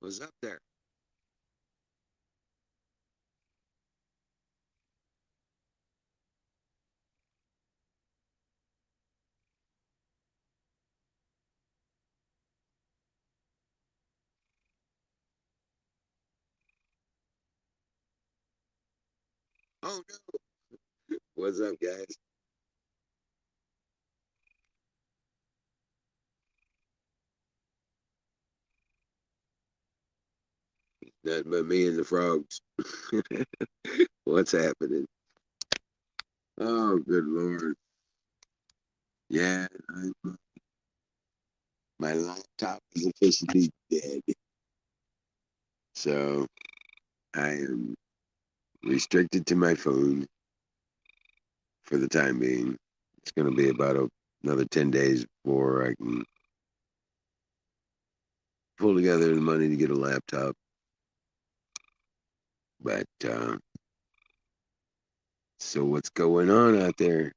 What's up there? Oh no. What's up, guys? Nothing but me and the frogs. What's happening? Oh, good lord. Yeah, my laptop is officially dead. So I am restricted to my phone for the time being. It's going to be about another 10 days before I can pull together the money to get a laptop. But so what's going on out there?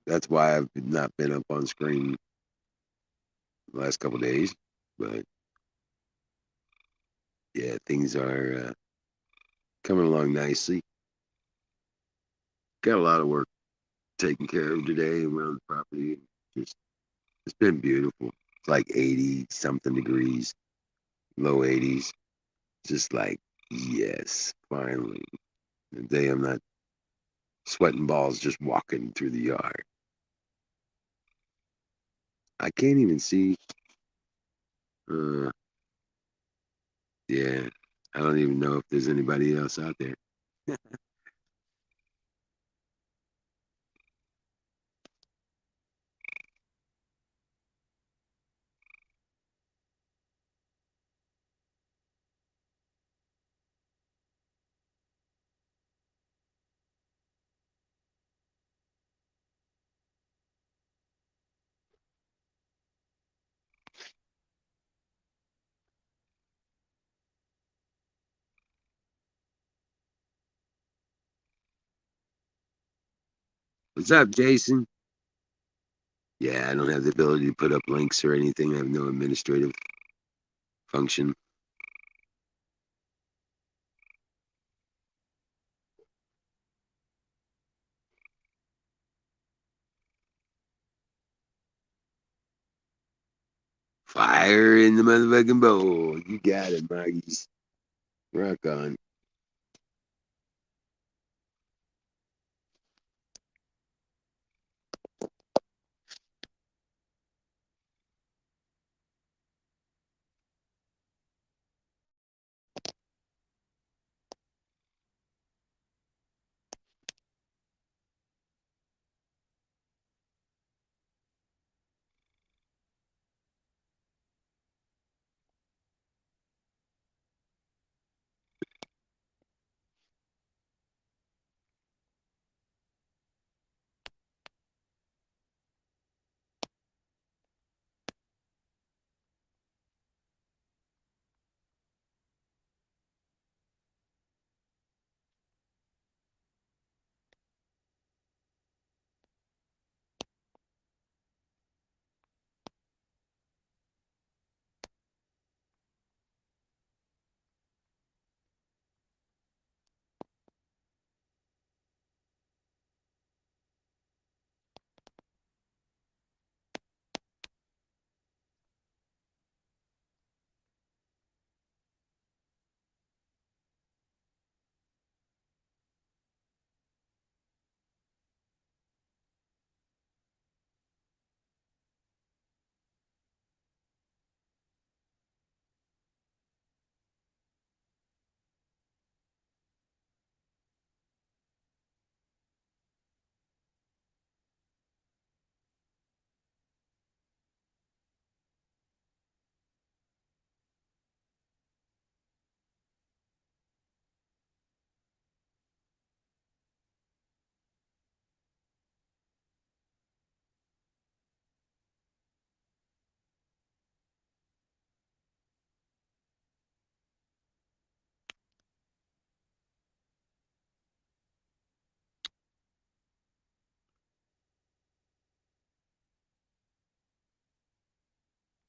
That's why I've not been up on screen the last couple days. But yeah, things are coming along nicely. Got a lot of work taken care of today around the property. Just it's been beautiful. It's like 80 something degrees, low 80s. Just like yes, finally. The day I'm not sweating balls just walking through the yard. I can't even see. Uh, yeah, I don't even know if there's anybody else out there. What's up, Jason? Yeah, I don't have the ability to put up links or anything. I have no administrative function. Fire in the motherfucking bowl. You got it, Margie's. Rock on.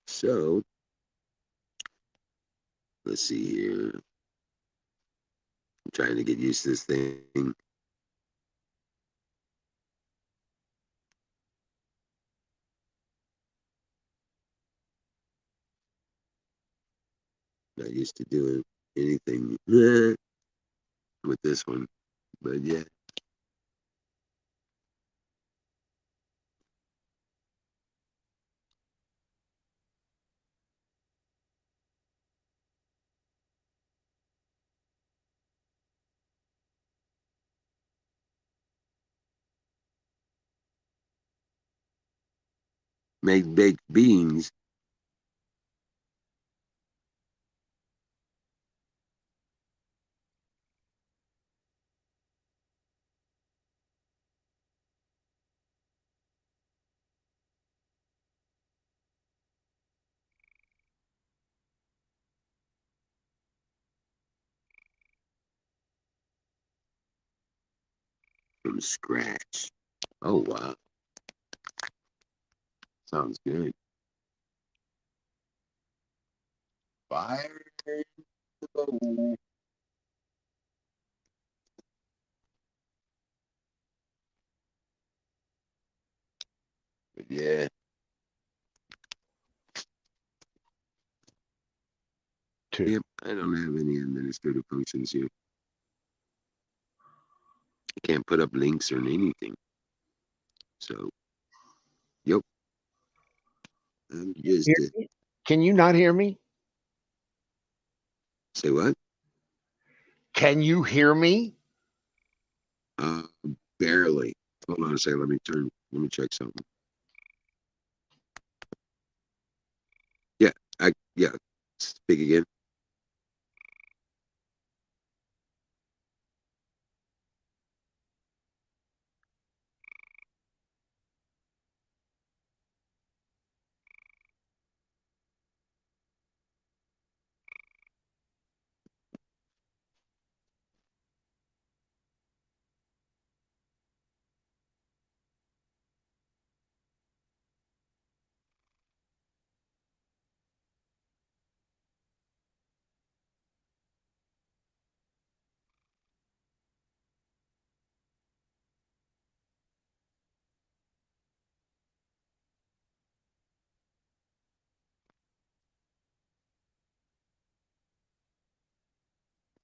So Let's see here. I'm trying to get used to this thing. Not used to doing anything with this one, but yeah. Make baked beans. From scratch. Oh wow, sounds good. Fire. But yeah, Two. yep. I don't have any administrative functions here. I can't put up links or anything. So, yep. I'm just Can you not hear me? say what? Can you hear me? Uh, barely. Hold on a second. Let me check something. Yeah, yeah. Speak again.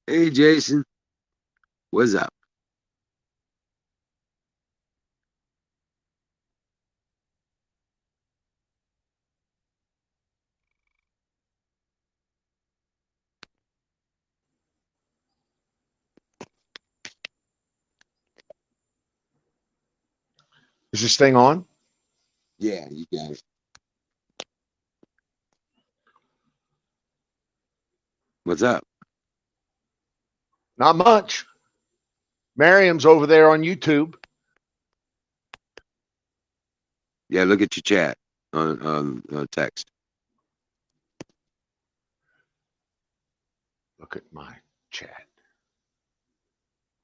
Hey, Jason. What's up? Is this thing on? Yeah, you got it. What's up? Not much. Miriam's over there on YouTube. Yeah, look at your chat on text. Look at my chat.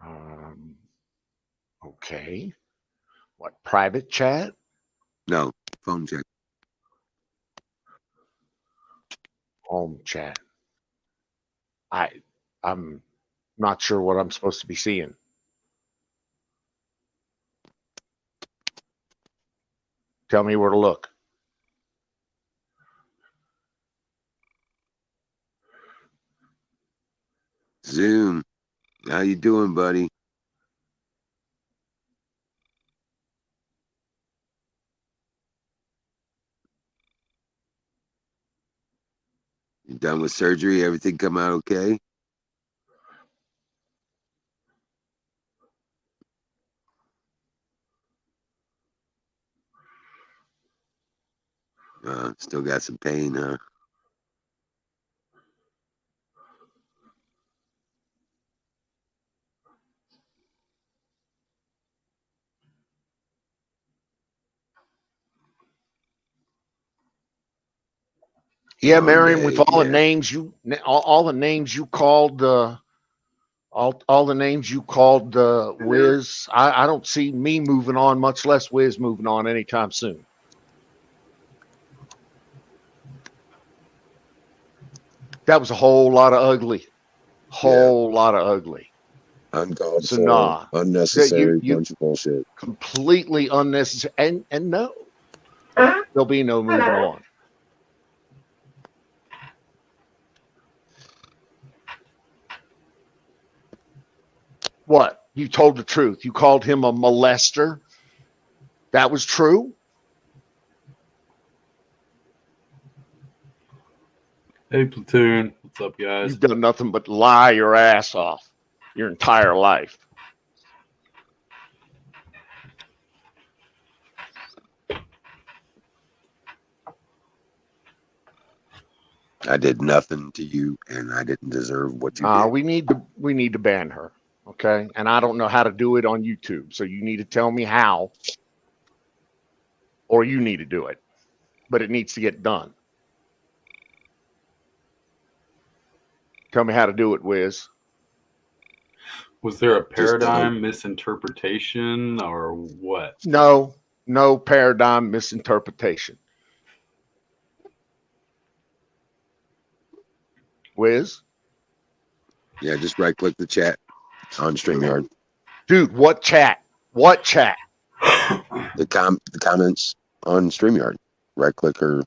Um, okay. What, private chat? No, phone check. Home chat. I'm not sure what I'm supposed to be seeing. Tell me where to look. Zoom. How you doing, buddy? You done with surgery? Everything come out okay? Still got some pain, huh? Yeah, Long Miriam, with day, all the yeah. names all the names you called, all the names you called Wiz, I don't see me moving on, much less Wiz moving on anytime soon. That was a whole lot of ugly. Whole lot of ugly. Uncalled So for, nah. That unnecessary you bunch of bullshit. completely unnecessary, and no, there'll be no moving on. What? You told the truth. You called him a molester. That was true. Hey, Platoon. What's up, guys? You've done nothing but lie your ass off your entire life. I did nothing to you, and I didn't deserve what you did. We need to ban her. Okay. And I don't know how to do it on YouTube. So you need to tell me how, or you need to do it, but it needs to get done. Tell me how to do it, Wiz. Was there a Just paradigm misinterpretation or what? No paradigm misinterpretation. Wiz? Yeah, just right click the chat on StreamYard. Dude, what chat? What chat? The comments on StreamYard. Right click or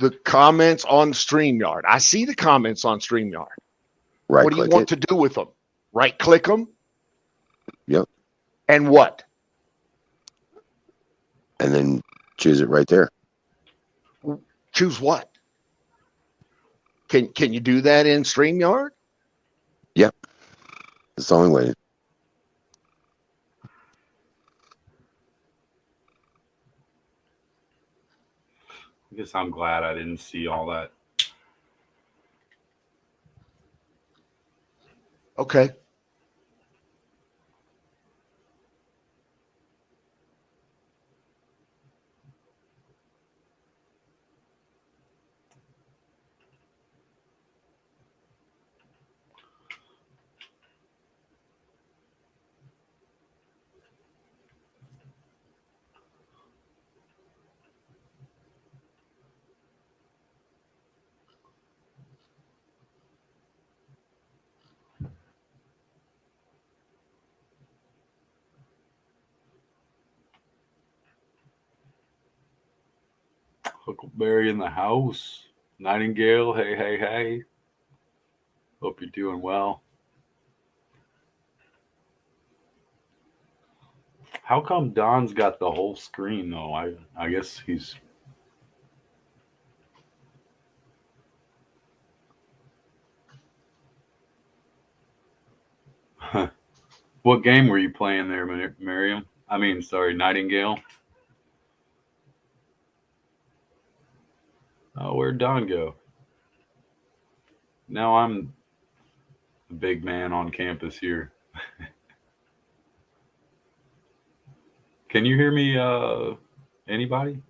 The comments on StreamYard. I see the comments on StreamYard. right What do you click want it. to do with them? Right click them? Yep. And what? And then choose it right there. Choose what? Can you do that in StreamYard? Yep. It's the only way. I guess I'm glad I didn't see all that. Okay. Huckleberry in the house. Nightingale, hey, hey, hey. Hope you're doing well. How come Don's got the whole screen though? I guess he's What game were you playing there, Miriam? I mean, sorry, Nightingale. Oh, where'd Don go? Now I'm the big man on campus here. Can you hear me, anybody?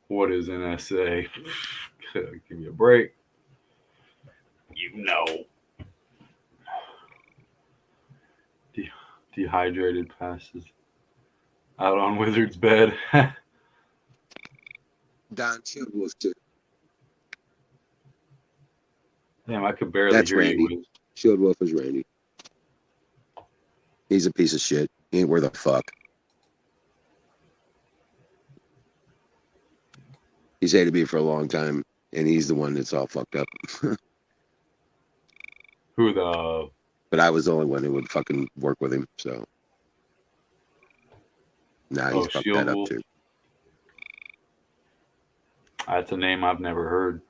What is NSA? Give me a break. You know. Dehydrated passes out on Wizard's bed. Don Shield Wolf too. Damn, I could barely That's hear Randy. you. Shield Wolf is Randy. He's a piece of shit. He ain't worth a fuck. He's hated me for a long time, and he's the one that's all fucked up. Who the? But I was the only one who would fucking work with him, so now he's fucked Shield that up Wolf? too. That's a name I've never heard.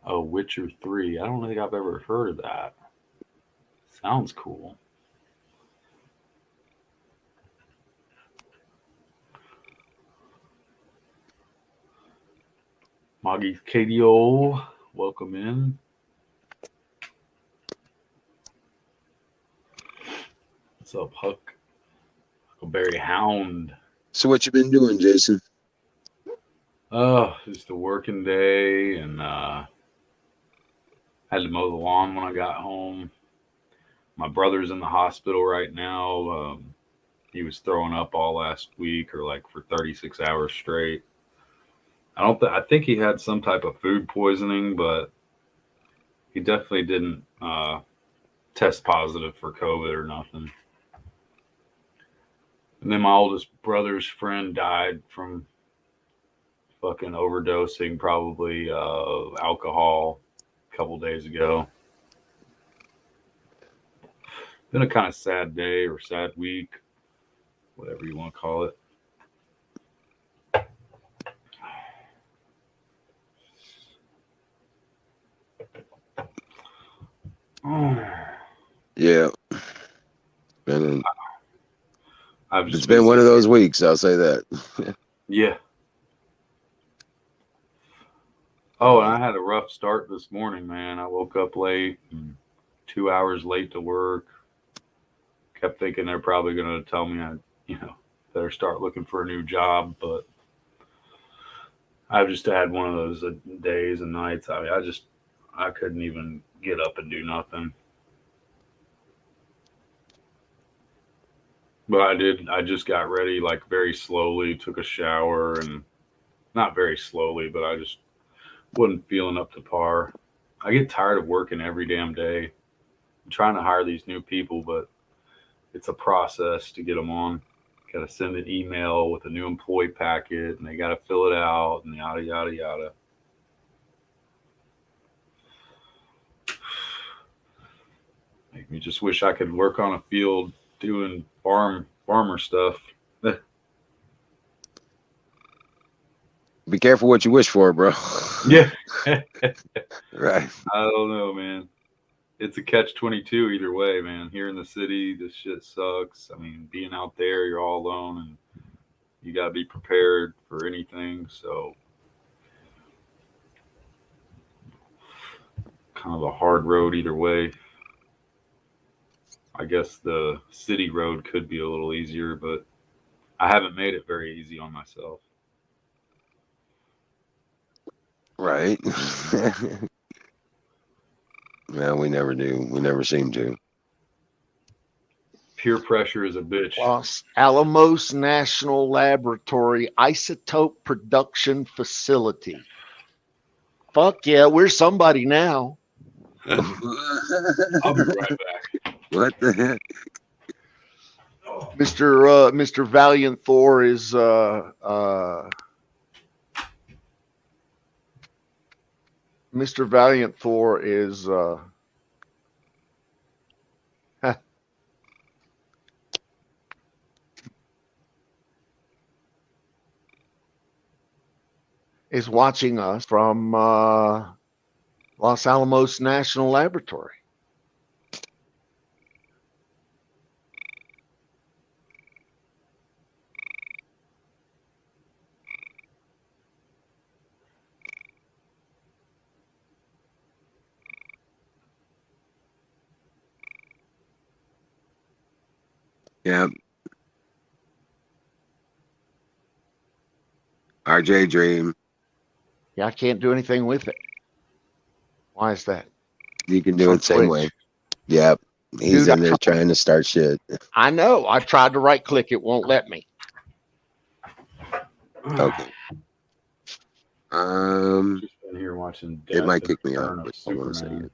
Oh, Witcher 3. I don't think I've ever heard of that. Sounds cool. Moggy KDO, welcome in. What's up, Huck? Huckleberry Hound. So what you been doing, Jason? Oh, just a working day and Had to mow the lawn when I got home. My brother's in the hospital right now. He was throwing up all last week, or like for 36 hours straight. I think he had some type of food poisoning, but he definitely didn't test positive for COVID or nothing. And then my oldest brother's friend died from fucking overdosing, probably alcohol, a couple days ago. Been a kind of sad day or sad week, whatever you want to call it. Yeah. It's been one of those weeks, I'll say that. Yeah. Oh, and I had a rough start this morning, man. I woke up late, 2 hours late to work. Kept thinking they're probably going to tell me I, better start looking for a new job, but I've just had one of those days and nights. I mean, I couldn't even get up and do nothing. But I just got ready, like, very slowly, took a shower, and not very slowly, but I just wasn't feeling up to par. I get tired of working every damn day. I'm trying to hire these new people, but it's a process to get them on. Got to send an email with a new employee packet, and they got to fill it out, and yada, yada, yada. Make me just wish I could work on a field doing farmer stuff. Be careful what you wish for, bro. Yeah. Right. I don't know, man. It's a catch-22 either way, man. Here in the city, this shit sucks. I mean, being out there, you're all alone, and you got to be prepared for anything. So, kind of a hard road either way. I guess the city road could be a little easier, but I haven't made it very easy on myself. Right. No, we never do. We never seem to. Peer pressure is a bitch. Los Alamos National Laboratory Isotope Production Facility. Fuck yeah, we're somebody now. I'll be right back. What the heck? Mr. Valiant Thor is Mr. Valiant Thor is is watching us from Los Alamos National Laboratory. Yeah. RJ Dream. Yeah, I can't do anything with it. Why is that? You can do it same way. Yep. He's in there trying to start shit. I know. I tried to right click. It won't let me. Okay. Just been here watching it might kick me off, Return of but hold on a second.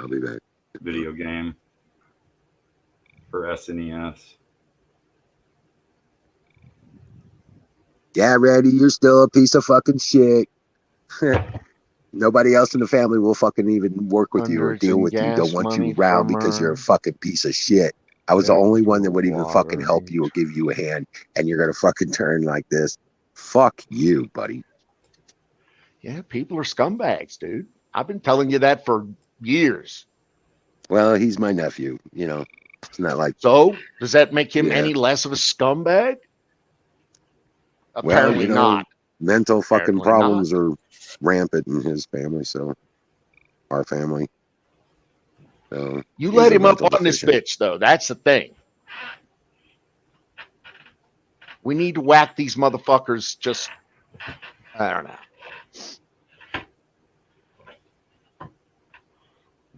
I'll be back. Video game for SNES. Yeah, Randy, you're still a piece of fucking shit. Nobody else in the family will fucking even work with you or deal with you. Don't want you around because you're a fucking piece of shit. I was the only one that would even fucking help you or give you a hand, and you're gonna fucking turn like this. Fuck you, buddy. Yeah, people are scumbags, dude. I've been telling you that for years. Well, he's my nephew, you know. It's not like so. Does that make him any less of a scumbag? Apparently not. Mental fucking problems are rampant in his family, so our family. So you let him up on this bitch, though. That's the thing. We need to whack these motherfuckers. Just, I don't know.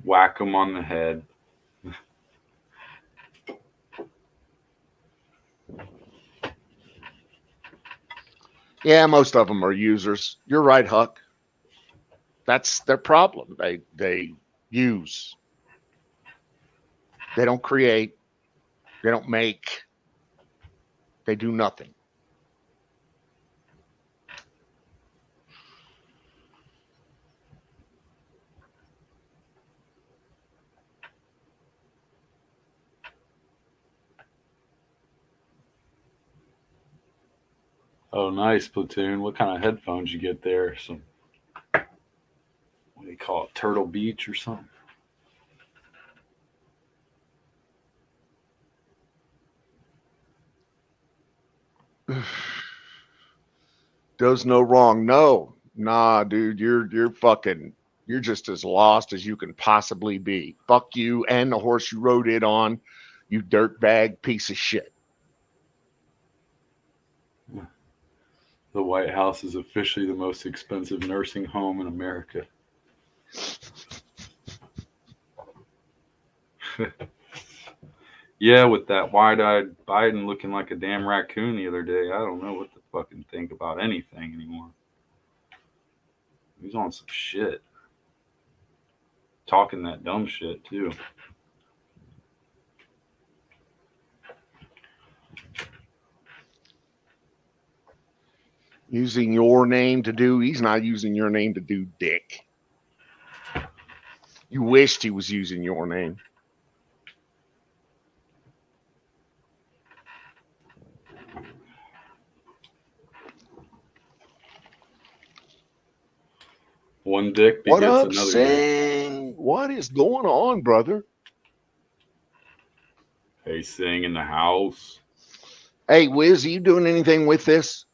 Whack them on the head. Yeah, most of them are users. You're right, Huck. That's their problem. They use. They don't create. They don't make. They do nothing. Oh, nice, Platoon. What kind of headphones you get there? Some, what do you call it, Turtle Beach or something? Does no wrong. No. Nah, dude, you're fucking you're just as lost as you can possibly be. Fuck you and the horse you rode it on, you dirtbag piece of shit. The White House is officially the most expensive nursing home in America. Yeah, with that wide-eyed Biden looking like a damn raccoon the other day, I don't know what to fucking think about anything anymore. He's on some shit. Talking that dumb shit, too. Using your name to do, he's not using your name to do dick. You wished he was using your name. One dick What begets up, another dick. Sing? What is going on, brother? Hey, Sing in the house. Hey, Wiz, are you doing anything with this?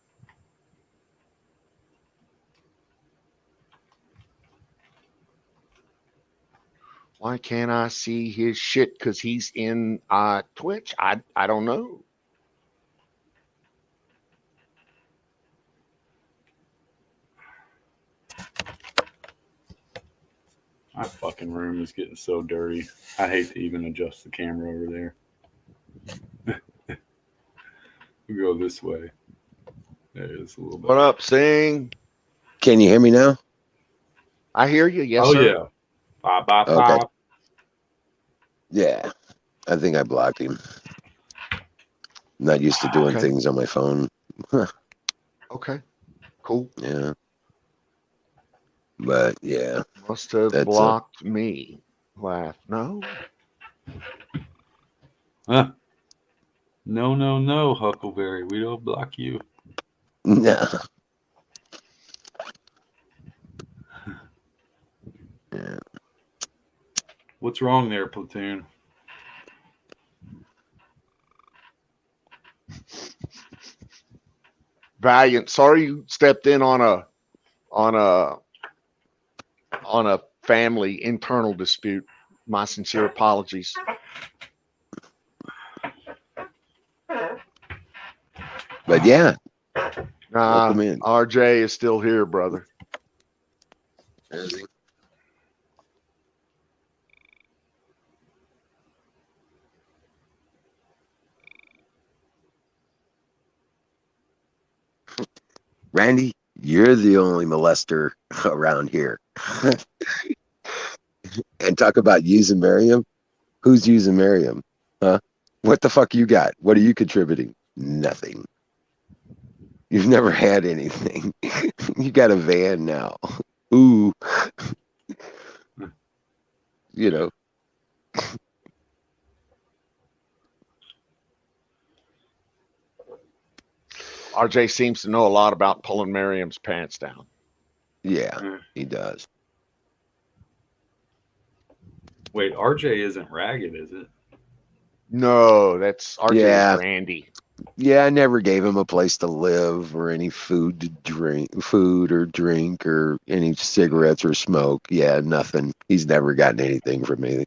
Why can't I see his shit? Because he's in Twitch. I don't know. My fucking room is getting so dirty. I hate to even adjust the camera over there. We go this way. There it is a little bit. What up, Sing? Can you hear me now? I hear you. Yes, Oh, sir. yeah. Bop, bop, Okay. bop. Yeah. I think I blocked him. Not used to doing Okay. things on my phone. Okay. Cool. Yeah. But yeah. Must have That's, blocked me. Laugh. No. Huh. No, Huckleberry. We don't block you. No. Yeah. What's wrong there, Platoon? Valiant. Sorry you stepped in on a family internal dispute. My sincere apologies. But yeah. Nah, Welcome in. RJ is still here, brother. Randy, you're the only molester around here. And talk about using Miriam. Who's using Miriam? Huh? What the fuck you got? What are you contributing? Nothing. You've never had anything. You got a van now. Ooh. You know. RJ seems to know a lot about pulling Miriam's pants down. Yeah, he does. Wait, RJ isn't ragged, is it? No, that's RJ's Yeah. Randy. Yeah, I never gave him a place to live or any food to drink or any cigarettes or smoke. Yeah, nothing. He's never gotten anything from me.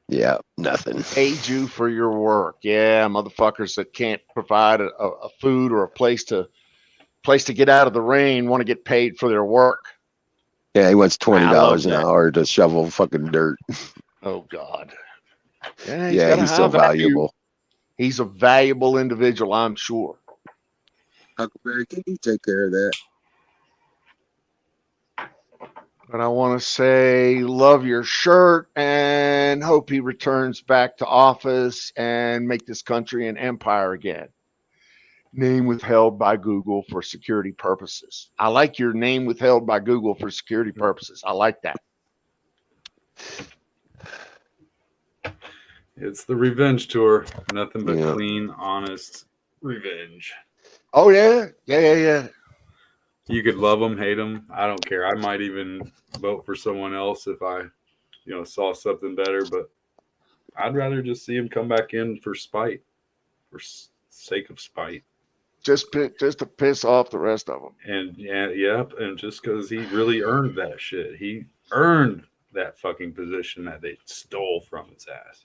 Yeah, nothing. Paid you for your work. Yeah, motherfuckers that can't provide a food or a place to get out of the rain want to get paid for their work. Yeah, he wants $20 an that. hour to shovel fucking dirt. Oh God. Yeah, Yeah, got a he's high so value. valuable. He's a valuable individual, I'm sure. Huckleberry, can you take care of that? But I want to say, love your shirt and hope he returns back to office and make this country an empire again. Name withheld by Google for security purposes. I like your name withheld by Google for security purposes. I like that. It's the revenge tour. Nothing but Yeah. clean, honest revenge. Oh yeah, yeah. You could love them, hate them. I don't care. I might even vote for someone else if I, saw something better. But I'd rather just see him come back in for spite, for sake of spite. Just to piss off the rest of them. And and just because he really earned that shit. He earned that fucking position that they stole from his ass.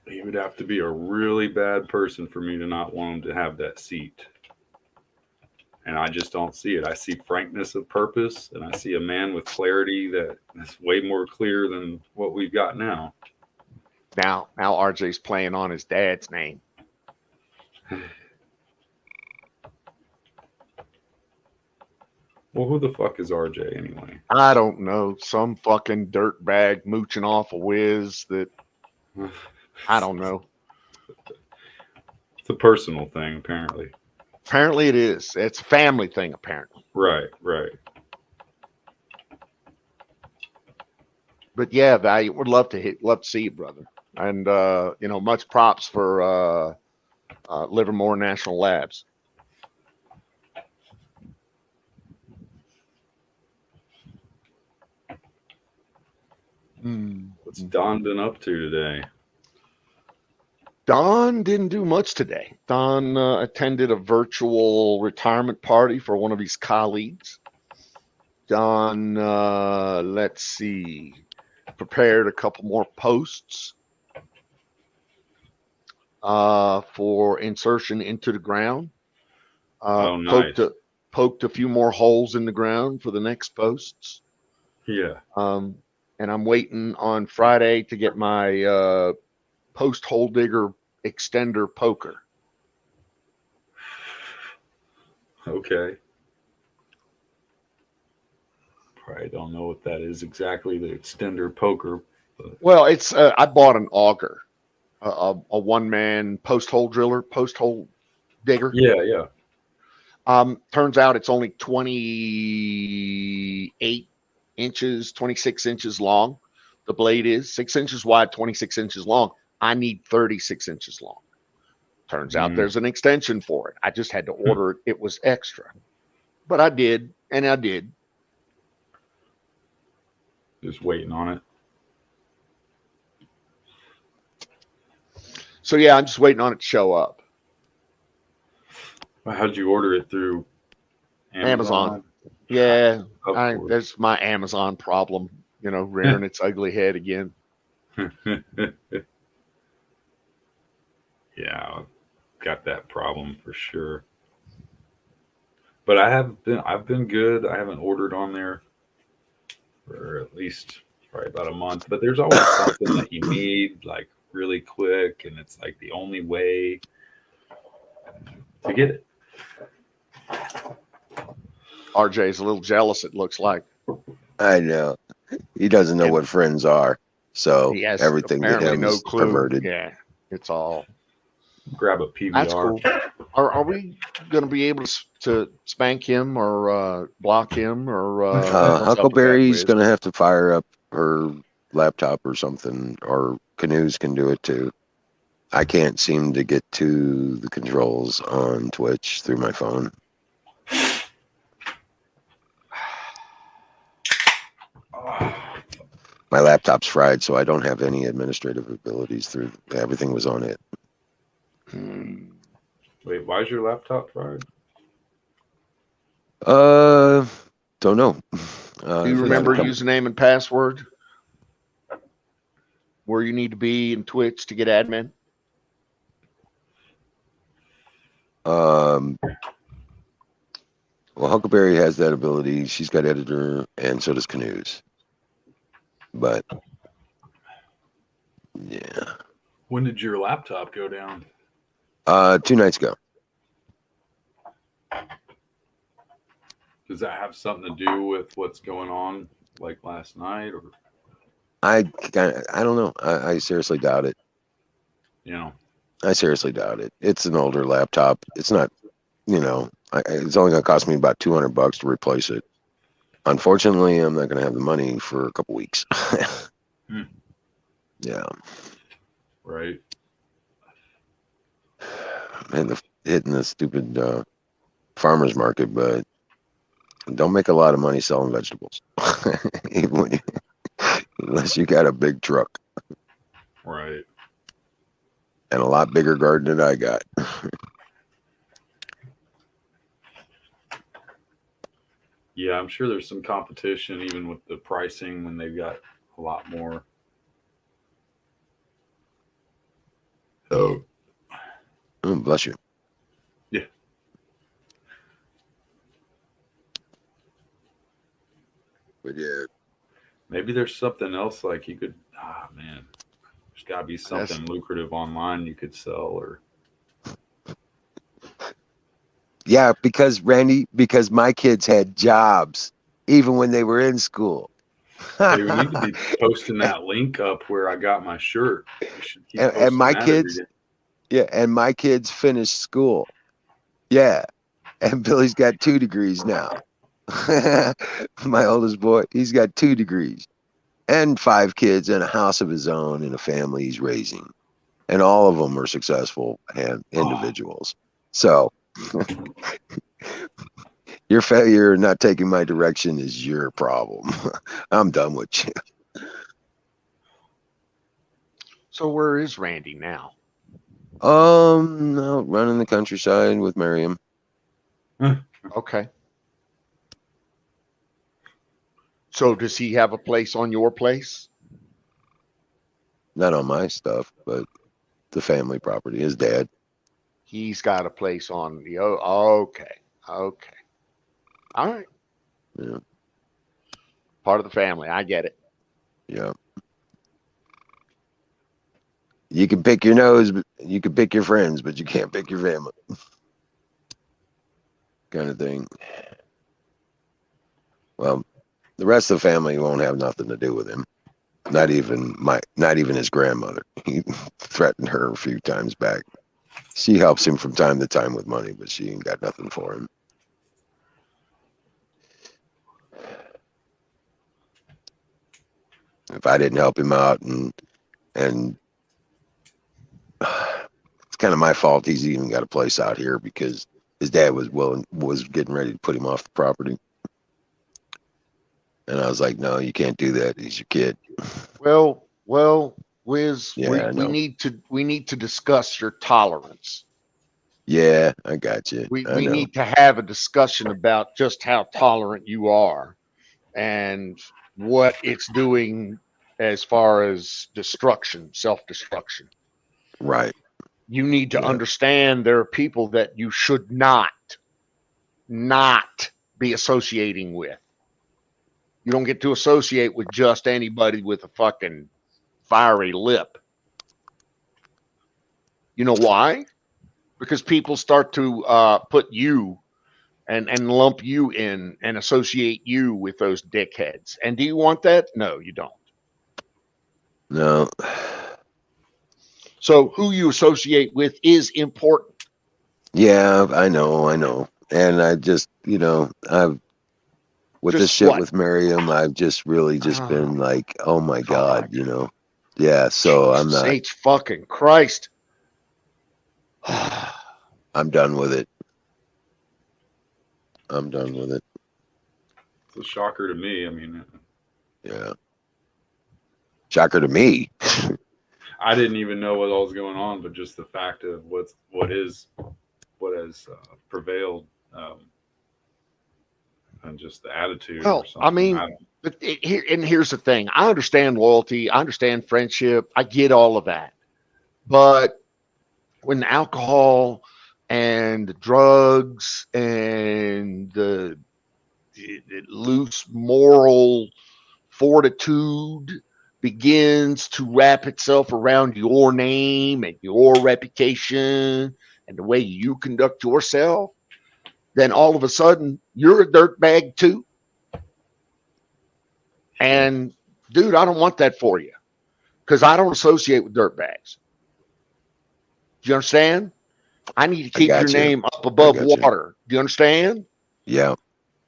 He would have to be a really bad person for me to not want him to have that seat. And I just don't see it. I see frankness of purpose, and I see a man with clarity that is way more clear than what we've got now. Now RJ's playing on his dad's name. Well, who the fuck is RJ anyway? I don't know. Some fucking dirtbag mooching off a whiz that I don't know. It's a personal thing, apparently. Apparently it is. It's a family thing, apparently. Right. But yeah, Value, would love to see you, brother. And much props for Livermore National Labs. What's Don been up to today? Don didn't do much today. Don attended a virtual retirement party for one of his colleagues. Don, let's see, prepared a couple more posts for insertion into the ground. Nice. Poked a few more holes in the ground for the next posts. Yeah. And I'm waiting on Friday to get my post hole digger extender poker. Okay. Probably don't know what that is exactly, the extender poker. But... Well, it's I bought an auger, a one-man post hole driller, post hole digger. Yeah. Turns out it's only 28 inches, 26 inches long. The blade is 6 inches wide, 26 inches long. I need 36 inches long. Turns out there's an extension for it. I just had to order it. It was extra. But I did, and I did. Just waiting on it. So yeah, I'm just waiting on it to show up. How'd you order it through? Amazon. Yeah, there's my Amazon problem, rearing its ugly head again. Yeah, got that problem for sure. But I've been good. I haven't ordered on there for at least probably about a month. But there's always something that you need, like really quick, and it's like the only way to get it. RJ's a little jealous, it looks like. I know. He doesn't know what friends are. So he has everything to him no is clue. perverted. Yeah, it's all. Grab a PVR. That's cool. Are we going to be able to spank him or block him or? Huckleberry's going to have to fire up her laptop or something, or Canoes can do it too. I can't seem to get to the controls on Twitch through my phone. My laptop's fried, so I don't have any administrative abilities through. Everything was on it. Wait, why is your laptop fried? Don't know. Do you remember username and password? Where you need to be in Twitch to get admin? Well, Huckleberry has that ability. She's got editor, and so does Canoes. But yeah, When did your laptop go down? 2 nights ago. Does that have something to do with what's going on, like last night, or I don't know. I seriously doubt it. you know? I seriously doubt it. It's an older laptop. It's not, it's only going to cost me about $200 to replace it. Unfortunately, I'm not going to have the money for a couple weeks. Yeah. Right. And hitting the stupid farmer's market, but don't make a lot of money selling vegetables. Unless you got a big truck. Right. And a lot bigger garden than I got. Yeah, I'm sure there's some competition even with the pricing when they've got a lot more. Oh, bless you. Yeah. But yeah. Maybe there's something else like you could, man, there's got to be something lucrative online you could sell or. Yeah, because my kids had jobs even when they were in school. Hey, we need to be posting that link up where I got my shirt. And my kids, and my kids finished school. Yeah, and Billy's got 2 degrees now. My oldest boy, he's got 2 degrees and 5 kids and a house of his own and a family he's raising, and all of them are successful and individuals. So your failure in not taking my direction is your problem. I'm done with you. So where is Randy now? Out running the countryside with Miriam. Okay. So does he have a place on your place? Not on my stuff, but the family property. His dad. He's got a place on the. Okay. All right. Yeah. Part of the family. I get it. Yeah. You can pick your nose, but you can pick your friends, but you can't pick your family. Kind of thing. Well, the rest of the family won't have nothing to do with him. Not even his grandmother. He threatened her a few times back. She helps him from time to time with money, but she ain't got nothing for him. If I didn't help him out and it's kind of my fault he's even got a place out here because his dad was getting ready to put him off the property. And I was like, no, you can't do that. He's your kid. Well, Wiz, Yeah, we need to discuss your tolerance. Yeah, I got you. We need to have a discussion about just how tolerant you are and what it's doing as far as destruction, self-destruction. Right. You need to understand there are people that you should not be associating with. You don't get to associate with just anybody with a fucking fiery lip. You know why? Because people start to put you and lump you in and associate you with those dickheads. And do you want that? No, you don't. No. So who you associate with is important. Yeah, I know. And I just, I've with Just this shit what? with Miriam, I've just really been like, oh my God, Yeah, so Jesus I'm not H fucking Christ. I'm done with it. I'm done with it. It's a shocker to me. I mean, Yeah. Shocker to me. I didn't even know what all was going on, but just the fact of what has prevailed, and just the attitude. Well, I mean, but here's the thing. I understand loyalty. I understand friendship. I get all of that. But when alcohol and the drugs and the loose moral fortitude begins to wrap itself around your name and your reputation and the way you conduct yourself, then all of a sudden you're a dirtbag too. And dude, I don't want that for you because I don't associate with dirtbags. Do you understand? I need to keep your name up above water. Do you understand? Yeah.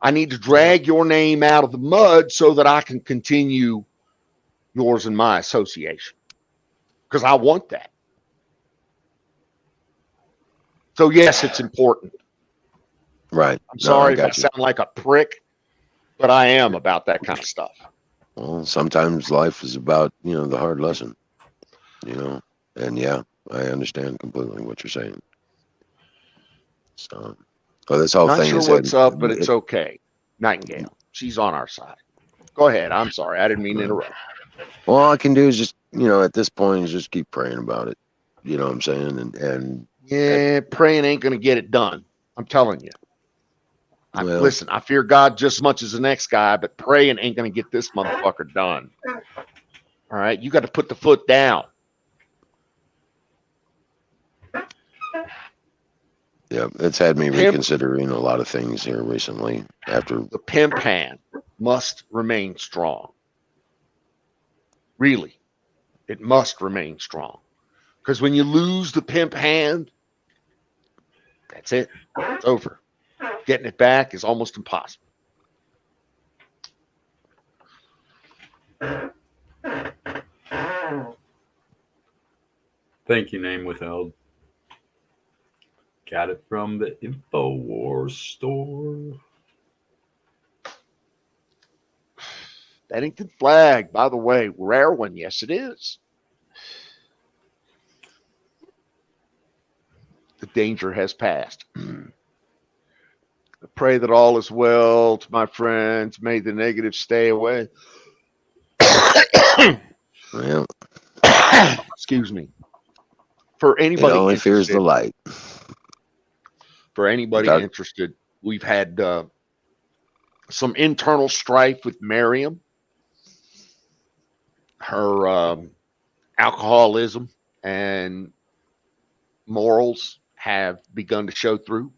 I need to drag your name out of the mud so that I can continue yours and my association because I want that. So yes, it's important. Right. I'm sorry if I sound like a prick, but I am about that kind of stuff. Well, sometimes life is about, the hard lesson, and yeah, I understand completely what you're saying. So, this whole thing is what's up, but it's okay. Nightingale, she's on our side. Go ahead. I'm sorry. I didn't mean to interrupt. All I can do is just, at this point, is just keep praying about it. You know what I'm saying? And yeah, praying ain't going to get it done. I'm telling you. Listen, I fear God just as much as the next guy, but praying ain't going to get this motherfucker done. All right? You got to put the foot down. Yeah, it's had me reconsidering a lot of things here recently. After the pimp hand must remain strong. Really, it must remain strong. Because when you lose the pimp hand, that's it. It's over. Getting it back is almost impossible. Thank you, name withheld. Got it from the InfoWars store. Bennington flag, by the way, rare one. Yes, it is. The danger has passed. I pray that all is well to my friends. May the negative stay away. Well, excuse me. For anybody, it only fears the light. For anybody interested, we've had some internal strife with Miriam. Her alcoholism and morals have begun to show through.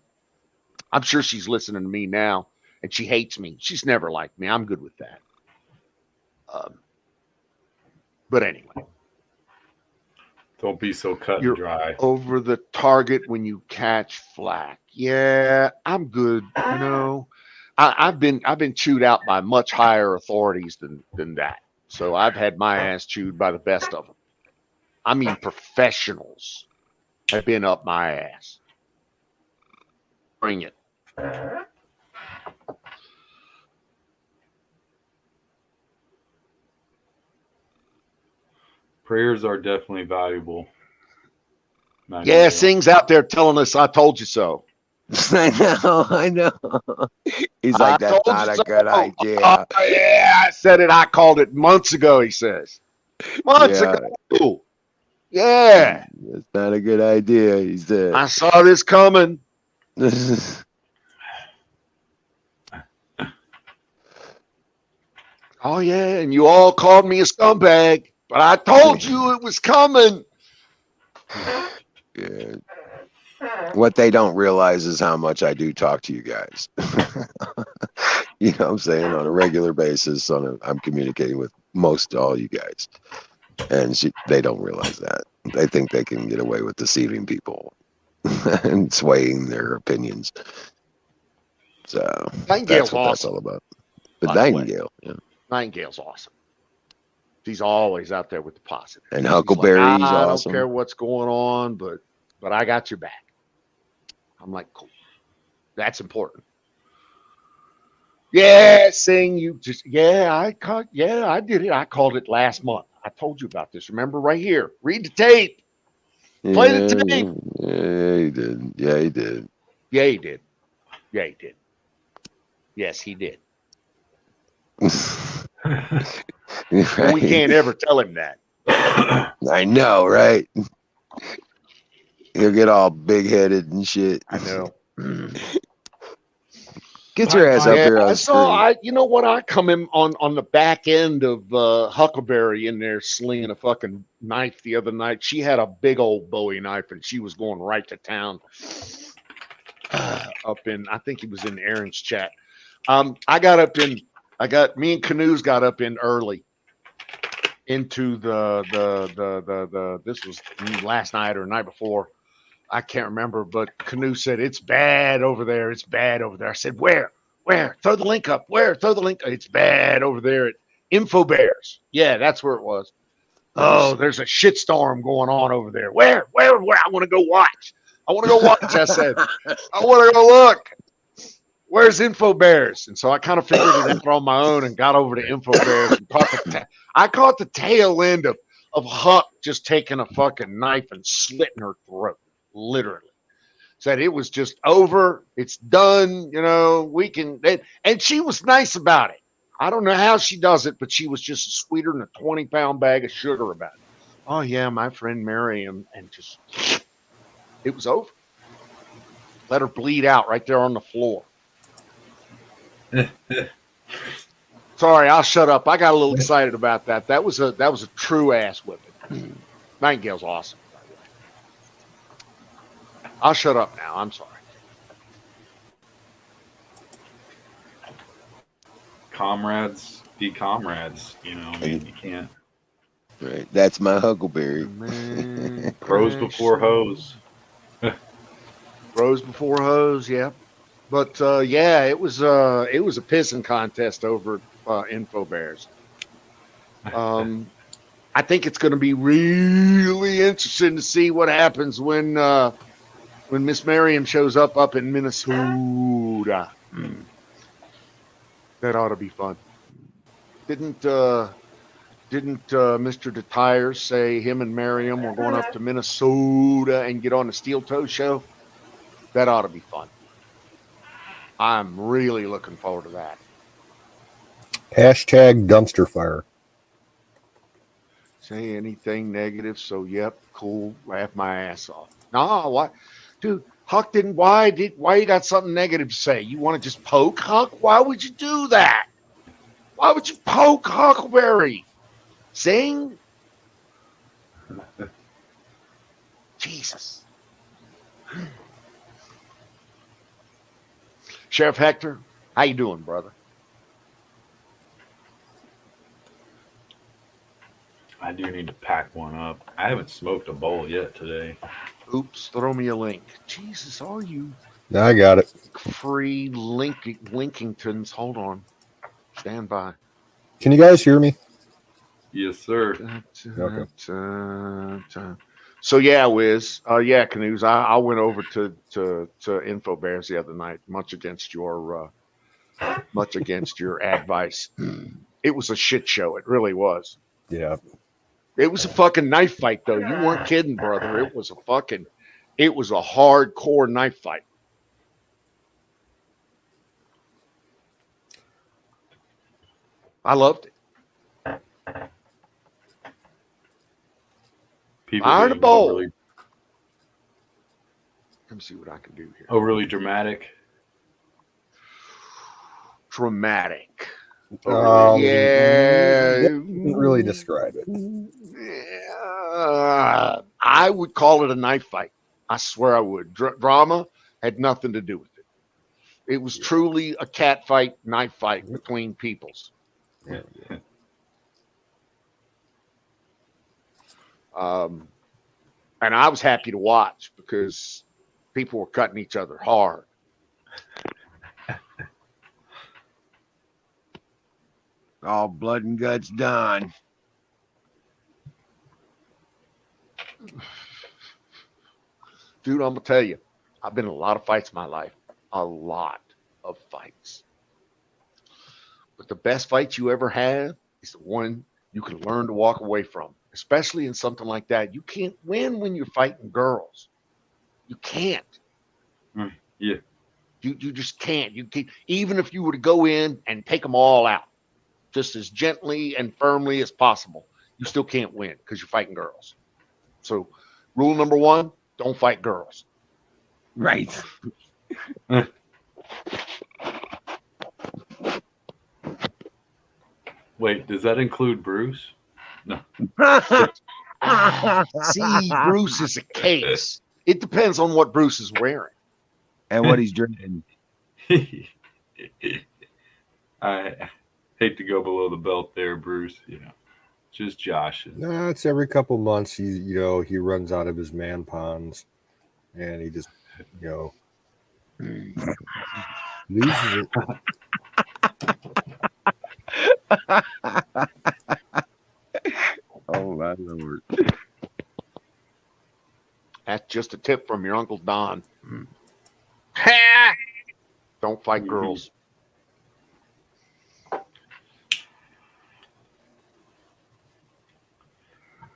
I'm sure she's listening to me now, and she hates me. She's never liked me. I'm good with that. But anyway. Don't be so cut and dry. Over the target when you catch flack. Yeah, I'm good. I've been chewed out by much higher authorities than that. So I've had my ass chewed by the best of them. I mean, professionals have been up my ass. Bring it. Prayers are definitely valuable. Yeah, Singh's out there telling us, I told you so. I know. He's like, that's not a good idea. Yeah, I said it. I called it months ago, he says. Months ago. Yeah. That's not a good idea, he said. I saw this coming. Oh, yeah, and you all called me a scumbag, but I told you it was coming. Yeah. What they don't realize is how much I do talk to you guys. You know what I'm saying? On a regular basis, I'm communicating with most all you guys. And they don't realize that. They think they can get away with deceiving people and swaying their opinions. So that's what that's all about. But Nightingale, yeah. Nightingale's awesome. He's always out there with the positive. And Huckleberry's awesome. I don't care what's going on, but I got your back. I'm like, cool. That's important. Yeah, Sing, I did it. I called it last month. I told you about this. Remember, right here. Read the tape. Play the tape. Yeah, he did. Yeah, he did. Yeah, he did. Yeah, he did. Yes, he did. Right. We can't ever tell him that. I know, right? He'll get all big headed and shit. I know. Get your ass up Yeah, here on I saw. screen. You know what? I come in on the back end of Huckleberry in there slinging a fucking knife the other night. She had a big old Bowie knife, and she was going right to town. Up in, I think he was in Aaron's chat. I got me and Canoes got up in early into the this was last night or the night before. I can't remember, but Canoe said it's bad over there. It's bad over there. I said, where? Where? Throw the link up. Where? Throw the link. It's bad over there at Info Bears. Yeah, that's where it was. Oh, there's a shitstorm going on over there. Where? Where? I want to go watch. I want to go watch. I said, I want to go look. Where's Info Bears? And so I kind of figured it out on my own and got over to Info Bears and I caught the tail end of Huck just taking a fucking knife and slitting her throat. Literally said it was just over. It's done. You know, we can. And she was nice about it. I don't know how she does it, but she was just sweeter than a 20-pound bag of sugar about it. Oh yeah, my friend Miriam, and just it was over. Let her bleed out right there on the floor. Sorry, I'll shut up. I got a little excited about that. That was a true ass whipping. Nightingale's awesome. I'll shut up now. I'm sorry. Comrades be comrades. You know, I mean, you can't. Right. That's my Huckleberry. Pros before hoes. Pros before hoes, yeah. But yeah, it was a pissing contest over Info Bears. I think it's going to be really interesting to see what happens when Miss Miriam shows up in Minnesota. That ought to be fun. Didn't Mr. DeTires say him and Miriam were going up to Minnesota and get on the Steel Toe show? That ought to be fun. I'm really looking forward to that. Hashtag dumpster fire. Say anything negative, so yep, cool, laugh my ass off. No, what? Dude, Huck didn't. Why you got something negative to say? You want to just poke Huck? Why would you do that? Why would you poke Huckleberry? Sing? Jesus. Sheriff Hector, how you doing, brother? I do need to pack one up. I haven't smoked a bowl yet today. Oops, throw me a link. Jesus, are you I got it. free Linkingtons? Hold on. Stand by. Can you guys hear me? Yes, sir. Okay. So yeah, Wiz. Yeah, Canoes. I went over to Info Bears the other night, much against your advice. It was a shit show. It really was. Yeah. It was a fucking knife fight, though. You weren't kidding, brother. It was a hardcore knife fight. I loved it. People Fire the being bowl. overly, Let me see what I can do here. overly dramatic. Dramatic. Yeah. Yeah. Didn't really describe it. I would call it a knife fight. I swear I would. Drama had nothing to do with it. It was truly a cat fight, knife fight between peoples. And I was happy to watch because people were cutting each other hard. All blood and guts done. Dude, I'm gonna tell you, I've been in a lot of fights in my life. A lot of fights. But the best fight you ever have is the one you can learn to walk away from, especially in something like that. You can't win when you're fighting girls. You can't. Yeah. You just can't. You can't. Even if you were to go in and take them all out, just as gently and firmly as possible, you still can't win because you're fighting girls. So, rule number one: Don't fight girls. Right. Wait, does that include Bruce? See, Bruce is a case. It depends on what Bruce is wearing. And what he's drinking. I hate to go below the belt there, Bruce. Just Josh. No, it's every couple months he runs out of his man ponds, and he just loses it. Oh my Lord. That's just a tip from your Uncle Don. Don't fight girls.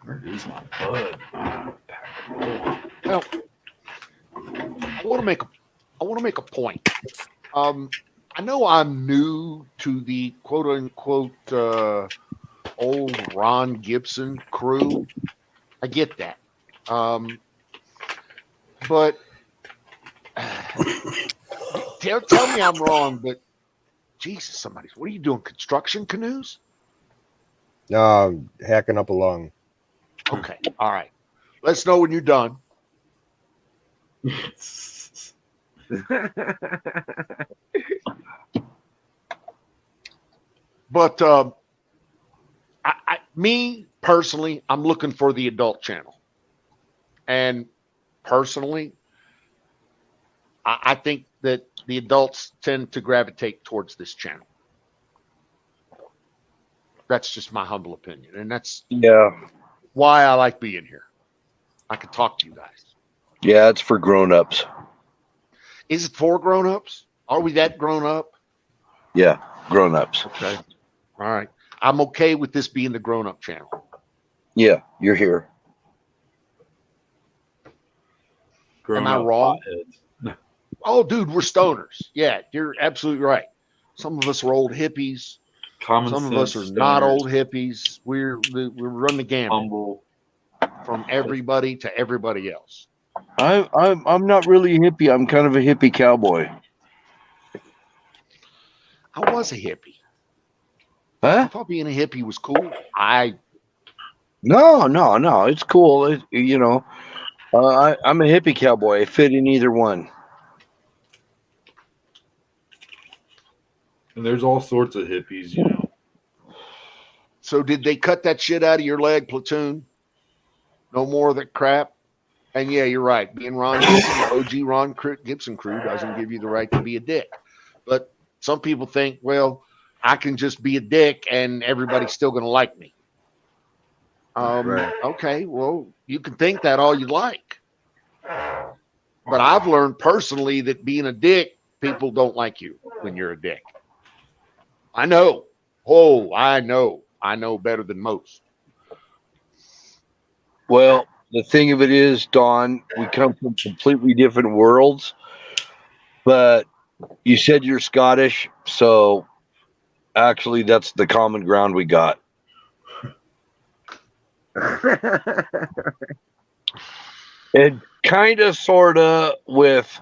Where is my bud? Well, I want to make a point. I know I'm new to the quote unquote old Ron Gibson crew. I get that. But tell me I'm wrong, but Jesus, what are you doing? Construction canoes? Hacking up a lung. Okay. All right. Let us know when you're done. But me personally, I'm looking for the adult channel. And personally, I think that the adults tend to gravitate towards this channel. That's just my humble opinion. And that's why I like being here. I can talk to you guys. Yeah, it's for grown-ups. Is it for grown-ups? Are we that grown up? Yeah, grown-ups. Okay. All right. I'm okay with this being the grown-up channel. Yeah, you're here. Am I wrong? Oh, dude, we're stoners. Yeah, you're absolutely right. Some of us are old hippies. Some of us are not old hippies. We run the gamut. Humble. From everybody to everybody else. I'm not really a hippie. I'm kind of a hippie cowboy. I was a hippie. I Huh? thought being a hippie was cool. No. It's cool. I'm a hippie cowboy. I fit in either one. And there's all sorts of hippies, So did they cut that shit out of your leg, Platoon? No more of that crap? And yeah, you're right. Being Ron Gibson, OG Ron Gibson crew doesn't give you the right to be a dick. But some people think, well, I can just be a dick and everybody's still going to like me. Right. Okay, well, you can think that all you like. But I've learned personally that being a dick, people don't like you when you're a dick. I know. Oh, I know. I know better than most. Well, the thing of it is, Don, we come from completely different worlds. But you said you're Scottish, so actually that's the common ground we got. And kind of, sort of, with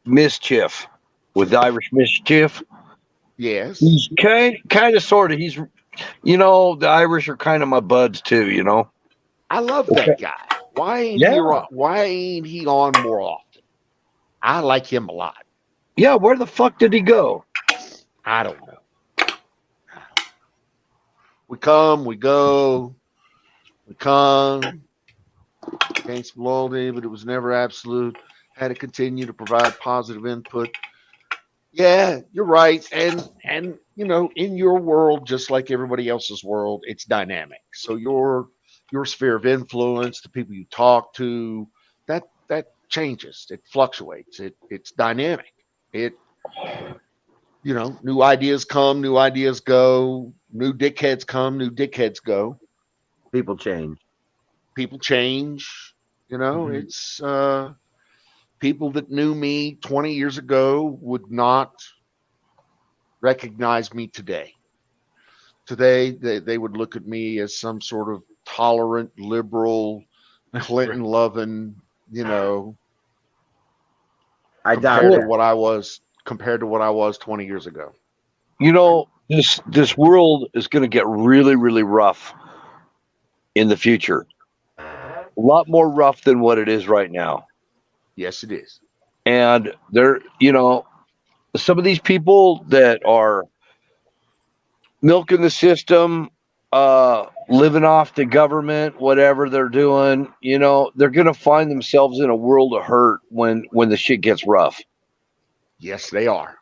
Mischief, with Irish Mischief. Yes. He's kind of, sort of. He's, the Irish are kind of my buds too. I love that guy. Why ain't he on more often? I like him a lot. Yeah, where the fuck did he go? I don't know. We come, we go, we come. Gained some loyalty, but it was never absolute. Had to continue to provide positive input. Yeah, you're right. And in your world, just like everybody else's world, it's dynamic. So your sphere of influence, the people you talk to, that changes. It fluctuates. It's dynamic. New ideas come, new ideas go, new dickheads come, new dickheads go. People change. Mm-hmm. It's people that knew me 20 years ago would not recognize me today. Today, they would look at me as some sort of tolerant, liberal, Clinton loving, you know, I doubt compared to that. what I was 20 years ago. You know, this world is going to get really, really rough in the future. A lot more rough than what it is right now. Yes, it is. And there, you know, some of these people that are milking the system, living off the government, whatever they're doing, you know, they're going to find themselves in a world of hurt when the shit gets rough. Yes, they are.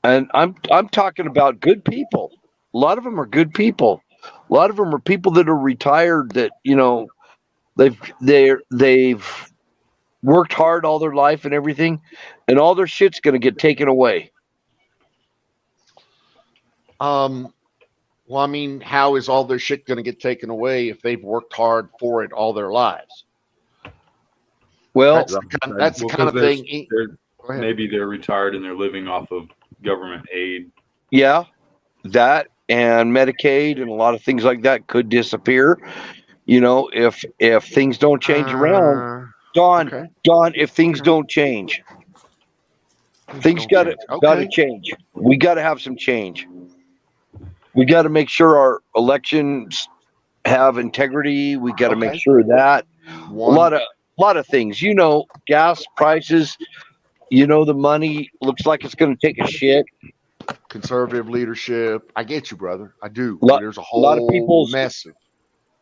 And I'm talking about good people. A lot of them are good people. A lot of them are people that are retired that, you know, they've worked hard all their life and everything, and all their shit's going to get taken away. Well, I mean, how is all their shit going to get taken away if they've worked hard for it all their lives? Well, That's the Well, kind of 'cause thing. they're- Go ahead. maybe they're retired and they're living off of government aid. yeah, that and Medicaid and a lot of things like that could disappear. You know, if things don't change around, Don, okay. if things don't change, things got to change. We got to have some change. We got to make sure our elections have integrity. We got to make sure that a lot of things. You know, gas prices. You know, the money looks like it's going to take a shit. Conservative leadership. I get you, brother. I do. There's a lot of whole people's- mess.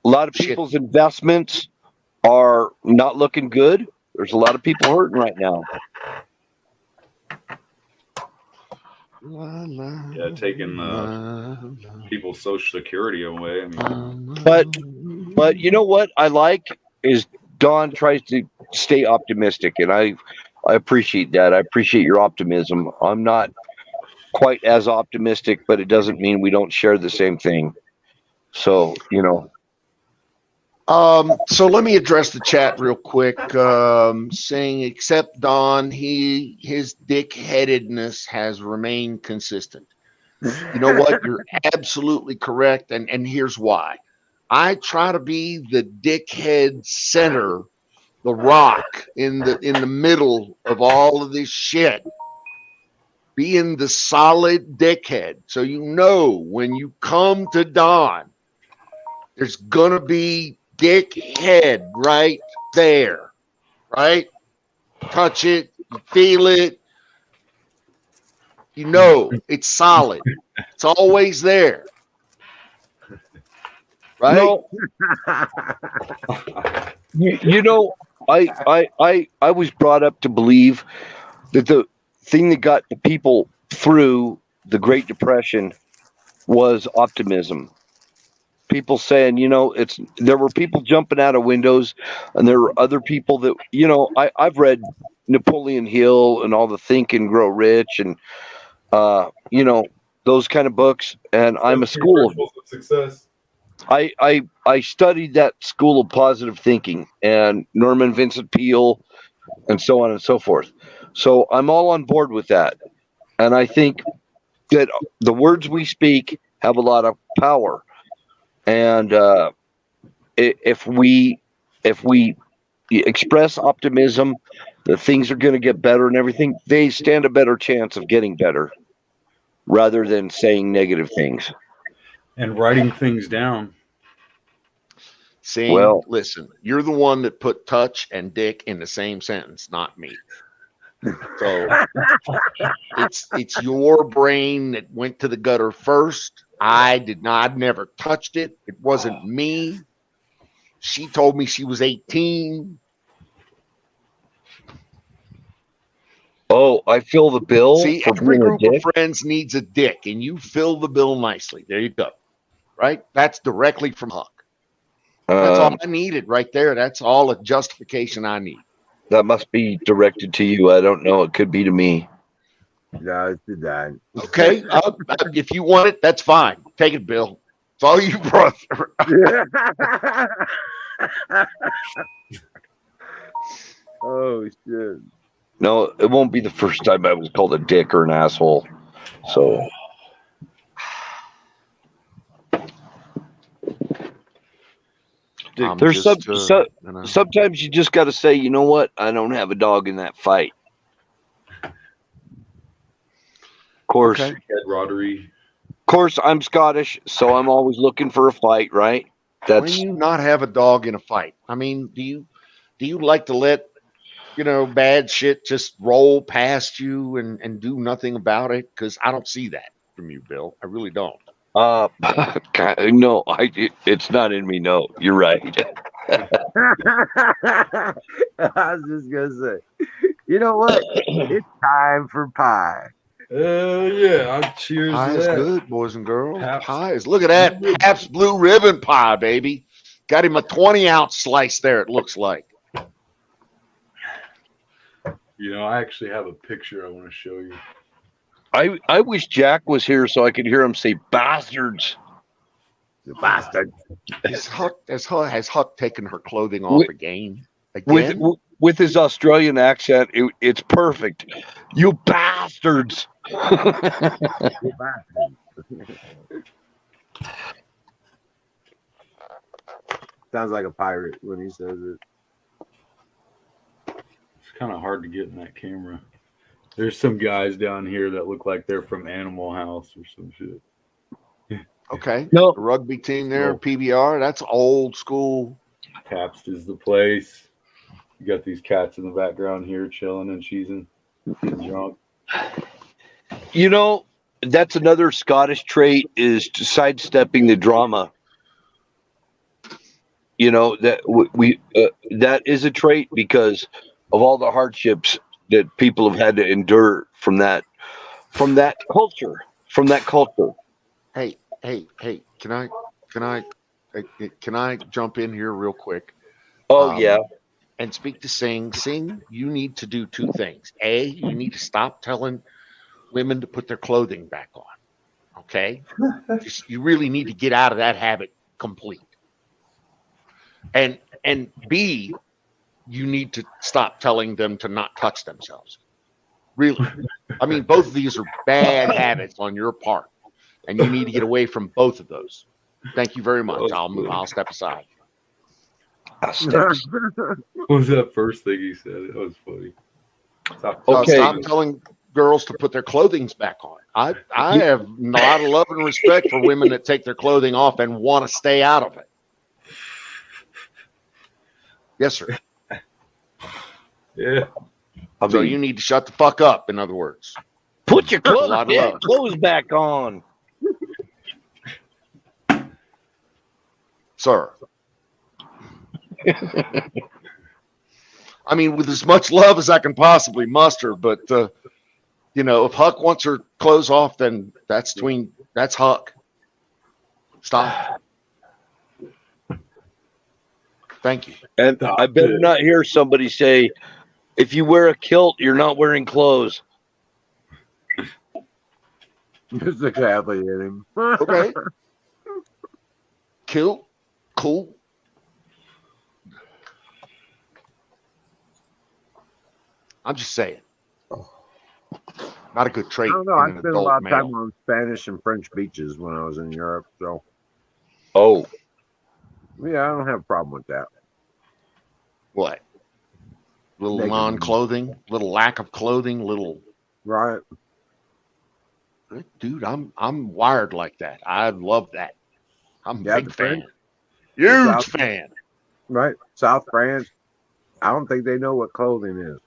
A lot of Shit. people's investments are not looking good. There's a lot of people hurting right now. Yeah, taking people's social security away. I mean, But you know what I like is Don tries to stay optimistic, and I appreciate that. I appreciate your optimism. I'm not quite as optimistic, but it doesn't mean we don't share the same thing. So, you know. So let me address the chat real quick. Saying except Don, his dick-headedness has remained consistent. You know what? You're absolutely correct, and here's why. I try to be the dickhead center, the rock in the middle of all of this shit. Being the solid dickhead. So you know when you come to Don, there's gonna be dickhead right there, right? Touch it, you feel it, you know it's solid. It's always there, right? No. You know, I was brought up to believe that the thing that got the people through the Great Depression was optimism. People saying, you know, there were people jumping out of windows, and there were other people that, you know, I've read Napoleon Hill and all the Think and Grow Rich and you know, those kind of books, and I'm a school of success. I studied that school of positive thinking and Norman Vincent Peale and so on and so forth. So I'm all on board with that. And I think that the words we speak have a lot of power. And if we express optimism that things are going to get better and everything, they stand a better chance of getting better rather than saying negative things. And writing things down. See, Well- listen, you're the one that put touch and dick in the same sentence, not me. So it's your brain that went to the gutter first. I'd never touched it. It wasn't me. She told me she was 18. Oh, I fill the bill See, for every being a group dick. of friends needs a dick, and you fill the bill nicely. There you go. Right? That's directly from Huck. That's all I needed right there. That's all a justification I need. That must be directed to you. I don't know. It could be to me. No, it's the Don. Okay? If you want it, that's fine. Take it, Bill. It's all you, brother. Oh shit. No, it won't be the first time I was called a dick or an asshole. So I'm There's just, sometimes you just got to say, you know what? I don't have a dog in that fight. Of course, Okay. Rodri. of course, I'm Scottish, so I'm always looking for a fight, right? When That's you not have a dog in a fight, I mean, do you like to let bad shit just roll past you and do nothing about it? Because I don't see that from you, Bill. I really don't. no, it's not in me. No, you're right. I was just gonna say, you know what? It's time for pie. Yeah, I'm cheers Pie to is that. good, boys and girls. Pabst Pie is look at that Blue Ribbon. Pabst Blue Ribbon pie, baby. Got him a 20-ounce slice there. It looks like. I actually have a picture I want to show you. I wish Jack was here so I could hear him say bastards. You bastard. Has Huck taken her clothing off again? With Again? with his Australian accent, it's perfect. You bastards. You bastard. Sounds like a pirate when he says it. It's kind of hard to get in that camera. There's some guys down here that look like they're from Animal House or some shit. Okay. No. The rugby team there, No. PBR. That's old school. Pabst is the place. You got these cats in the background here chilling and cheesing and drunk. That's another Scottish trait is sidestepping the drama. That that is a trait because of all the hardships that people have had to endure from that culture. Hey. Can I jump in here real quick? Oh Um, yeah. And speak to Sing. Sing, you need to do two things. A, you need to stop telling women to put their clothing back on. Okay? You really need to get out of that habit complete. And B, you need to stop telling them to not touch themselves. Really. I mean, both of these are bad habits on your part. And you need to get away from both of those. Thank you very much. I'll step aside. What was that first thing he said? It was funny. Okay. Stop telling girls to put their clothing back on. I have a lot of love and respect for women that take their clothing off and want to stay out of it. Yes, sir. Yeah. So you need to shut the fuck up, in other words. Put your A lot of love. clothes back on. Sir. I mean, with as much love as I can possibly muster, but if Huck wants her clothes off, then that's Huck. Stop. Thank you. And I better not hear somebody say, if you wear a kilt, you're not wearing clothes. Just exactly hit him. Okay. Cool. I'm just saying. Not a good trait. I don't know. I in an spent a lot of adult time male. on Spanish and French beaches when I was in Europe. So, Oh, yeah, I don't have a problem with that. What? Little Naked. non-clothing, little lack of clothing, little. Right. Dude, I'm wired like that. I love that. I'm a Yeah, big the fan. French- Huge South- fan. Right. South France. I don't think they know what clothing is.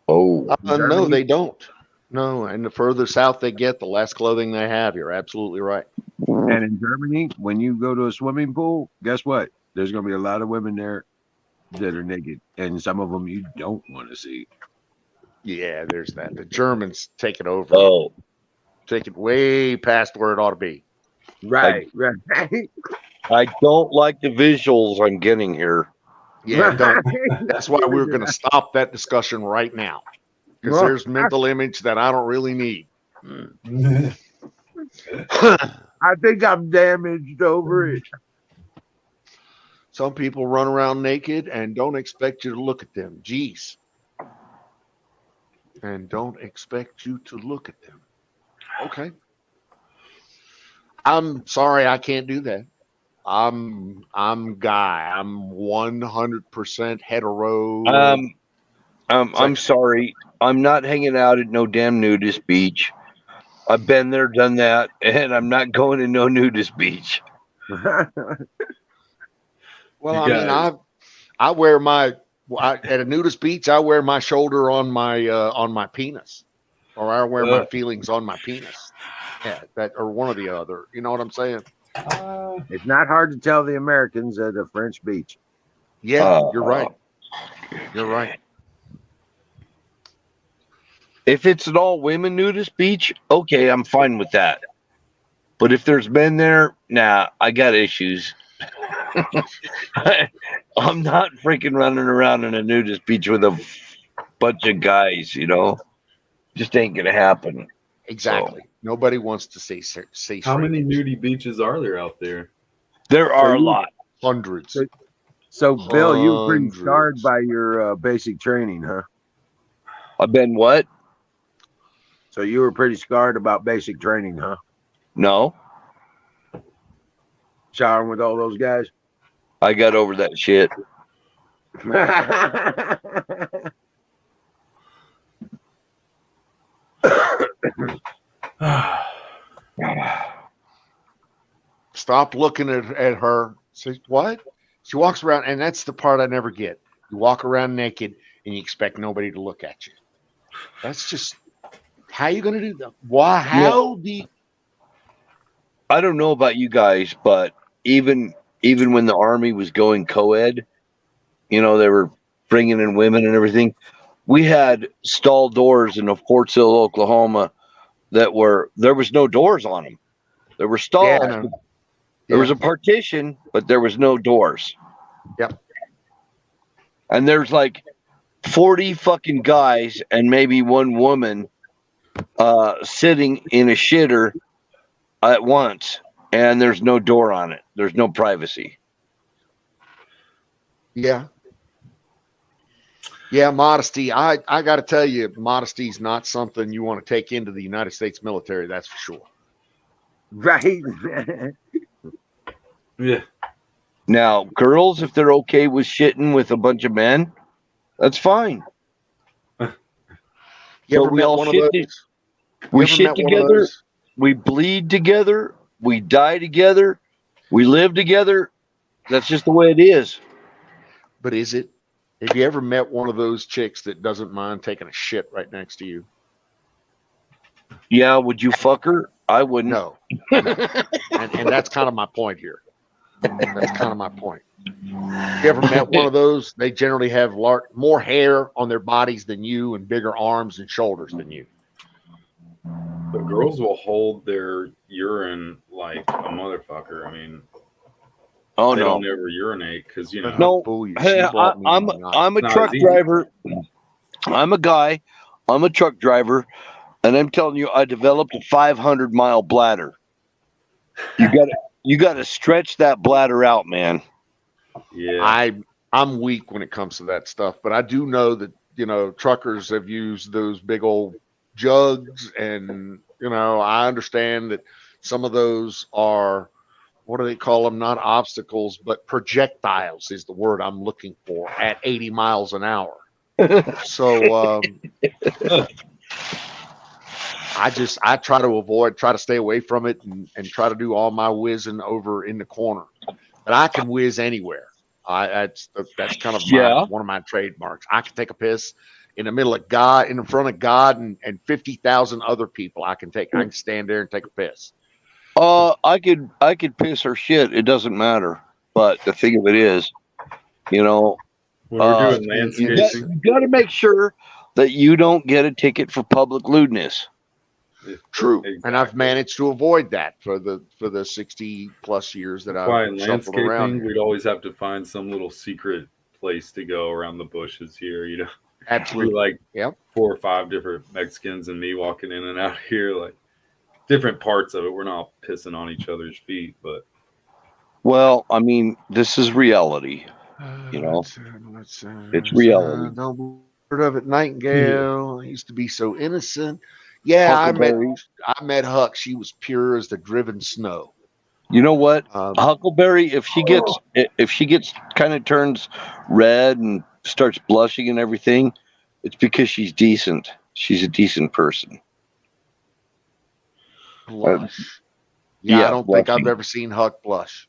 oh, No, Germany? they don't. No, and the further south they get, the less clothing they have. You're absolutely right. And in Germany, when you go to a swimming pool, guess what? There's going to be a lot of women there that are naked, and some of them you don't want to see. Yeah, there's that. The Germans take it over. oh. Take it way past where it ought to be. Right. I don't like the visuals I'm getting here. Yeah, don't. That's why we're going to stop that discussion right now. Because Well, there's mental image that I don't really need. I think I'm damaged over it. Some people run around naked and don't expect you to look at them. Jeez. And don't expect you to look at them. Okay. I'm sorry I can't do that. I'm guy. I'm 100% hetero. I'm sorry. I'm not hanging out at no damn nudist beach. I've been there, done that, and I'm not going to no nudist beach. Well, You I mean, guys- I wear my at a nudist beach. I wear my shoulder on my penis, or I wear my feelings on my penis. Yeah, that or one or the other. You know what I'm saying? It's not hard to tell the Americans at a French beach. Yeah, you're right. You're right. If it's an all women nudist beach, okay, I'm fine with that. But if there's men there, nah, I got issues. I'm not freaking running around in a nudist beach with a bunch of guys, just ain't gonna happen. Exactly. Nobody wants to see How many strangers. nudie beaches are there out there? There are a you- lot. Hundreds. So, Bill, you were pretty Hundreds. scarred by your basic training, huh? I've been what? So you were pretty scarred about basic training, huh? No, Showering with all those guys. I got over that shit. Stop looking at her. Say, what? She walks around, and that's the part I never get. You walk around naked, and you expect nobody to look at you. That's just how you going to do that? Why? How do you? I don't know about you guys, but even when the Army was going co-ed, they were bringing in women and everything. We had stall doors in Fort Sill, Oklahoma, there was no doors on them. There were stalls. Yeah, I know. There was a partition, but there was no doors. Yep. And there's like 40 fucking guys and maybe one woman sitting in a shitter at once, and there's no door on it. There's no privacy. Yeah. Yeah, modesty. I got to tell you, modesty is not something you want to take into the United States military. That's for sure. Right. Yeah. Now, girls, if they're okay with shitting with a bunch of men, that's fine. You So ever we met all one of shit. those? We You ever shit met one of together. those? We bleed together. We die together. We live together. That's just the way it is. But is it? Have you ever met one of those chicks that doesn't mind taking a shit right next to you? Yeah, would you fuck her? I wouldn't. No. and that's kind of my point here. That's kind of my point. You ever met one of those? They generally have more hair on their bodies than you and bigger arms and shoulders than you. The girls will hold their urine like a motherfucker. I mean, Oh they no. don't ever urinate because No. Fool you. Hey, She bought me I'm not- a not truck as easy. driver. I'm a guy. I'm a truck driver, and I'm telling you, I developed a 500-mile bladder. You got to stretch that bladder out, man. yeah. I'm weak when it comes to that stuff, but I do know that truckers have used those big old jugs, and I understand that some of those are, what do they call them? Not obstacles, but projectiles is the word I'm looking for at 80 miles an hour. So I try to stay away from it and try to do all my whizzing over in the corner. But I can whiz anywhere. That's kind of one of my trademarks. I can take a piss in the middle of God, in front of God and 50,000 other people. I can stand there and take a piss. I could piss or shit. It doesn't matter. But the thing of it is, When we're doing you landscaping, got to make sure that you don't get a ticket for public lewdness. True. Exactly. And I've managed to avoid that for the 60 plus years that that's why in I've shuffled around. landscaping, we'd always have to find some little secret place to go around the bushes here. We're Absolutely. like Yep. 4 or 5 different Mexicans and me walking in and out here, like different parts of it. We're not pissing on each other's feet, but Well, I mean, this is reality. It's reality. Don't heard of it, Nightingale. I used to be so innocent. Yeah, I Huckleberry. met Huck. She was pure as the driven snow. You know what? Um, Huckleberry, if she gets kind of turns red and starts blushing and everything, it's because she's decent. She's a decent person. blush. Yeah, yeah, I don't think I've blushing. ever seen Huck blush.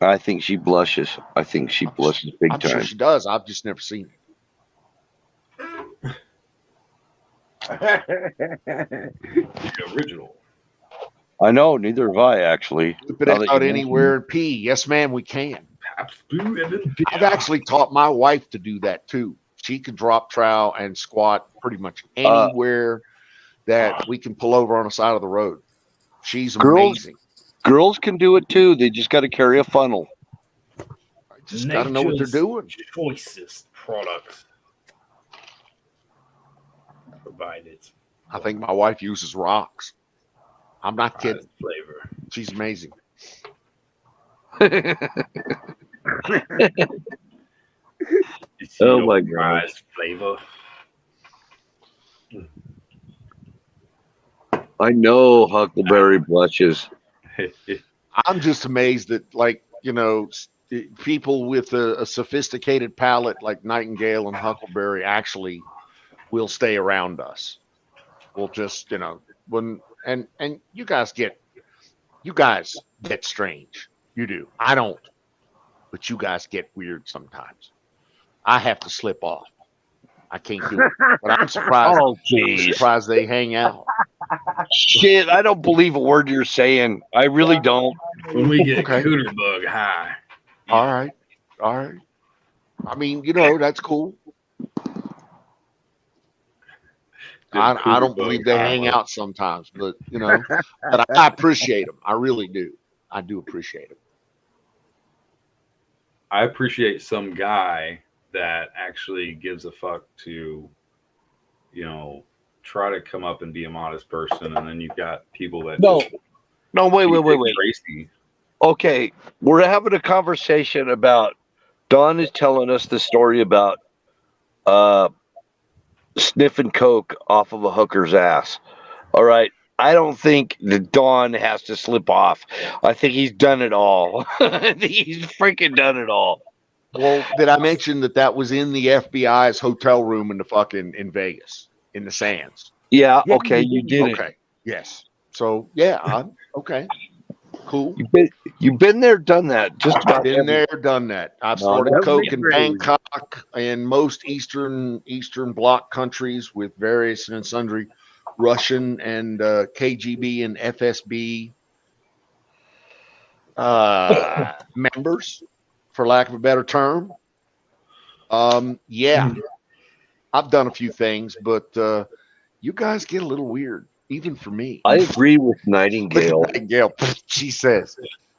I think she blushes. I think she blushes big I'm time. sure she does. I've just never seen The original. I know. Neither have I, actually. it. Whip Now it that out you anywhere and pee. Yes, ma'am, we can. Pabst Blue and then I've actually taught my wife to do that too. She can drop trow and squat pretty much anywhere that we can pull over on the side of the road. She's Girls- amazing. Girls can do it too. They just got to carry a funnel. Just got to know what they're Nature's doing. Choicest product provided. I think my wife uses rocks. I'm not kidding. Flavor. She's amazing. Oh my God. Flavor. I know Huckleberry blushes. I'm just amazed that, like, you know, people with a sophisticated palate like Nightingale and Huckleberry actually will stay around us. We'll just, you know, and you guys get strange. You do. I don't, but you guys get weird sometimes. I have to slip off. I can't do it. But I'm surprised. Oh, I'm jeez. surprised they hang out. Shit, I don't believe a word you're saying. I really don't. When we get Okay. cooter bug high. All right. All right. I mean, you know, that's cool. I don't believe they hang out sometimes, but you know, but I appreciate them. I really do. I do appreciate them. I appreciate some guy that actually gives a fuck to, you know, try to come up and be a modest person, and then you've got people that No. just No, wait. crazy. Okay, we're having a conversation about. Don is telling us the story about sniffing coke off of a hooker's ass. All right. I don't think that Don has to slip off. I think he's done it all. I think he's freaking done it all. Well, did I mention that was in the FBI's hotel room in Vegas, in the Sands? Yeah, okay, you did it. Okay. Yes. So yeah, okay. Cool. You've been there, done that. Just about Been there, done that. I've snorted that coke was in great. Bangkok and most Eastern Bloc countries with various and sundry Russian and KGB and FSB members, for lack of a better term. Yeah, I've done a few things, but you guys get a little weird, even for me. I agree with Nightingale. Nightingale, she says.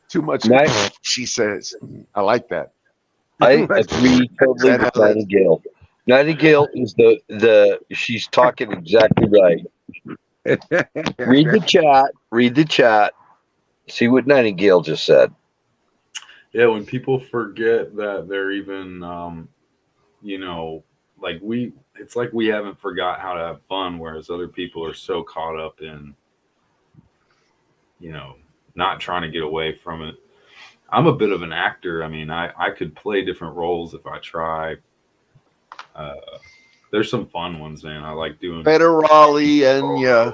Too much, she says. I like that. I agree totally with Nightingale. Nightingale is she's talking exactly right. Read the chat. See what Nightingale just said. Yeah, when people forget that they're even, you know, like it's like we haven't forgot how to have fun, whereas other people are so caught up in, you know, not trying to get away from it. I'm a bit of an actor. I mean, I could play different roles if I try. There's some fun ones, man. I like doing Federali and ya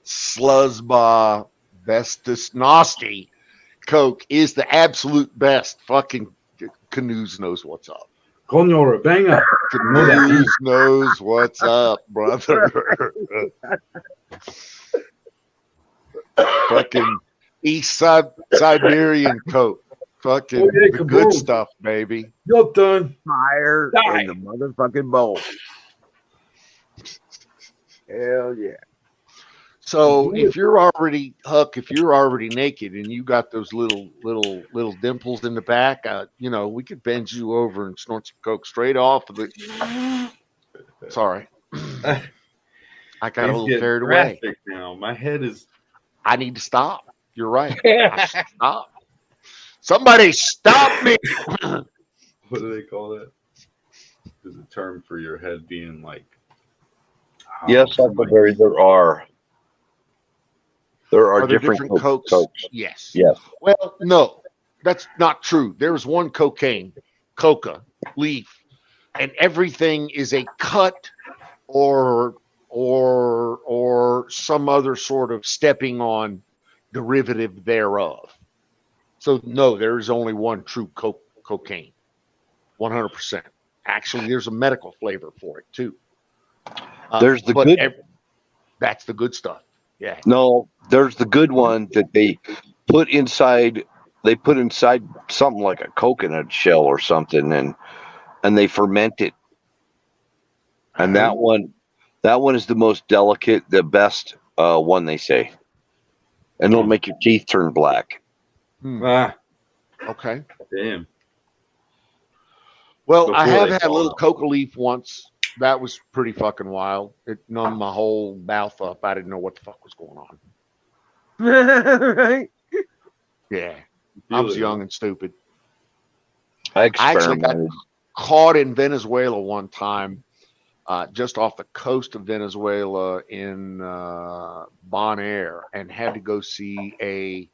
Sluzba Bestus Nasty Coke is the absolute best. Fucking Canoes knows what's up. Coño, venga. Canoes knows what's up, brother. Fucking East Siberian Coke. Fucking the good stuff, baby. You're done. Fire Die. in the motherfucking bowl. Hell yeah. So if you're already naked and you got those little dimples in the back, you know, we could bend you over and snort some coke straight off of the. Sorry, I got a little carried away. Now my head is. I need to stop. You're right. I should stop. Somebody stop me. What do they call that? There's a term for your head being like. Yes, Huckleberry, there are. There are there different cokes? cokes. Yes. Yes. Well, no, that's not true. There's one cocaine, coca leaf, and everything is a cut or some other sort of stepping on derivative thereof. So no, there is only one true cocaine, 100%. Actually, there's a medical flavor for it too. There's the but good. That's the good stuff. Yeah. No, there's the good one that they put inside. They put inside something like a coconut shell or something, and they ferment it. And that one is the most delicate, the best one, they say, and it'll make your teeth turn black. Ah, Okay. damn. Well, I Before have they had a fall little out. coca leaf once. That was pretty fucking wild. It numbed my whole mouth up. I didn't know what the fuck was going on. Right? Yeah. I Feel was it, young and stupid. I I actually got experimented. caught in Venezuela one time, just off the coast of Venezuela in Bonaire, and had to go see a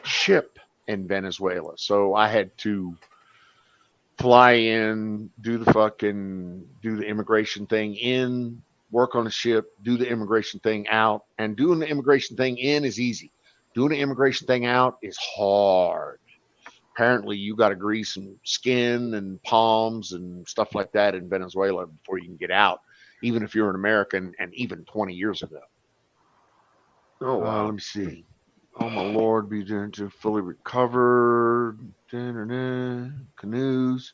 ship in Venezuela. So I had to fly in, do the immigration thing in, work on the ship, do the immigration thing out. And doing the immigration thing in is easy. Doing the immigration thing out is hard. Apparently, you got to grease some skin and palms and stuff like that in Venezuela before you can get out, even if you're an American, and even 20 years ago. Oh wow. Let me see. Oh my Lord, be there to fully recovered. Da-da-da. Canoes,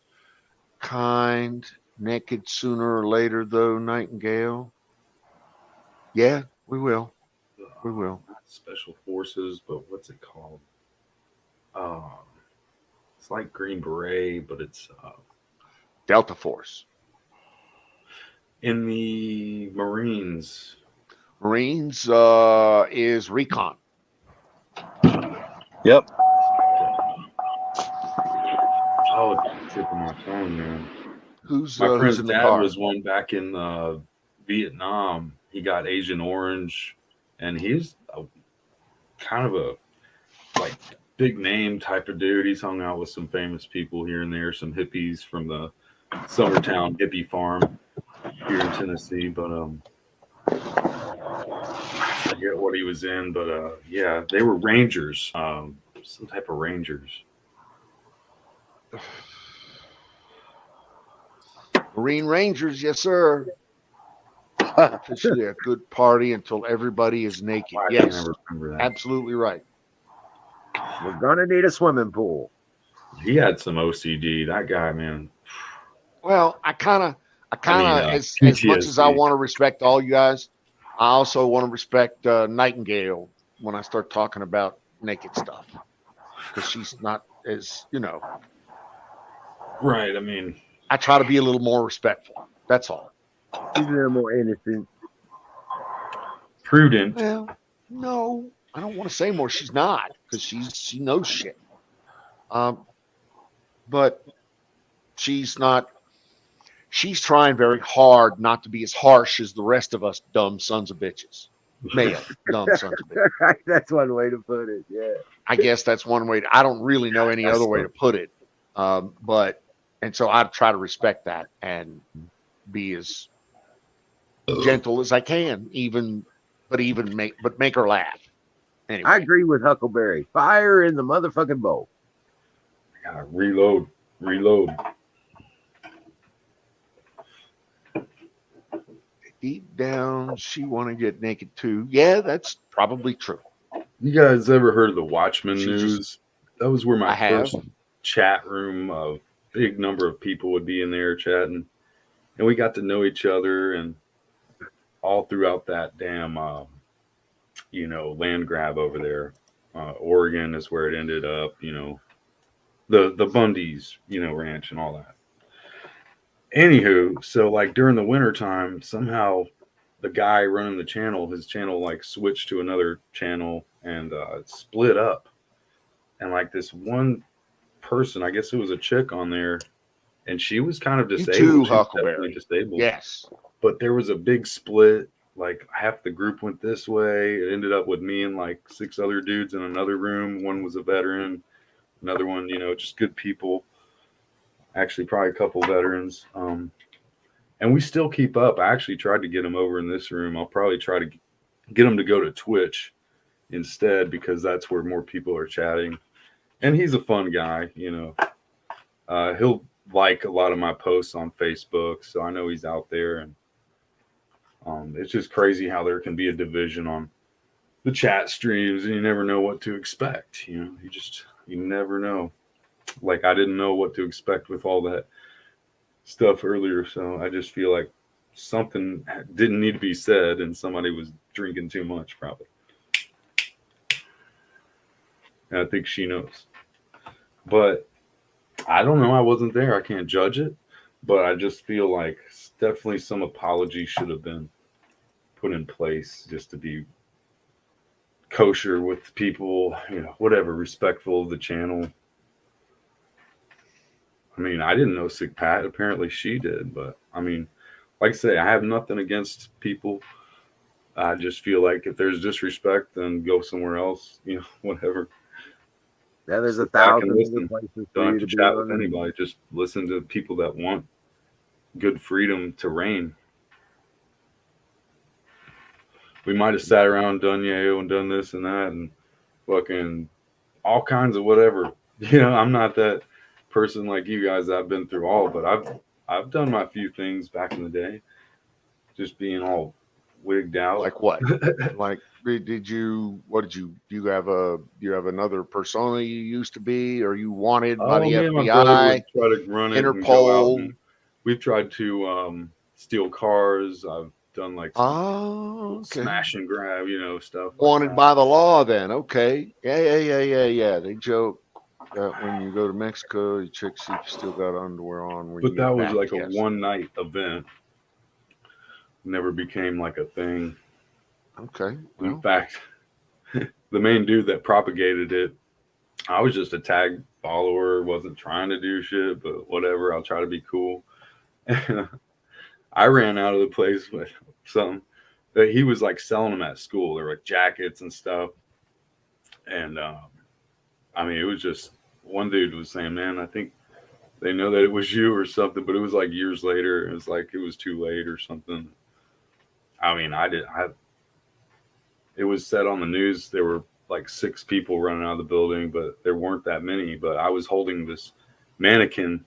kind, naked sooner or later though. Nightingale. Yeah, we will. We will. Not special forces, but what's it called? It's like Green Beret, but it's Delta Force. in the Marines. Marines is recon. Yep. Oh, it's tip of my tongue, man. Who's My friend's in the dad car? was one back in Vietnam. He got Agent Orange, and he's kind of a like big name type of dude. He's hung out with some famous people here and there, some hippies from the Summertown hippie farm here in Tennessee. But I forget what he was in, but yeah, they were Rangers, some type of Rangers. Marine Rangers, yes, sir. Officially a good party until everybody is naked. I Yes, never remember that. absolutely right. We're gonna need a swimming pool. He had some OCD. That guy, man. Well, I kind of, as much as I PTSD. want to respect all you guys, I also want to respect Nightingale when I start talking about naked stuff, because she's not as, Right. I mean, I try to be a little more respectful. That's all. He's a little more innocent. prudent. Well, no, I don't want to say more. She's not, because she knows shit. But she's not. She's trying very hard not to be as harsh as the rest of us dumb sons of bitches. Male dumb sons of bitches. That's one way to put it. Yeah. I guess that's one way. I don't really know any That's other way to put it. And so I try to respect that and be as gentle as I can, make her laugh. Anyway, I agree with Huckleberry. Fire in the motherfucking bowl. Gotta reload. deep down, she want to get naked too. Yeah, that's probably true. You guys ever heard of the Watchmen She news? just- That was where my I have. first chat room of big number of people would be in there chatting, and we got to know each other, and all throughout that damn land grab over there. Oregon is where it ended up. The Bundy's ranch and all that. Anywho, so like during the winter time, somehow the guy running the channel, his channel like switched to another channel and it split up. And like this one person, I guess it was a chick on there, and she was kind of You disabled. too, She was Huckleberry. definitely disabled. Yes. But there was a big split, like half the group went this way. It ended up with me and like 6 other dudes in another room. One was a veteran, another one, just good people. Actually, probably a couple veterans. And we still keep up. I actually tried to get them over in this room. I'll probably try to get them to go to Twitch instead because that's where more people are chatting. And he's a fun guy, he'll like a lot of my posts on Facebook, so I know he's out there. And it's just crazy how there can be a division on the chat streams, and you never know what to expect. You never know. Like, I didn't know what to expect with all that stuff earlier, so I just feel like something didn't need to be said, and somebody was drinking too much, probably. And I think she knows. But I don't know. I wasn't there. I can't judge it. But I just feel like definitely some apology should have been put in place just to be kosher with people, whatever, respectful of the channel. I mean, I didn't know Sick Pat. Apparently she did. But, I mean, like I say, I have nothing against people. I just feel like if there's disrespect, then go somewhere else, whatever. Yeah, there's Sit a back and thousand listen. other places for Don't you have to to be chat with on. anybody. Just listen to people that want good freedom to reign. We might have sat around, done yayo and done this and that and fucking all kinds of whatever. I'm not that person like you guys. I've been through all, but I've done my few things back in the day. Just being all wigged out. Like what? Like, did you have another persona you used to be, or you wanted by the Me and my brother FBI, would try to run it and go out. Interpol? And we've tried to steal cars. I've done like some Oh, okay. smash and grab, stuff. Wanted like by the law, then. Okay. Yeah. They joke that when you go to Mexico, you check see if you still got underwear on. When But you that get was back, like a yes. one-night event. Never became like a thing. Okay. In Well, fact, the main dude that propagated it, I was just a tag follower, wasn't trying to do shit, but whatever, I'll try to be cool. I ran out of the place with something that he was like selling them at school. They were like jackets and stuff. And I mean, it was just one dude was saying, man, I think they know that it was you or something, but it was like years later. It was like it was too late or something. I mean, it was said on the news there were like 6 people running out of the building, but there weren't that many. But I was holding this mannequin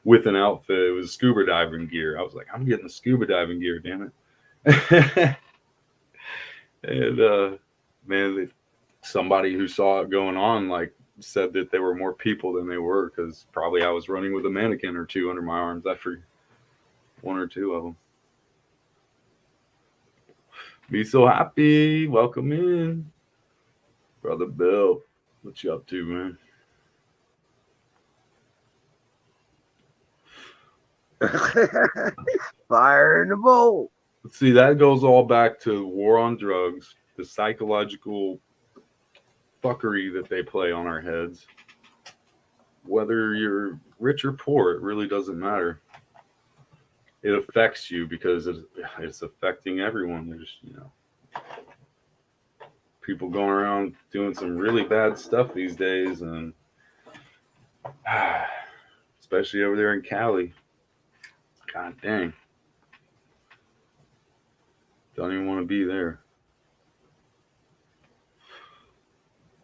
with an outfit. It was scuba diving gear. I was like, I'm getting the scuba diving gear, damn it. And man, somebody who saw it going on like said that there were more people than they were because probably I was running with a mannequin or 2 under my arms. I forget, 1 or 2 of them. Be so happy. Welcome in. Brother Bill. What you up to, man? Fire in the bowl. See, that goes all back to war on drugs, the psychological fuckery that they play on our heads. Whether you're rich or poor, it really doesn't matter. It affects you because it's affecting everyone. There's, people going around doing some really bad stuff these days, and especially over there in Cali. God dang. Don't even want to be there.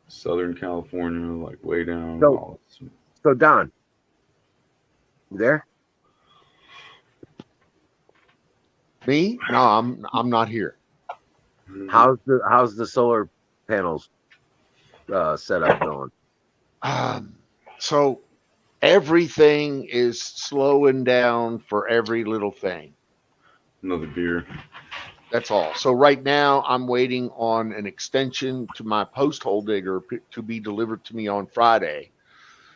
Southern California, like way down. So Don, you there? me? No, I'm not here. How's the solar panels setup going? So everything is slowing down for every little thing. Another beer. That's all. So right now I'm waiting on an extension to my post hole digger to be delivered to me on Friday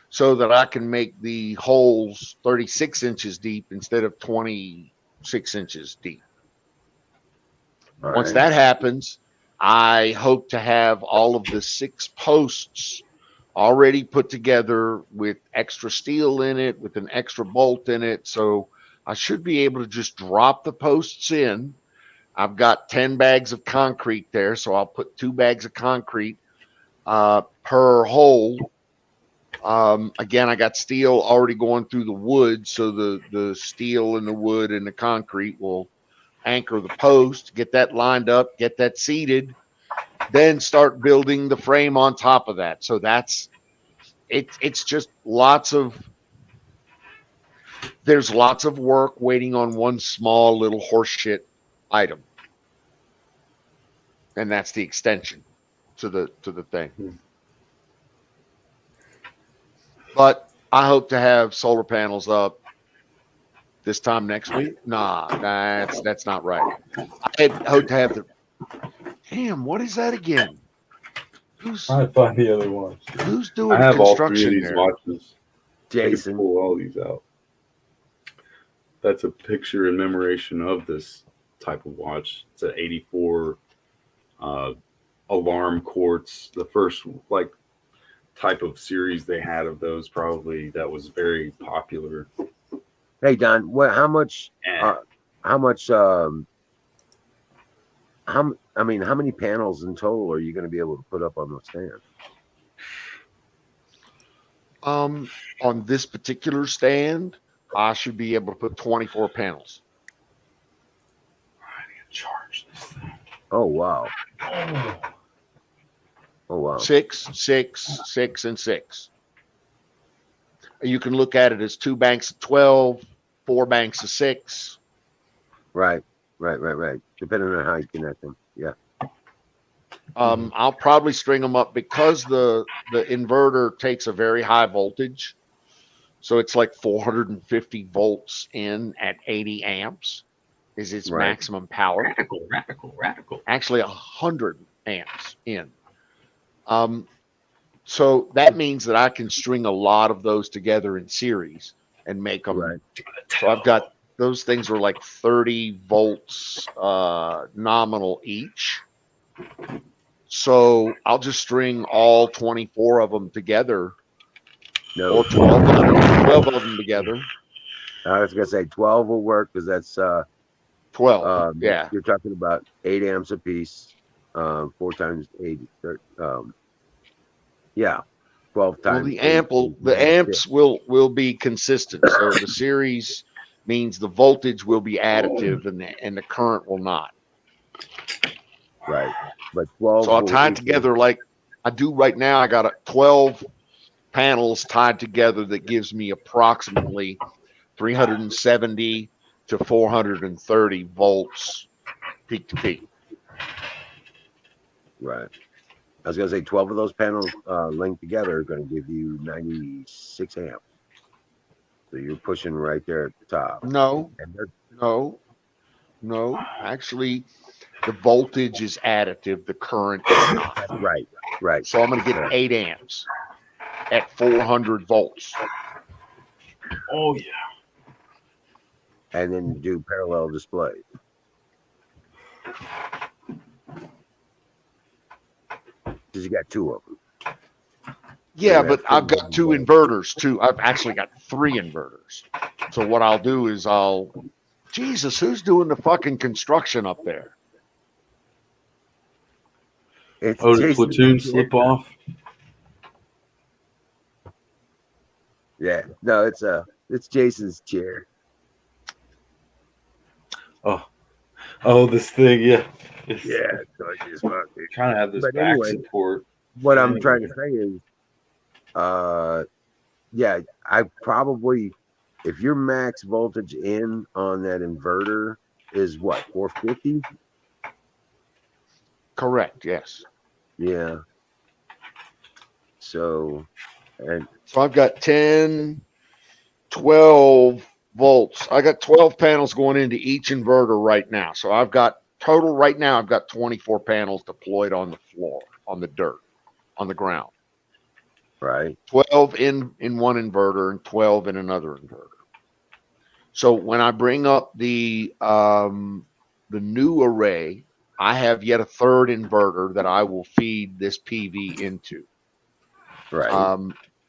so that I can make the holes 36 inches deep instead of 26 inches deep. All Once right. that happens, I hope to have all of the 6 posts already put together with extra steel in it, with an extra bolt in it. So I should be able to just drop the posts in, I've got 10 bags of concrete there, so I'll put 2 bags of concrete per hole. Again, I got steel already going through the wood, so the steel and the wood and the concrete will anchor the post, get that lined up, get that seated, then start building the frame on top of that. So that's it's just there's lots of work waiting on one small little horseshit item. And that's the extension to the thing. But I hope to have solar panels up this time next week. Nah, that's not right. I hope to have the. Damn, what is that again? Trying to find the other ones. Who's doing I have all 3 of construction these there? watches. I can Jason. pull all these out. That's a picture in commemoration of this type of watch. It's an 84 alarm quartz. The first type of series they had of those, probably that was very popular. Hey Don, how much? And How many panels in total are you going to be able to put up on the stand? On this particular stand, I should be able to put 24 panels. I need to charge this thing. Oh wow! Oh wow! 6, 6, 6, and 6. You can look at it as 2 banks of 12, 4 banks of 6. Right. Depending on how you connect them. Yeah. I'll probably string them up because the inverter takes a very high voltage. So it's like 450 volts in at 80 amps is its Right. maximum power. Radical. Actually 100 amps in. So that means that I can string a lot of those together in series and make them. Right. So I've got those things are like 30 volts nominal each. So I'll just string all 24 of them together, No. or 12 of them together. I was gonna say 12 will work because that's 12. Yeah. You're talking about 8 amps a piece, 4 times 80. 12 Well, times. the 8, amps will be consistent. So the series means the voltage will be additive and the current will not. Right. But 12. So I'll will tie it equal- together like I do right now. I got 12 panels tied together that gives me approximately 370 to 430 volts peak to peak. Right. I was gonna say 12 of those panels linked together are gonna give you 96 amps. So you're pushing right there at the top. No, And they're no. Actually, the voltage is additive. The current is not. right. So I'm going to get 8 amps at 400 volts. Oh yeah. And then do parallel display. Because you got 2 of them. Yeah, Yeah, but I've pretty got 2 well. inverters too. I've actually got 3 inverters. So what I'll do is Jesus, who's doing the fucking construction up there? It's Oh, did Jason- platoon slip off? Yeah. No, it's Jason's chair. Oh, this thing, yeah. It's Yeah, gorgeous fuck, dude. trying to have this But back anyway, support. What I'm trying to say is, yeah, I probably, if your max voltage in on that inverter is what, 450? Correct, yes. Yeah. So, and So I've got 10, 12 volts. I got 12 panels going into each inverter right now. So I've got total right now, I've got 24 panels deployed on the floor, on the dirt, on the ground. right, 12 in one inverter and 12 in another inverter. So when I bring up the new array, I have yet a third inverter that I will feed this PV into. right,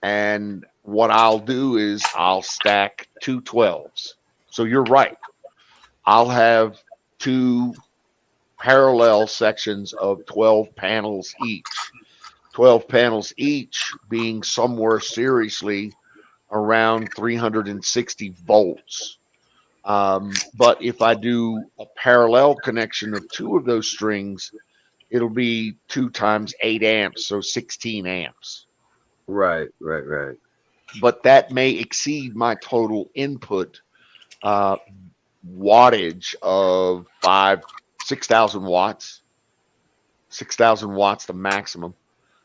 And what I'll do is I'll stack 2 12s. So you're right. I'll have 2 parallel sections of 12 panels each. 12 panels each being somewhere seriously around 360 volts. But if I do a parallel connection of two of those strings, it'll be 2 times 8 amps, so 16 amps. Right. But that may exceed my total input wattage of 6,000 watts. 6,000 watts, the maximum.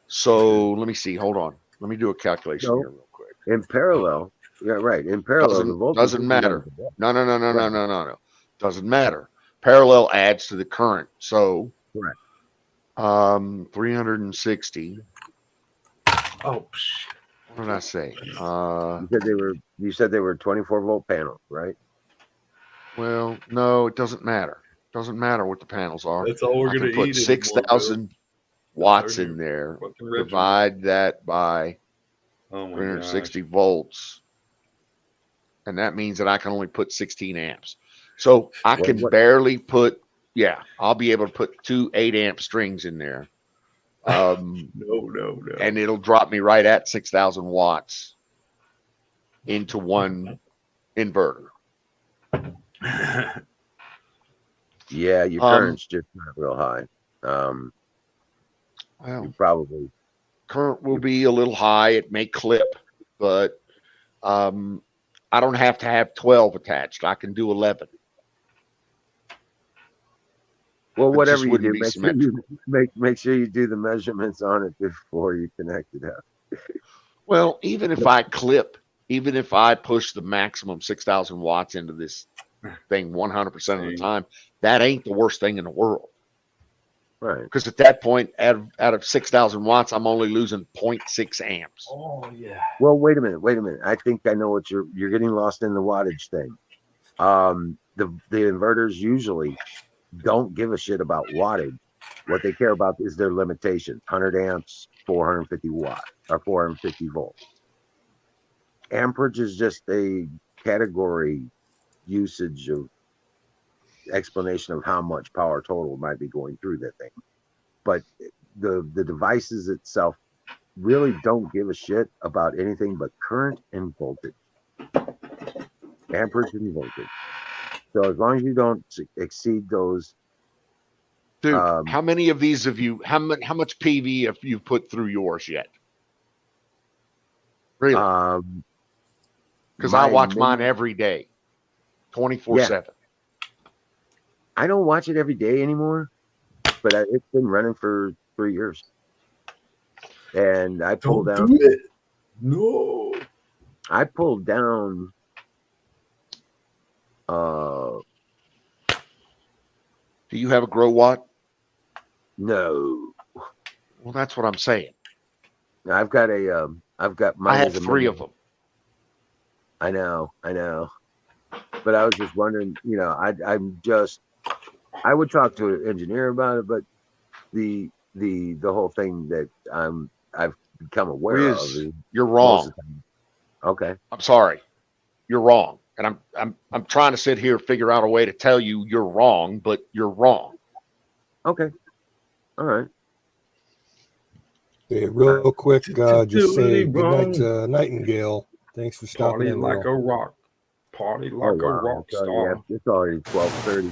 So let me see. Hold on. Let me do a calculation No. here real quick. In parallel, yeah, right. In parallel, the voltage Doesn't matter. is up. No. Doesn't matter. Parallel adds to the current. So Correct. 360. Oh, psh. What did I say? You said they were 24-volt panels, right? Well, no, it doesn't matter. Doesn't matter what the panels are. That's all we're I gonna can put eat. 6,000 watts our in new there. fucking regimen. Divide that by Oh my 360 volts, and that means that I can only put 16 amps. So I can barely put. Yeah, I'll be able to put 2 8-amp strings in there. No. And it'll drop me right at 6,000 watts into one inverter. Yeah, your current's just not real high. Well, You probably current will be a little high. It may clip, but I don't have to have 12 attached. I can do 11. well, It whatever just you wouldn't do, be make sure you make sure you do the measurements on it before you connect it up. Well, even if I clip, even if I push the maximum 6,000 watts into this thing 100% of the time, that ain't the worst thing in the world. Right. Because at that point, out of 6,000 watts, I'm only losing 0.6 amps. Oh yeah. Well, wait a minute. I think I know what you're getting lost in the wattage thing. The inverters usually don't give a shit about wattage. What they care about is their limitations: 100 amps, 450 watts, or 450 volts. Amperage is just a category usage of explanation of how much power total might be going through that thing. But the devices itself really don't give a shit about anything but current and voltage. Amperage and voltage. So as long as you don't exceed those. Dude, how many of these have you, how much PV have you put through yours yet? Really? Because I watch mine every day, 24/7. I don't watch it every day anymore, but it's been running for 3 years. And I pulled down. Do it. No. I pulled down. Do you have a grow watt? No. Well, that's what I'm saying. I've got mine. I have 3 of them. I know. But I was just wondering, I would talk to an engineer about it, but the whole thing that I've become aware of is you're wrong. Okay. I'm sorry. You're wrong. And I'm trying to sit here, figure out a way to tell you you're wrong, but you're wrong. Okay. All right. Okay, real quick, just say good night wrong. to Nightingale. Thanks for stopping Party in. like Will. a rock. Party like a rock star. It's already 12:30.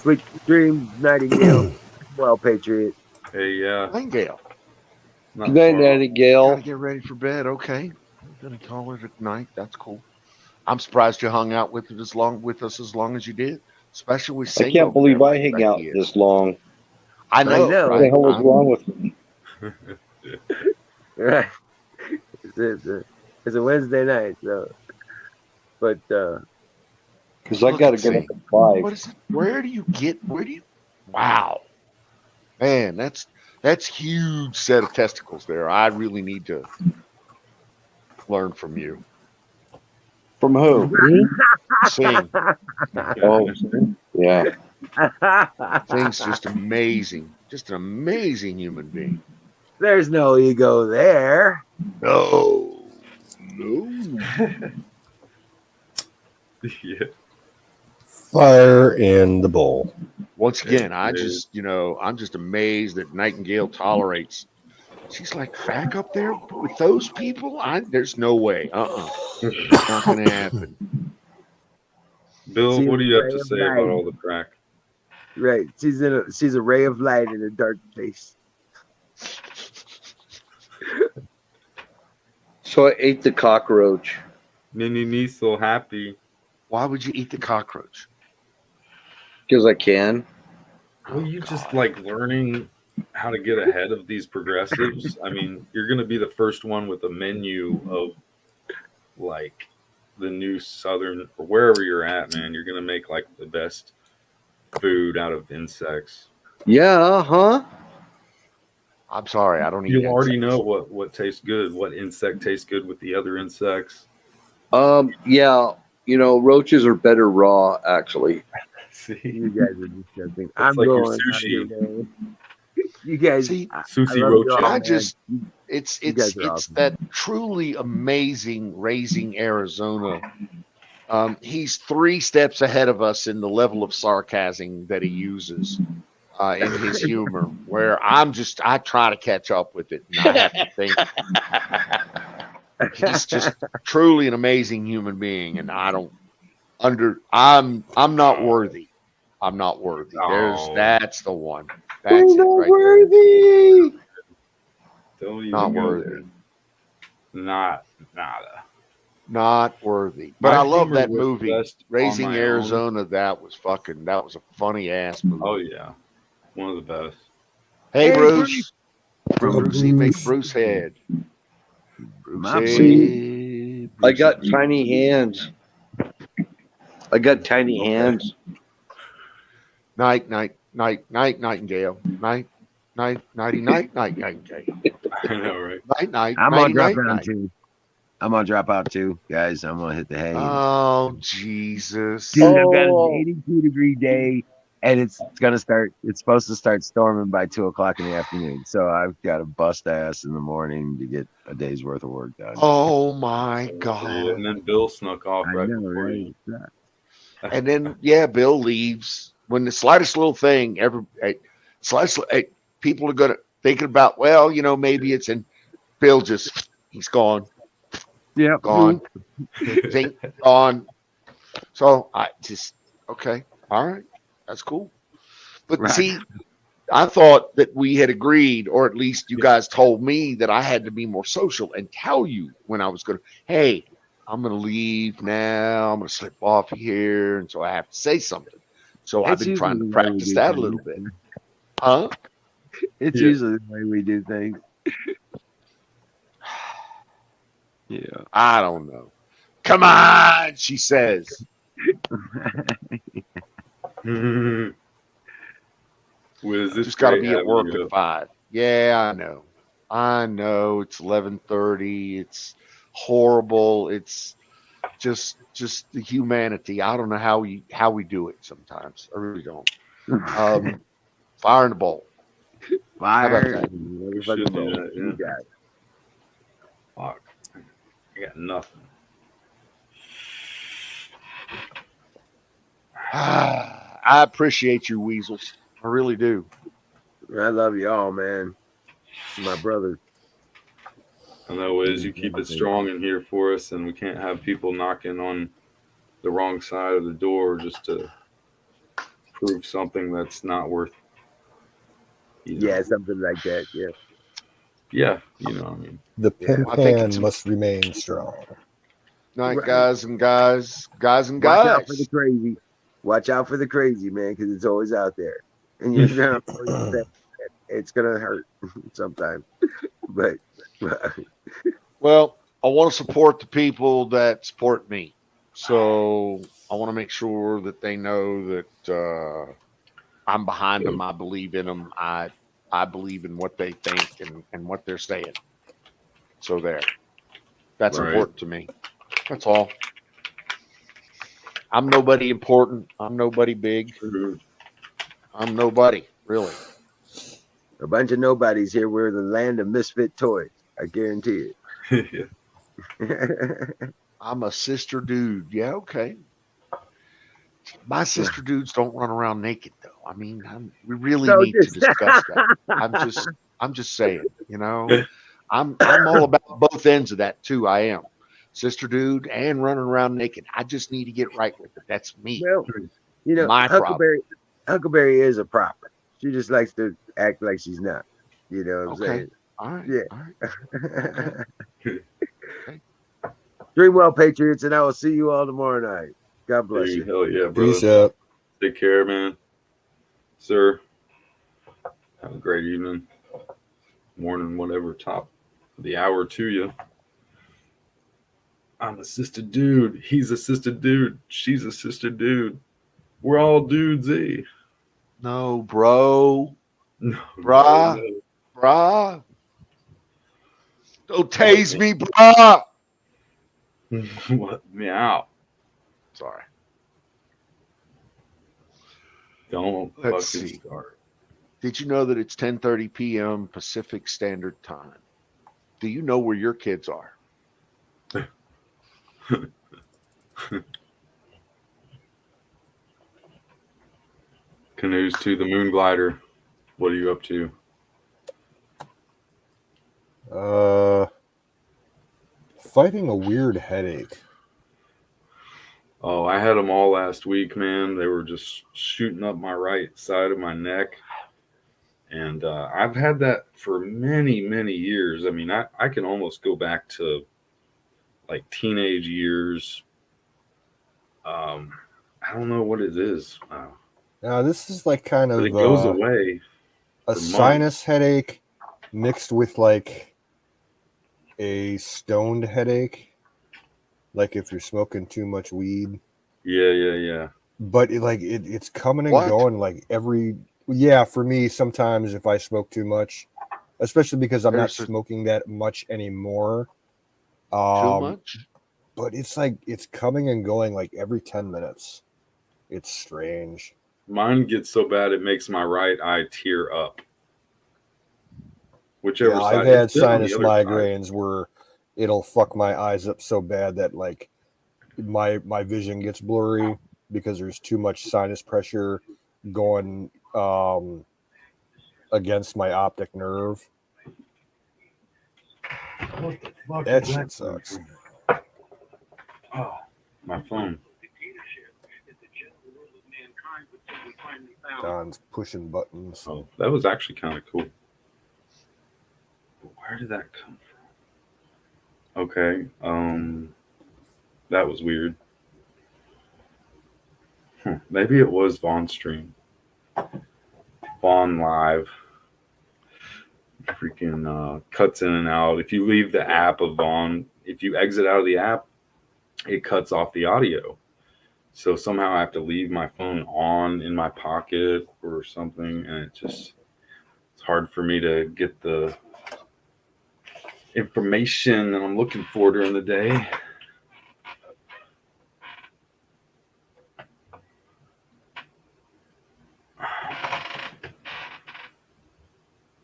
Sweet dreams, Nightingale. Well, Patriot. Hey, Nightingale. not Good night, far off. Nightingale. Gotta get ready for bed. Okay. I'm gonna call it at night. That's cool. I'm surprised you hung out with us as long as you did, especially with I Singo. can't believe I Like hang out he is. this long. I know. know. What the Right? hell is wrong with me? Right. It's a Wednesday night, so. But Because I Look got to and get up see. at 5. What is it? Where do you? Wow, man, that's huge set of testicles there. I really need to learn from you. From who? Sing. Oh, yeah. Thing's just amazing. Just an amazing human being. There's no ego there. No. Yeah. Fire in the bowl. Once again, Yeah, I dude. just, I'm just amazed that Nightingale tolerates. She's like, back up there with those people? There's no way. Not going to happen. Bill, She's what do a you have ray to of say about light. all the crack? Right. She's a ray of light in a dark place. So I ate the cockroach. Me so happy. Why would you eat the cockroach? Because I can. Well, you just like learning how to get ahead of these progressives. I mean, you're going to be the first one with a menu of like the new Southern or wherever you're at, man. You're going to make like the best food out of insects. Yeah, huh? I'm sorry, I don't eat You already insects. know what tastes good, what insect tastes good with the other insects. Yeah. Roaches are better raw, actually. See, You guys are disgusting. That's I'm like your going out of here, sushi. man. You guys, See, I Sushi love you all, roach. man. it's You guys are awesome. that truly amazing Raising Arizona. He's 3 steps ahead of us in the level of sarcasm that he uses in his humor, where I try to catch up with it. And I have to think he's just truly an amazing human being, and I'm not worthy. I'm not worthy. Oh. That's the one. That's it right worthy. Don't even Not go worthy. there. Nada. Not worthy. But My I love humor that was movie, best on Raising my Arizona. That was a funny ass movie. Oh yeah, one of the best. Hey, Hey, Bruce. From Hello, Brucey makes Bruce. Bruce head. Bruce My head. See, I Brucey got head. tiny hands. Nightingale. Nighty, nightingale. I know, right? Night, I'm gonna nighty, drop night, out night. too. I'm gonna drop out too, guys. I'm gonna hit the hay. Oh, Jesus. Dude, I've got Oh. an 82-degree day, and it's supposed to start storming by 2:00 in the afternoon. So I've got to bust ass in the morning to get a day's worth of work done. Oh, my And God. then Bill snuck off I right know, before right? you. And then, Bill leaves. When the slightest little thing, people are going to thinking about, well, maybe it's in Bill he's gone. Yep. Gone. Think gone. So I just okay, all right, that's cool. But Right. see, I thought that we had agreed, or at least you guys told me that I had to be more social and tell you when I was going to. Hey, I'm going to leave now. I'm going to slip off here, and so I have to say something. So I've It's been trying to usually the way we practice do that a things. little bit, huh? It's Yeah. usually the way we do things. Yeah. I don't know. Come on, she says. With this Just got to great be at work having you. at 5. Yeah, I know. It's 11:30. It's horrible. It's just the humanity. I don't know how we do it sometimes. I really don't. Fire in the bowl. How about Fire. that? We should do that, You yeah. got it. Fuck. I got nothing. I appreciate you, weasels. I really do. I love you all, man. My brother. I know is you keep it strong in here for us, and we can't have people knocking on the wrong side of the door just to prove something that's not worth. Yeah, something like that. Yeah. Yeah, you know what I mean. The pin I think pan it's- must remain strong. Night, Right. guys and guys. Watch out for the crazy. Watch out for the crazy, man, because it's always out there, and you're gonna. It's gonna hurt sometimes, but Well, I want to support the people that support me. So I want to make sure that they know that I'm behind them. I believe in them. I believe in what they think and what they're saying. So there. That's Right. important to me. That's all. I'm nobody important. I'm nobody big. I'm nobody, really. a bunch of nobodies here. We're the land of misfit toys. I guarantee Yeah. it. I'm a sister dude. Yeah, okay. My sister dudes don't run around naked though. I mean, we really So need to just- discuss that. I'm just saying, I'm all about both ends of that too. I am sister dude and running around naked. I just need to get right with it. That's me. Well, My problem. Huckleberry is a prophet. She just likes to act like she's not. You know what I'm Okay. saying? All right. Yeah. All right. Okay. Dream well, Patriots, and I will see you all tomorrow night. God bless Dude, you. hell yeah, brother. Peace out. Take care, man. Sir, have a great evening, morning, whatever, top of the hour to you. I'm a sister dude. He's a sister dude. She's a sister dude. We're all dudes, eh? No, bro. No, Bruh. no. Bruh. Don't tase me, bruh. What? Meow. Sorry. Don't Let's fucking see. start. Did you know that it's 10:30 p.m. Pacific Standard Time? Do you know where your kids are? Canoes to the moon glider. What are you up to? Fighting a weird headache. Oh, I had them all last week, man. They were just shooting up my right side of my neck. And I've had that for many, many years. I mean, I can almost go back to like teenage years. I don't know what it is, Now this is like kind but of it goes away. a for sinus headache mixed with like a stoned headache, like if you're smoking too much weed. Yeah. But it's coming and What? going like for me sometimes if I smoke too much, especially because I'm not There's a- smoking that much anymore. Too much? But it's like it's coming and going like every 10 minutes. It's strange. Mine gets so bad it makes my right eye tear up. Whichever Yeah, side. I've had it's been on the sinus other side. migraines where it'll fuck my eyes up so bad that like my vision gets blurry because there's too much sinus pressure going against my optic nerve. What the fuck That is shit coming sucks. from? Oh, my phone. Don's pushing buttons. Oh, that was actually kind of cool. But where did that come from? Okay, that was weird. Maybe it was Vaughn stream. Vaughn live. Freaking cuts in and out. If you leave the app of Vaughn, if you exit out of the app, it cuts off the audio. So somehow I have to leave my phone on in my pocket or something, and it's hard for me to get the information that I'm looking for during the day.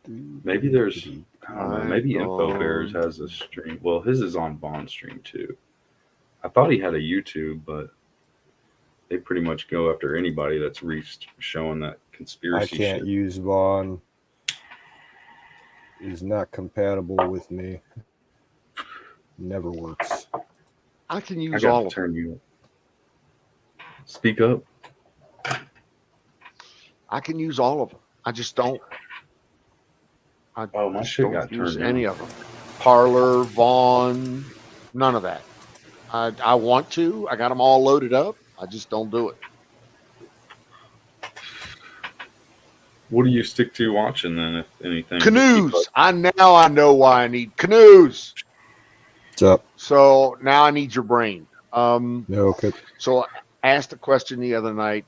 Maybe there's, I don't know, maybe Info Bears has a stream. Well, his is on Bond stream too. I thought he had a YouTube, but they pretty much go after anybody that's showing that I conspiracy can't shit. use Vaughn. He's not compatible with me. Never works. I can I use gotta all of them. turn you up. Speak up. I can use all of them. I just don't. I Oh, my just shit don't got use turned any on. of them. Parlor, Vaughn, none of that. I want to. I got them all loaded up. I just don't do it. What do you stick to watching then, if anything? Canoes. I know why I need canoes. What's up? So now I need your brain. No, okay. So I asked a question the other night.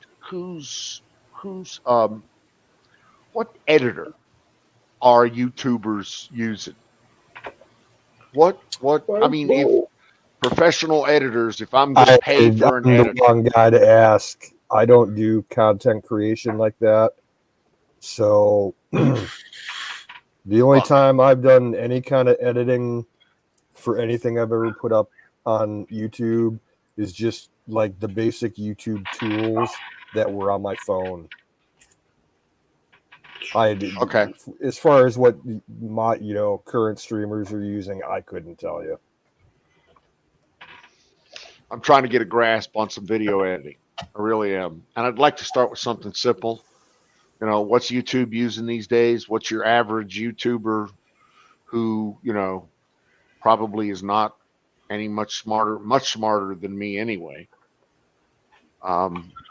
What editor are YouTubers using? What I mean, if professional editors, if I'm going to pay for an I'm editor, the wrong guy to ask. I don't do content creation like that. So the only Fuck. time I've done any kind of editing for anything I've ever put up on YouTube is just like the basic YouTube tools that were on my phone. I did, Okay. as far as what my current streamers are using, I couldn't tell you. I'm trying to get a grasp on some video editing. I really am. And I'd like to start with something simple. You know, what's YouTube using these days? What's your average YouTuber who, probably is not any much smarter than me anyway.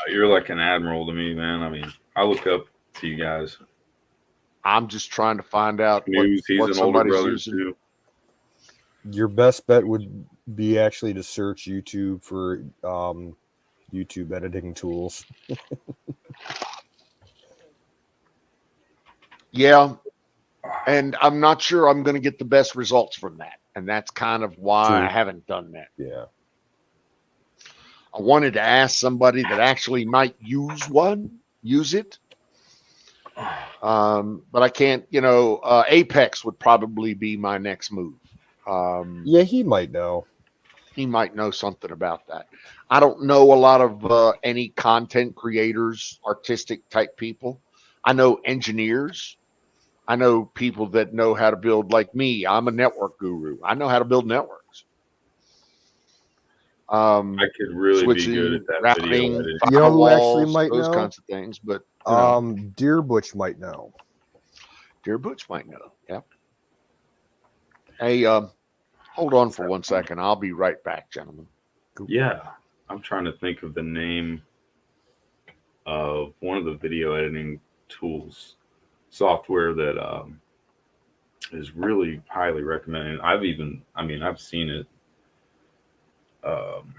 You're like an admiral to me, man. I mean, I look up to you guys. I'm just trying to find out News, he's what an older somebody's brother using. too. Your best bet would be actually to search YouTube for YouTube editing tools. Yeah. And I'm not sure I'm going to get the best results from that. And that's kind of why True. I haven't done that. Yeah. I wanted to ask somebody that actually might use it. But I can't, Apex would probably be my next move. Yeah, he might know. He might know something about that. I don't know a lot of any content creators, artistic type people. I know engineers. I know people that know how to build, like me. I'm a network guru. I know how to build networks. I could really be Switching, good at that routing, video editing. You know who actually firewalls, might those know? kinds of things. But Deer Butch might know. Dear Butch might know. Yep. Hey, hold on for 1 second. I'll be right back, gentlemen. Yeah, I'm trying to think of the name of one of the video editing tools, software that is really highly recommended. I've seen it, and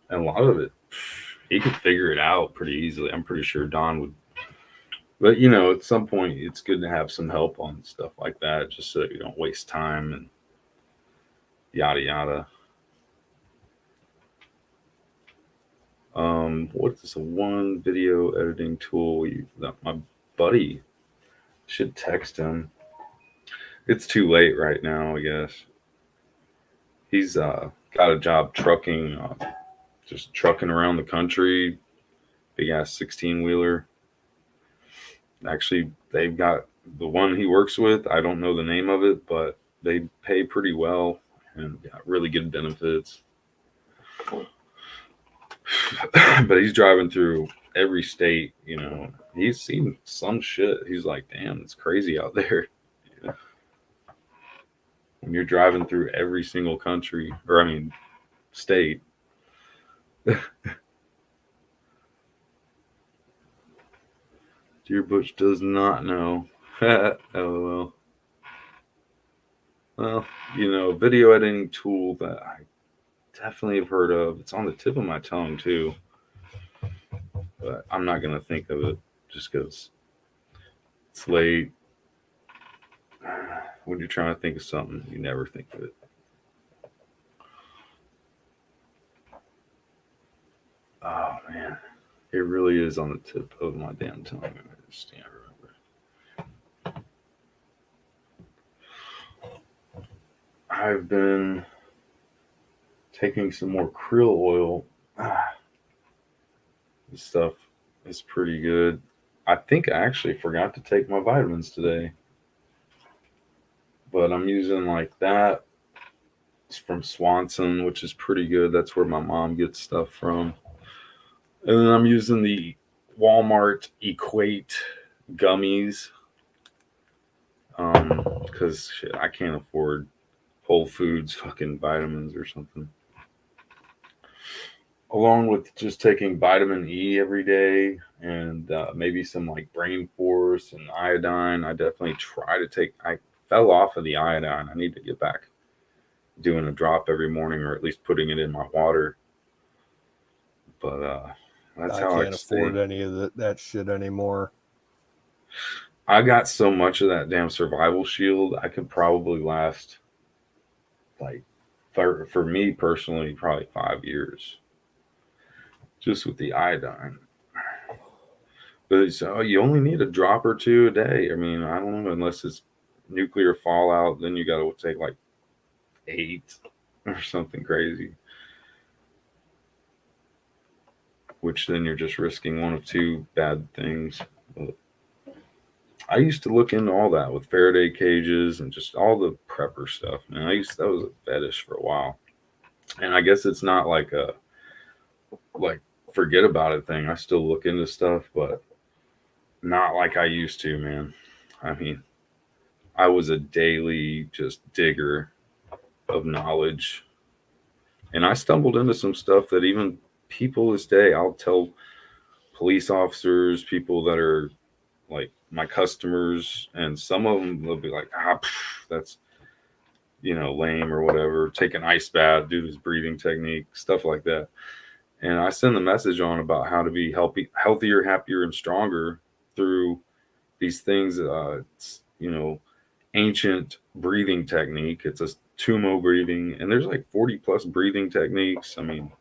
a lot of it, he could figure it out pretty easily. I'm pretty sure Don would. But at some point, it's good to have some help on stuff like that, just so you don't waste time and yada yada. What is the one video editing tool that my buddy should text him? It's too late right now, I guess. He's got a job trucking, just trucking around the country, big ass 16-wheeler. Actually, they've got the one he works with. I don't know the name of it, but they pay pretty well and got really good benefits. But he's driving through every state, he's seen some shit. He's like, damn, it's crazy out there. When you're driving through every single country, state. Dear Butch does not know. LOL. Well, video editing tool that I definitely have heard of. It's on the tip of my tongue too, but I'm not gonna think of it just because it's late. When you're trying to think of something, you never think of it. Oh man, it really is on the tip of my damn tongue. I just can't remember. I've been taking some more krill oil. This stuff is pretty good. I think I actually forgot to take my vitamins today, but I'm using like that. It's from Swanson, which is pretty good. That's where my mom gets stuff from. And then I'm using the Walmart Equate gummies because shit, I can't afford Whole Foods fucking vitamins or something. Along with just taking vitamin E every day and maybe some like Brain Force and iodine. I definitely try to take. I fell off of the iodine. I need to get back doing a drop every morning, or at least putting it in my water. But that's how I can't afford any of that shit anymore. I got so much of that damn survival shield. I could probably last, like, for me personally, probably 5 years. Just with the iodine. But so you only need a drop or two a day. I mean, I don't know, unless it's nuclear fallout, then you got to take like 8 or something crazy. which then you're just risking one of two bad things. But I used to look into all that with Faraday cages and just all the prepper stuff. Man, that was a fetish for a while. And I guess it's not like a like forget about it thing. I still look into stuff, but not like I used to, man. I mean, I was a daily just digger of knowledge. And I stumbled into some stuff that even people this day, I'll tell police officers, people that are like my customers, and some of them they'll be like, that's lame or whatever. Take an ice bath, do this breathing technique, stuff like that. And I send the message on about how to be healthier, happier, and stronger through these things. Ancient breathing technique. It's a Tumo breathing, and there's like 40 plus breathing techniques. I mean,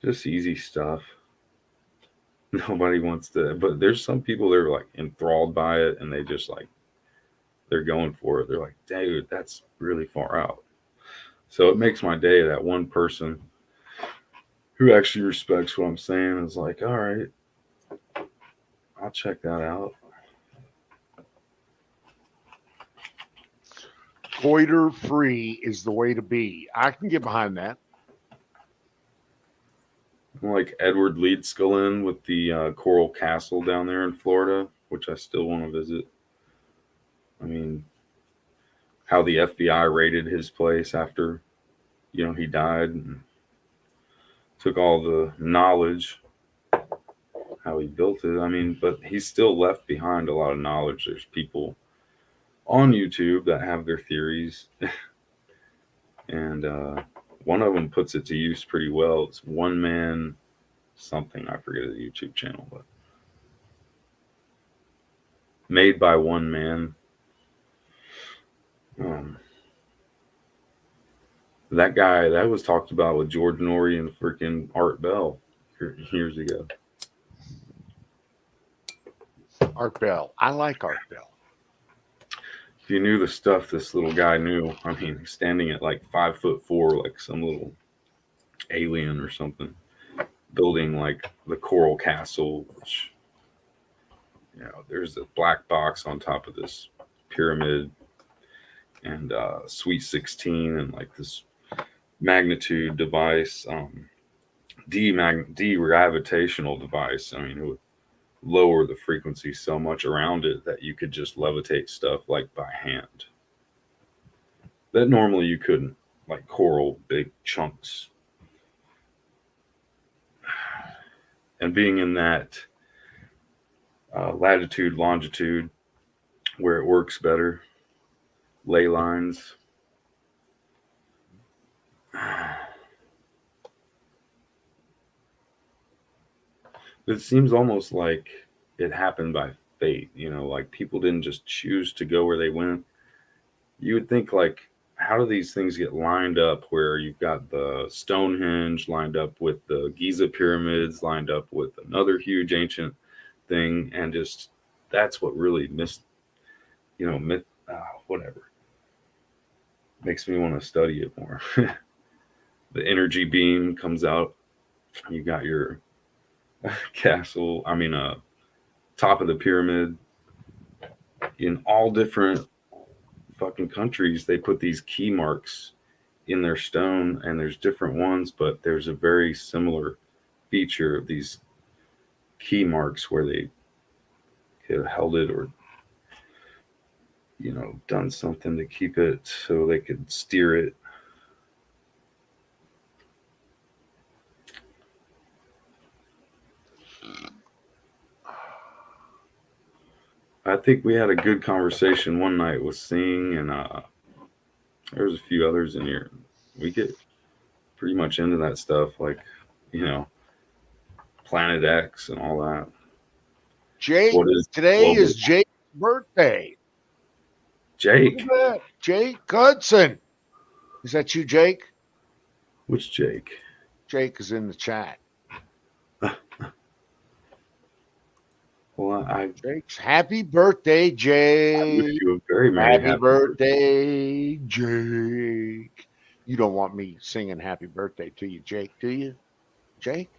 just easy stuff. Nobody wants to, but there's some people that are like enthralled by it, and they just like they're going for it. They're like, dude, that's really far out. So it makes my day that one person who actually respects what I'm saying is like, all right, I'll check that out. Goiter free is the way to be. I can get behind that. Like Edward Leedskullen with the Coral Castle down there in Florida, which I still want to visit. I mean, how the FBI raided his place after, he died, and took all the knowledge, how he built it. I mean, but he still left behind a lot of knowledge. There's people on YouTube that have their theories, and one of them puts it to use pretty well. It's One Man something, I forget the YouTube channel, but Made by One Man. That guy, that was talked about with George Norrie and freaking Art Bell years ago. Art Bell. I like Art Bell. If you knew the stuff this little guy knew, I mean, he's standing at like 5'4", like some little alien or something, building like the Coral Castle, which, there's a black box on top of this pyramid, and Sweet 16, and like this magnitude device, de-gravitational device. I mean, it would lower the frequency so much around it that you could just levitate stuff like by hand that normally you couldn't, like coral, big chunks. And being in that latitude, longitude, where it works better, ley lines. It seems almost like it happened by fate, like people didn't just choose to go where they went. You would think, like, how do these things get lined up where you've got the Stonehenge lined up with the Giza pyramids lined up with another huge ancient thing, and just that's what really whatever makes me want to study it more. The energy beam comes out, you got your castle, top of the pyramid. In all different fucking countries, they put these key marks in their stone, and there's different ones, but there's a very similar feature of these key marks where they could have held it or done something to keep it so they could steer it. I think we had a good conversation one night with Sing, and there's a few others in here. We get pretty much into that stuff, like, Planet X and all that. Jake, today is Jake's birthday. Jake? Jake Hudson. Is that you, Jake? Which Jake? Jake is in the chat. Well, Jake's happy birthday, Jake. I wish you a very merry happy birthday, Jake. You don't want me singing happy birthday to you, Jake, do you? Jake?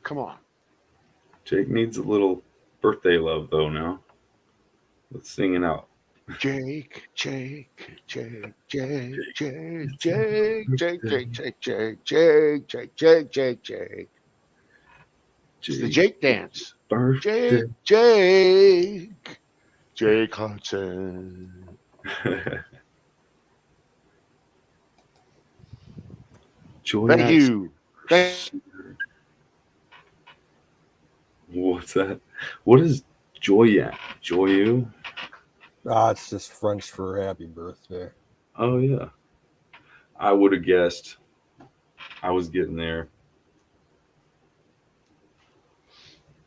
Come on. Jake needs a little birthday love though now. Let's sing it out. Jake, Jake, Jake, Jake, Jake, Jake, Jake, Jake, Jake, Jake, Jake, Jake, Jake, Jake, Jake. It's the Jake dance. birthday. Jake Hudson. Joy Thank Axe. you. What's that? What is Joyak? Joyu? It's just French for happy birthday. Oh yeah. I would have guessed. I was getting there.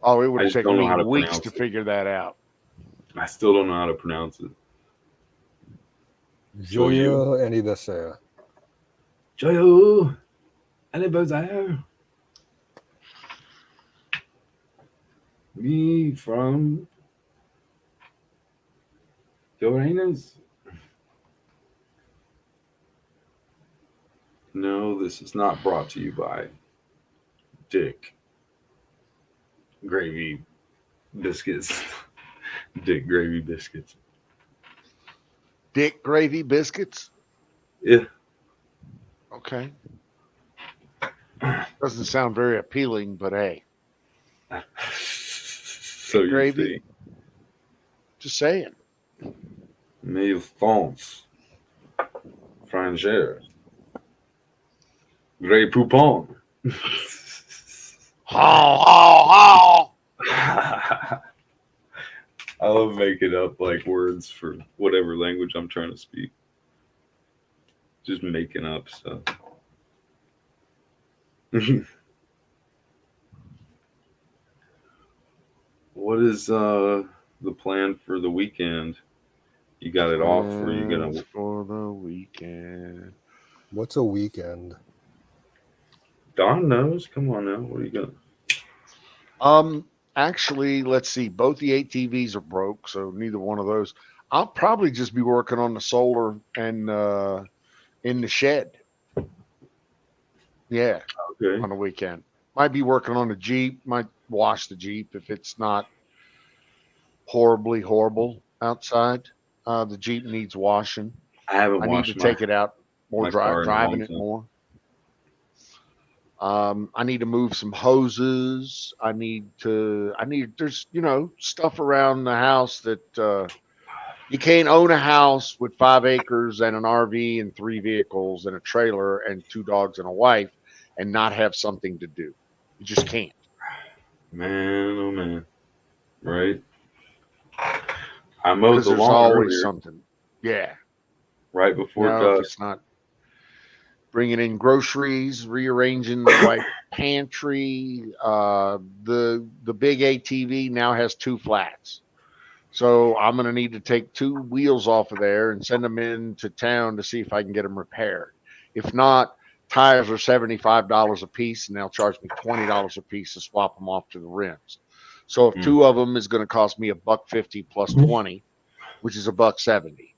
Oh, it would I have just don't know how taken to me weeks pronounce to it. figure that out. I still don't know how to pronounce it. Joyeux anniversaire. Joyu anniversaire. Me from Uranus. No, this is not brought to you by Dick Gravy Biscuits. Dick Gravy Biscuits. Dick gravy biscuits. Yeah. Okay. Doesn't sound very appealing, but hey, So you Gravy? think. just saying. Mille France. Frangère. Grey Poupon. How? I love making up like words for whatever language I'm trying to speak. Just making up stuff. What is the plan for the weekend? You got it off, or you gonna? Plans for the weekend? What's a weekend? Don knows. Come on now. What are you gonna? Actually, let's see. Both the ATVs are broke, so neither one of those. I'll probably just be working on the solar and in the shed. Yeah, Okay. on the weekend. Might be working on the Jeep. Might wash the Jeep if it's not horribly horrible outside. The Jeep needs washing. I haven't I need to washed take it out more, my car in a driving long it time. more. I need to move some hoses. There's, stuff around the house that you can't own a house with 5 acres and an RV and 3 vehicles and a trailer and 2 dogs and a wife and not have something to do. You just can't. Man, oh man. Right. I mowed Because the there's lawn always earlier, something. Yeah. right before If dusk. it's not bringing in groceries, rearranging the white pantry, the big ATV now has 2 flats. So I'm going to need to take 2 wheels off of there and send them into town to see if I can get them repaired. If not, tires are $75 a piece, and they'll charge me $20 a piece to swap them off to the rims. So if Mm. 2 of them is going to cost me $1.50 plus 20, which is $1.70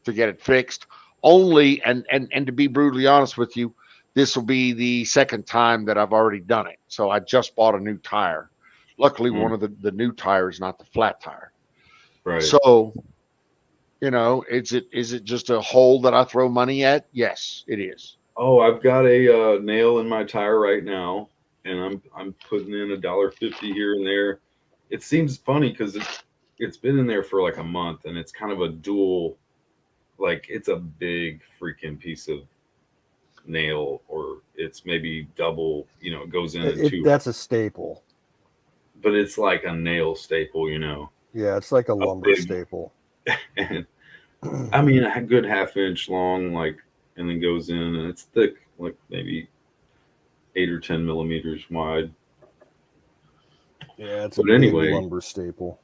to get it fixed. Only and to be brutally honest with you, this will be the second time that I've already done it. So I just bought a new tire. Luckily, Mm. one of the new tires, not the flat tire. Right. So, is it just a hole that I throw money at? Yes, it is. Oh, I've got a nail in my tire right now, and I'm putting in $1.50 here and there. It seems funny because it's been in there for like a month, and it's kind of a dual, like it's a big freaking piece of nail, or it's maybe double. It goes in two, That's a staple. but it's like a nail staple, Yeah, it's like a lumber big- staple. and I mean a good half-inch long, like, and then goes in, and it's thick, like maybe 8 or 10 millimeters wide. Yeah, it's But a big anyway, lumber staple.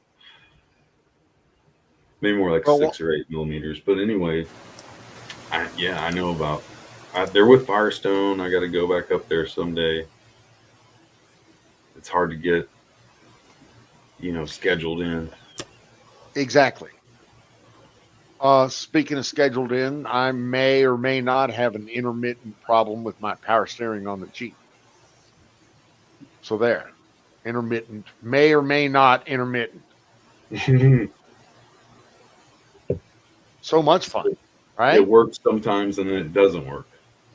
maybe more like Well, 6 or 8 millimeters. But anyway, I know about. They're with Firestone. I got to go back up there someday. It's hard to get, scheduled in. Exactly. Speaking of scheduled in, I may or may not have an intermittent problem with my power steering on the Jeep. So there, intermittent, may or may not intermittent. So much fun, It right? works sometimes and then it doesn't work.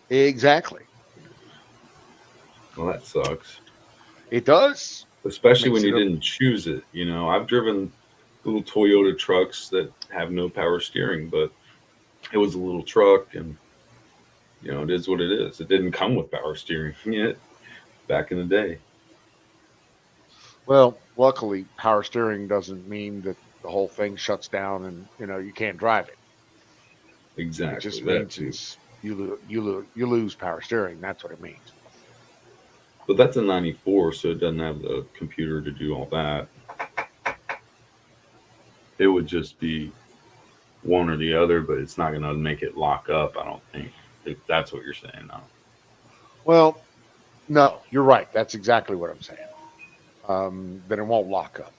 Exactly. Well, that sucks. It does. Especially Makes when you it a- didn't choose it. You know, I've driven little Toyota trucks that have no power steering, but it was a little truck and you know, it is what it is. It didn't come with power steering yet back in the day. Well, luckily, power steering doesn't mean that the whole thing shuts down and you can't drive it. It Exactly. just That means too. it's you lose power steering. That's what it means. But that's a 94, so it doesn't have the computer to do all that. It would just be one or the other, but it's not going to make it lock up, I don't think. If that's what you're saying now. Well, no, you're right. That's exactly what I'm saying. Then it won't lock up.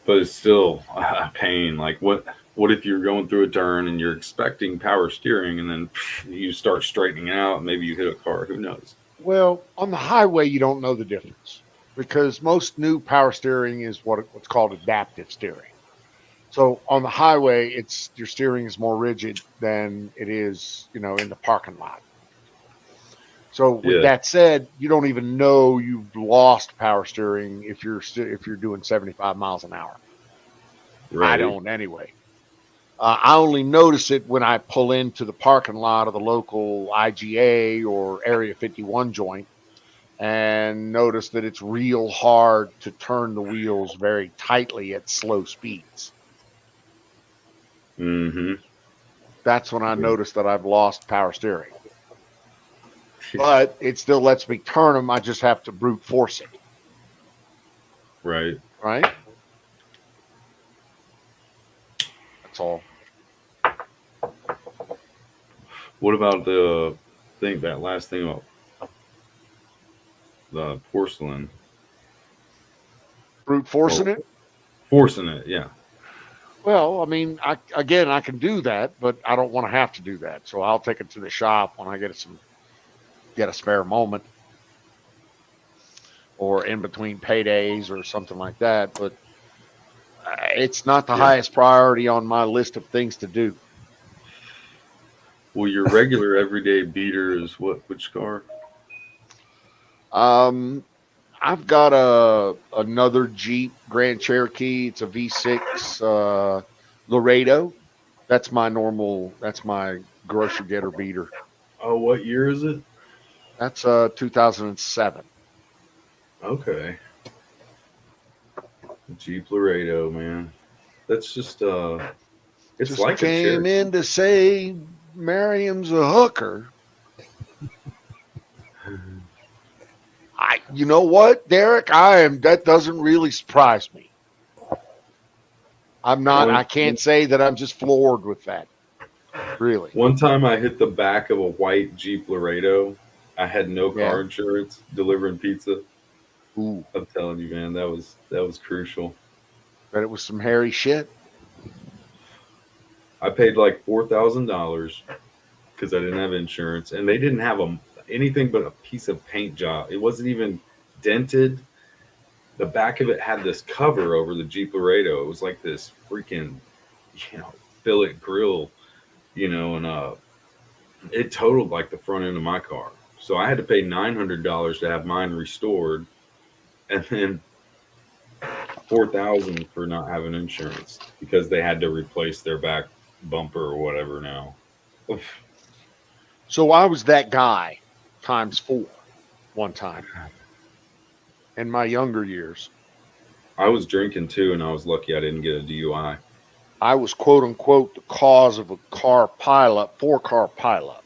But it's still a pain. Like, what if you're going through a turn and you're expecting power steering and then you start straightening out, maybe you hit a car, who knows? Well, on the highway, you don't know the difference because most new power steering is what's called adaptive steering. So on the highway, it's your steering is more rigid than it is, in the parking lot. So with Yeah, that said, you don't even know you've lost power steering if you're doing 75 miles an hour. I right. don't anyway. I only notice it when I pull into the parking lot of the local IGA or Area 51 joint and notice that it's real hard to turn the wheels very tightly at slow speeds. Mm-hmm. That's when I notice that I've lost power steering. But it still lets me turn them. I just have to brute force it, Right. right? That's all. What about that last thing about the porcelain? Brute forcing Well, it. forcing it, yeah. Well, I mean, I can do that, but I don't want to have to do that. So I'll take it to the shop when I get a spare moment, or in between paydays or something like that. But it's not the Yeah. highest priority on my list of things to do. Well, your regular everyday beater is what? Which car? Um, I've got another Jeep Grand Cherokee. It's a V6 Laredo. That's my normal. That's my grocery getter beater. Oh, what year is it? That's 2007. Okay. Jeep Laredo, man. That's just it's Just like a came Cherokee. in to say Miriam's a hooker. You know what, Derek? That doesn't really surprise me. I'm not. I can't say that I'm just floored with that. Really. One time I hit the back of a white Jeep Laredo. I had no car Yeah. insurance delivering pizza. Ooh, I'm telling you, man, that was crucial. bet it was some hairy shit. I paid like $4,000 because I didn't have insurance, and they didn't have anything but a piece of paint job. It wasn't even dented. The back of it had this cover over the Jeep Laredo. It was like this freaking, billet grill, and it totaled like the front end of my car. So I had to pay $900 to have mine restored, and then 4,000 for not having insurance because they had to replace their back bumper or whatever now. Oof. So I was that guy times 4 one time in my younger years. I was drinking too, and I was lucky I didn't get a DUI. I was quote unquote the cause of a car pileup, 4-car pileup,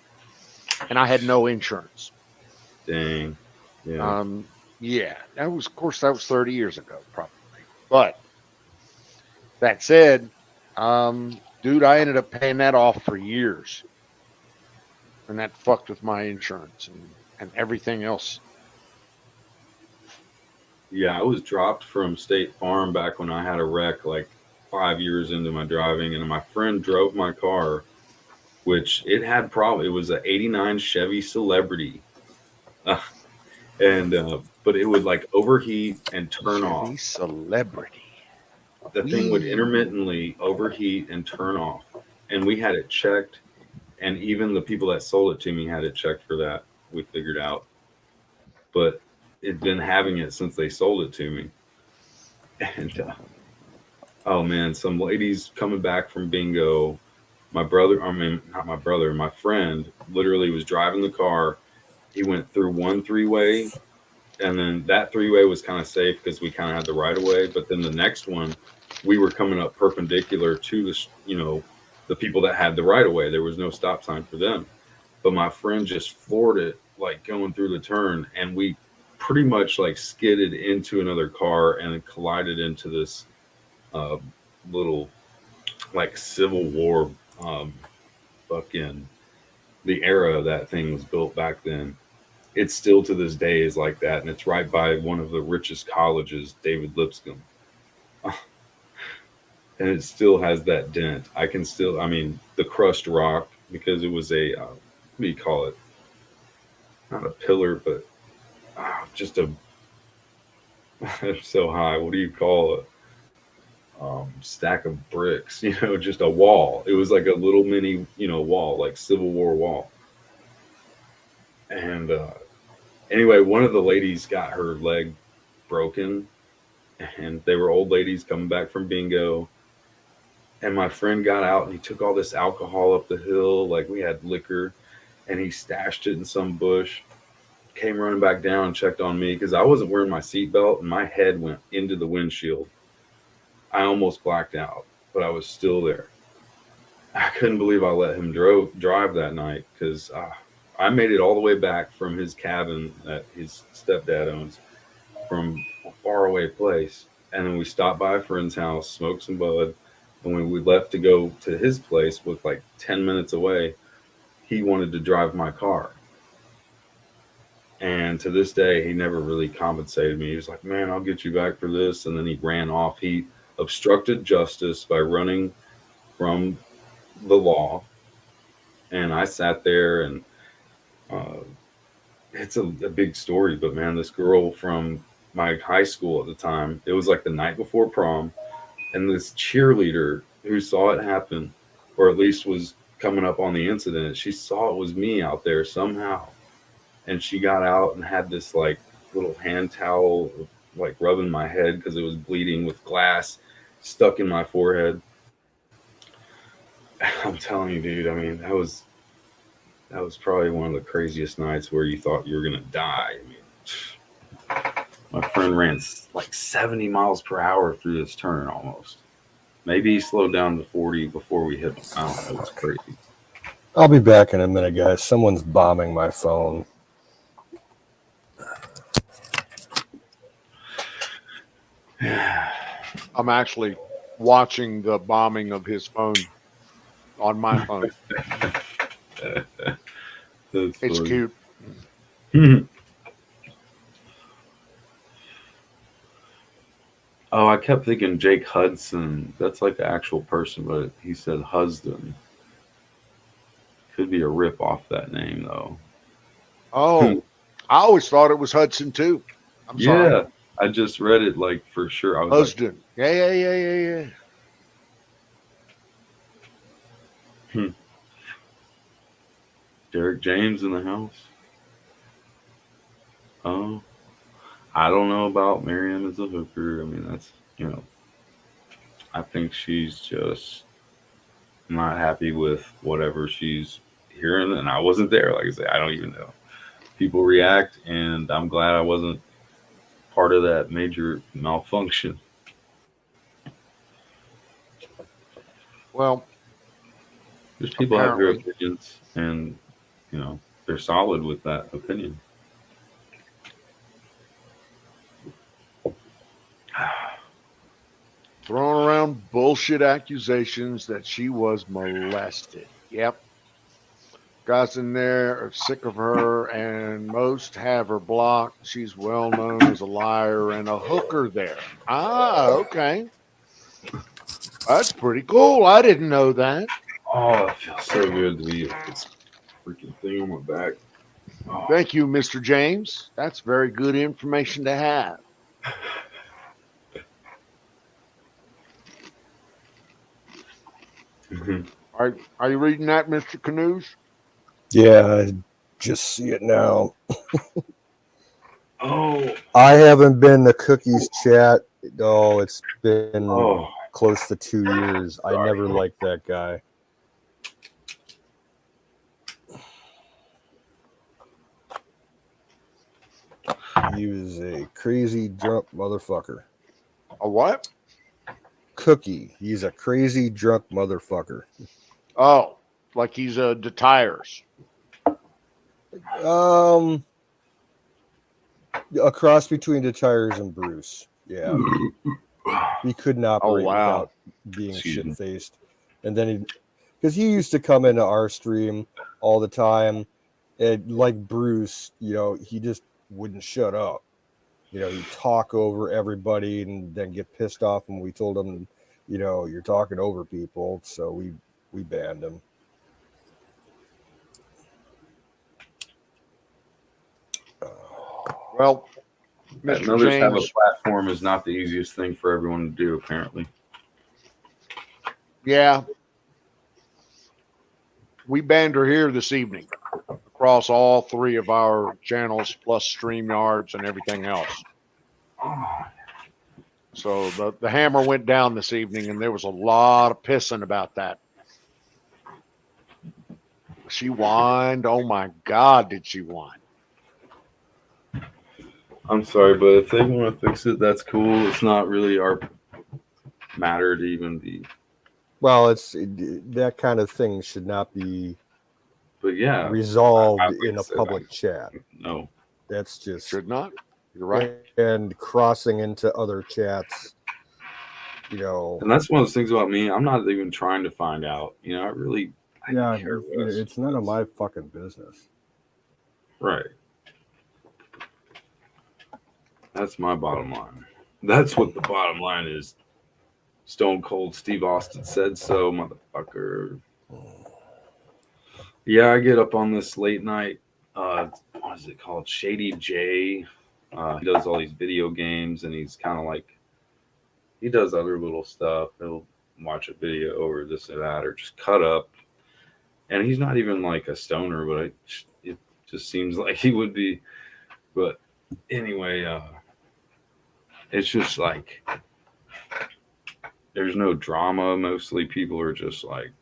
and I had no insurance. Dang. Yeah. Yeah, that was 30 years ago, probably. But that said, dude, I ended up paying that off for years, and that fucked with my insurance and everything else. Yeah, I was dropped from State Farm back when I had a wreck like 5 years into my driving, and my friend drove my car, which it had it was an '89 Chevy Celebrity, uh, and but it would like overheat and turn off. Chevy Celebrity. The thing would intermittently overheat and turn off, and we had it checked, and even the people that sold it to me had it checked for that. We figured out, but it'd been having it since they sold it to me. And oh man, some ladies coming back from bingo. My brother, I mean, not my brother, my friend literally was driving the car. He went through one three-way, and then that three-way was kind of safe because we kind of had the right of way. But then the next one, we were coming up perpendicular to the people that had the right of way. There was no stop sign for them. But my friend just floored it, like going through the turn, and we pretty much like skidded into another car and collided into this little like Civil War fucking the era that thing was built back then. It's still to this day is like that, and it's right by one of the richest colleges, David Lipscomb. And it still has that dent. I can still, I mean, the crushed rock, because it was a what do you call it? Not a pillar, but just a so high. What do you call it? Stack of bricks, just a wall. It was like a little mini, wall, like Civil War wall. And anyway, one of the ladies got her leg broken, and they were old ladies coming back from bingo. And my friend got out and he took all this alcohol up the hill, like we had liquor, and he stashed it in some bush. Came running back down and checked on me because I wasn't wearing my seatbelt and my head went into the windshield. I almost blacked out, but I was still there. I couldn't believe I let him drive that night because I made it all the way back from his cabin that his stepdad owns from a faraway place. And then we stopped by a friend's house, smoked some bud. And when we left to go to his place, with like 10 minutes away, he wanted to drive my car. And to this day, he never really compensated me. He was like, man, I'll get you back for this. And then he ran off. He obstructed justice by running from the law. And I sat there, and it's a big story. But man, this girl from my high school at the time, it was like the night before prom. And this cheerleader who saw it happen, or at least was coming up on the incident, she saw it was me out there somehow. And she got out and had this like little hand towel, like rubbing my head because it was bleeding, with glass stuck in my forehead. I'm telling you, dude, I mean, that was probably one of the craziest nights where you thought you were going to die. I mean, my friend ran like 70 miles per hour through this turn almost. Maybe he slowed down to 40 before we hit him. I don't know. It's crazy. I'll be back in a minute, guys. Someone's bombing my phone. I'm actually watching the bombing of his phone on my phone. It's funny. Cute. Oh, I kept thinking Jake Hudson. That's like the actual person, but he said Husden. Could be a rip off that name, though. Oh, I always thought it was Hudson too. I'm sorry. Yeah, I just read it like for sure. I was Husden. Yeah. Derek James in the house. Oh, I don't know about Miriam as a hooker. I mean, that's, I think she's just not happy with whatever she's hearing. And I wasn't there. Like I say, I don't even know. People react, and I'm glad I wasn't part of that major malfunction. Well, There's people have their apparently. opinions, and, they're solid with that opinion. Throwing around bullshit accusations that she was molested. Yep. Guys in there are sick of her, and most have her blocked. She's well known as a liar and a hooker there. Ah, okay. That's pretty cool. I didn't know that. Oh, it feels so good to be this freaking thing on my back. Oh. Thank you, Mr. James. That's very good information to have. Mhm. Are you reading that, Mr. Canoes? Yeah, I just see it now. Oh, I haven't been the cookies chat. Oh, it's been oh, close to 2 years. I Sorry. never liked that guy. He was a crazy drunk motherfucker. A what? Cookie. He's a crazy drunk motherfucker. Oh, like he's the tires. A cross between the tires and Bruce. Yeah. He couldn't operate wow. without being Excuse me. shit faced. And then because he used to come into our stream all the time, and like Bruce, he just wouldn't shut up. He'd talk over everybody and then get pissed off when we told him, you're talking over people. So we banned him. Well, Letting Mr. others have a James, platform is not the easiest thing for everyone to do, apparently. yeah, we banned her here this evening across all three of our channels, plus StreamYards and everything else. So the hammer went down this evening, and there was a lot of pissing about that. She whined. Oh my God, did she whine? I'm sorry, but if they want to fix it, that's cool. It's not really our matter to even be. Well, that kind of thing should not be But yeah, resolved I- like in I a said, public chat. no. That's just Should not. You're right. and crossing into other chats. And that's one of those things about me. I'm not even trying to find out. I really. I Yeah, care less. it's none of my fucking business. Right. That's my bottom line. That's what the bottom line is. Stone Cold Steve Austin said so, motherfucker. Yeah, I get up on this late night. What is it called? Shady J. He does all these video games, and he's kind of like he does other little stuff. He'll watch a video or this or that, or just cut up. And he's not even like a stoner, but it just seems like he would be. But anyway, it's just like there's no drama. Mostly people are just like,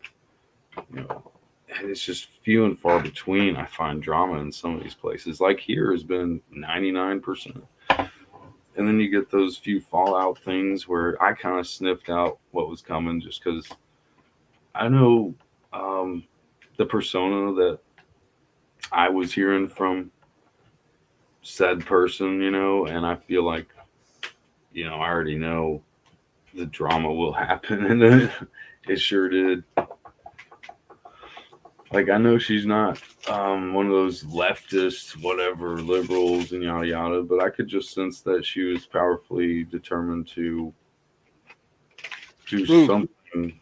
and it's just few and far between. I find drama in some of these places. Like here has been 99%. And then you get those few fallout things where I kind of sniffed out what was coming just because I know the persona that I was hearing from said person, and I feel like, I already know the drama will happen. And then it sure did. Like, I know she's not one of those leftist, whatever, liberals and yada yada, but I could just sense that she was powerfully determined to do something.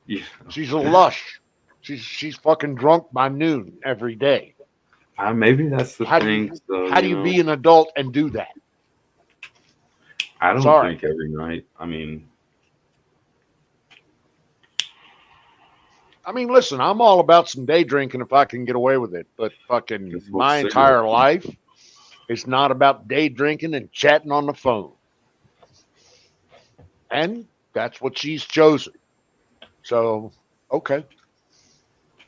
Yeah. She's a lush. She's fucking drunk by noon every day. Maybe that's the How do thing. you- How do you be an adult and do that? I don't Sorry. think every night. I mean, listen, I'm all about some day drinking if I can get away with it, but fucking Just my smoke entire cigarettes. life, it's not about day drinking and chatting on the phone. And that's what she's chosen. So, okay.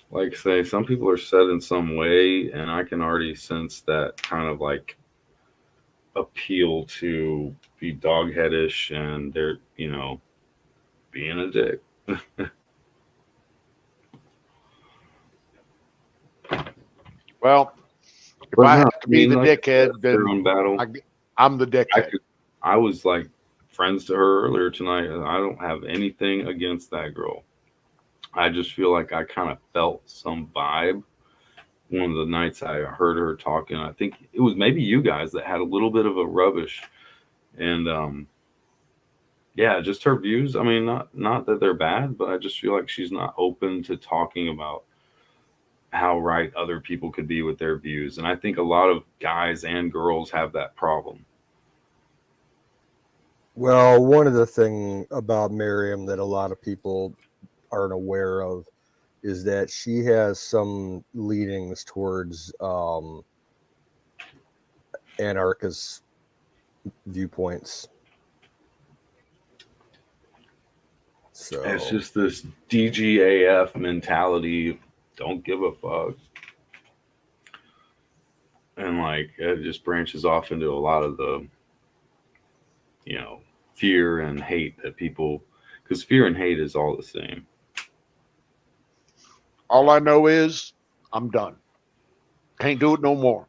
like I say, some people are set in some way, and I can already sense that kind of like appeal to be dogheadish and they're, being a dick. Well, if But I no, have to be the like I said, dickhead, their then own battle. I'm the dickhead. I was like friends to her earlier tonight, and I don't have anything against that girl. I just feel like I kind of felt some vibe one of the nights I heard her talking. I think it was maybe you guys that had a little bit of a rubbish, and yeah, just her views. I mean, not that they're bad, but I just feel like she's not open to talking about how right other people could be with their views. And I think a lot of guys and girls have that problem. Well, one of the thing about Miriam that a lot of people aren't aware of is that she has some leanings towards anarchist viewpoints. So It's just this DGAF mentality, don't give a fuck. And like it just branches off into a lot of the, you know, fear and hate that people, because fear and hate is all the same. All I know is I'm done. Can't do it no more.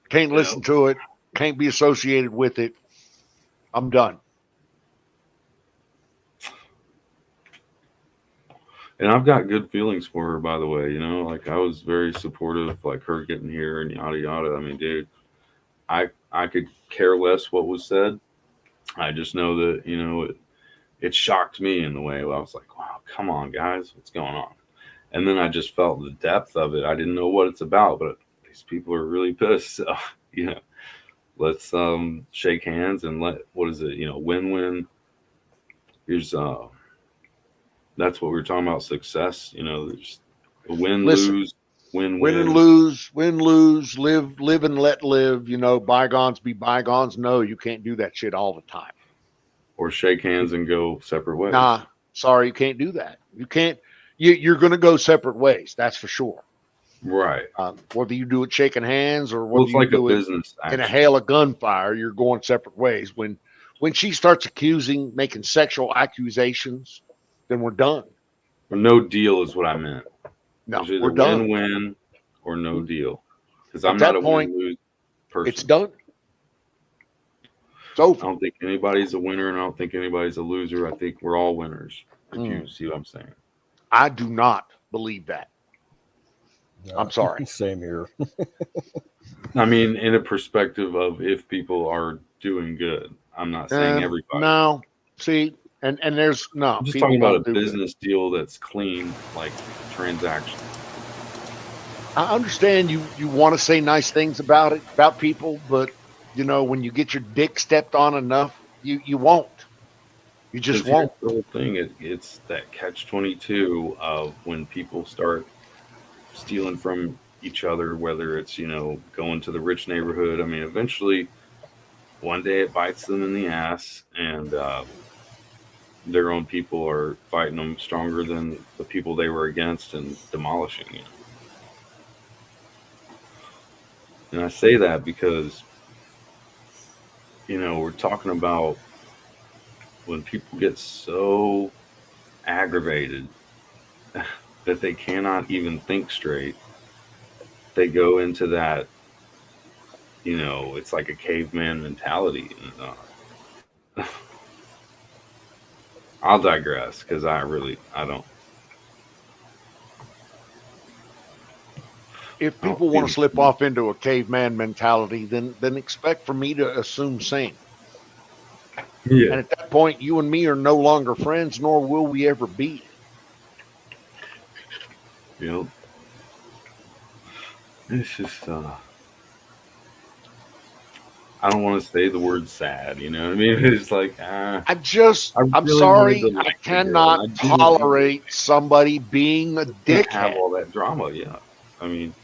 Can't listen to it. Can't be associated with it. I'm done. And I've got good feelings for her, by the way. You know, like I was very supportive, like her getting here and yada yada. I mean, dude, I could care less what was said. I just know that it shocked me in the way where I was like, wow, come on, guys, what's going on? And then I just felt the depth of it. I didn't know what it's about, but these people are really pissed. So, you know, let's shake hands and what is it? You know, win-win. Here's that's what we were talking about, success. You know, there's a win, Listen, lose, win, win and win. lose, win, lose, live and let live. Bygones be bygones. No, you can't do that shit all the time. Or shake hands and go separate ways. Nah, sorry, you can't do that. You can't. You're going to go separate ways. That's for sure. Right. Whether you do it shaking hands or Well, whether it's you like a do it business in a action. hail of gunfire, you're going separate ways. When she starts making sexual accusations, then we're done. Or no deal is what I meant. No, There's either we're done. win-win or no deal. Because At I'm not a that point, win-lose person. it's done. It's I over. don't think anybody's a winner, and I don't think anybody's a loser. I think we're all winners. If you Mm. see what I'm saying. I do not believe that. I'm sorry. Same here. I mean, in a perspective of if people are doing good. I'm not saying everybody. No, see, and there's no. I'm just people talking about a don't do good. business deal that's clean, like transaction. I understand you want to say nice things about people, but when you get your dick stepped on enough, you won't. You just Because here's won't. the whole thing. It's that catch-22 of when people start stealing from each other, whether it's, going to the rich neighborhood. I mean, eventually, one day it bites them in the ass, and their own people are fighting them stronger than the people they were against and demolishing you. And I say that because, we're talking about when people get so aggravated that they cannot even think straight, they go into that, it's like a caveman mentality. And I'll digress because I don't. If people want to slip off into a caveman mentality, then expect for me to assume same. Yeah. And at that point, you and me are no longer friends, nor will we ever be. It's just I don't want to say the word sad, you know what I mean? It's like I'm really sorry, wanted to I like the girl, cannot and I didn't tolerate somebody being a can't have dickhead. all that drama. Yeah, I mean,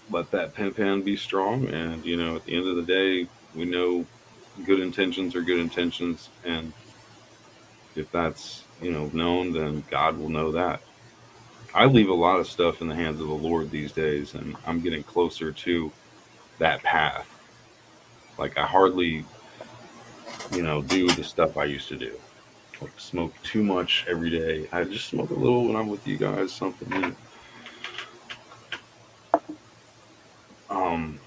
let that pan be strong, and at the end of the day, we know good intentions are good intentions, and if that's known, then God will know that. I leave a lot of stuff in the hands of the Lord these days, and I'm getting closer to that path. Like I hardly, do the stuff I used to do. Like smoke too much every day. I just smoke a little when I'm with you guys. Something. Um,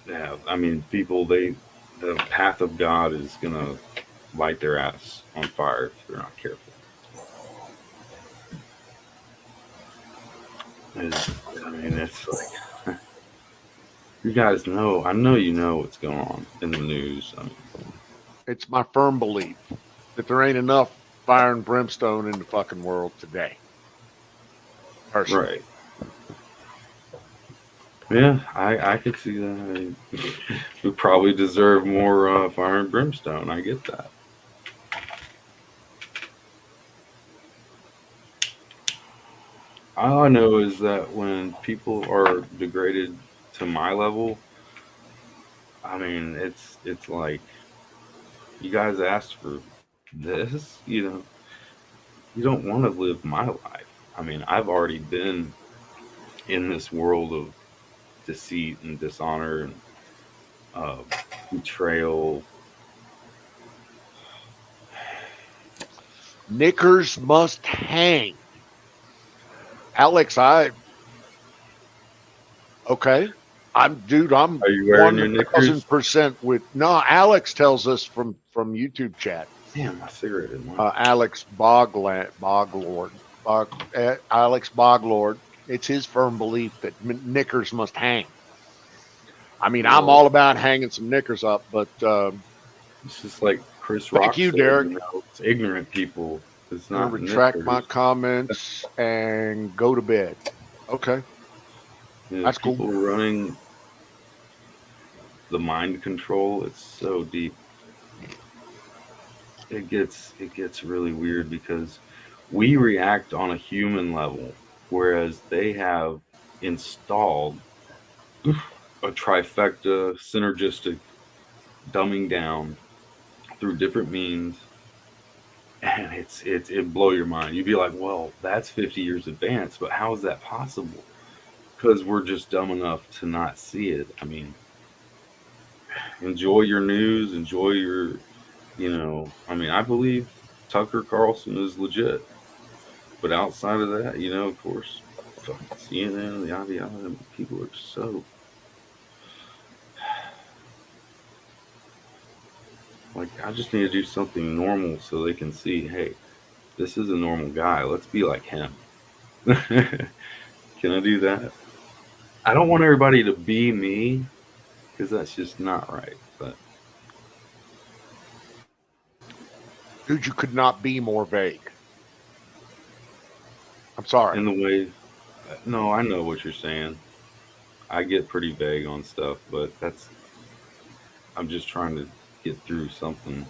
yeah. I mean, people. The path of God is gonna light their ass on fire if they're not careful. I mean, it's like you guys know. I know you know what's going on in the news. I mean, It's my firm belief that there ain't enough fire and brimstone in the fucking world today. Personally. Right. Yeah, I could see that. We probably deserve more fire and brimstone. I get that. All I know is that when people are degraded to my level, I mean, it's like you guys asked for this, you don't want to live my life. I mean, I've already been in this world of deceit and dishonor and uh, betrayal. Knickers must hang. Alex, okay. I'm Are you wearing your knickers? 1000% with no. Alex tells us from YouTube chat. Damn, my cigarette in mine. Alex Boglord. Alex Boglord. It's his firm belief that knickers must hang. I mean, I'm all about hanging some knickers up, but It's just like Chris Rock. thank you, said, Derek. It's ignorant people. It's I'm not gonna retract knickers. my comments and go to bed. Okay, that's cool. People running the mind control. It's so deep. It gets really weird because we react on a human level, whereas they have installed a trifecta synergistic dumbing down through different means, and it blow your mind. You'd be like, well, that's 50 years advanced, but how is that possible? Because we're just dumb enough to not see it. I mean, enjoy your news, enjoy your, I mean, I believe Tucker Carlson is legit, but outside of that, of course, fucking CNN, yada yada, people are so like, I just need to do something normal so they can see, hey, this is a normal guy. Let's be like him. Can I do that? I don't want everybody to be me because that's just not right. But Dude, you could not be more vague. I'm sorry. in the way, no, I know what you're saying. I get pretty vague on stuff, but I'm just trying to get through something.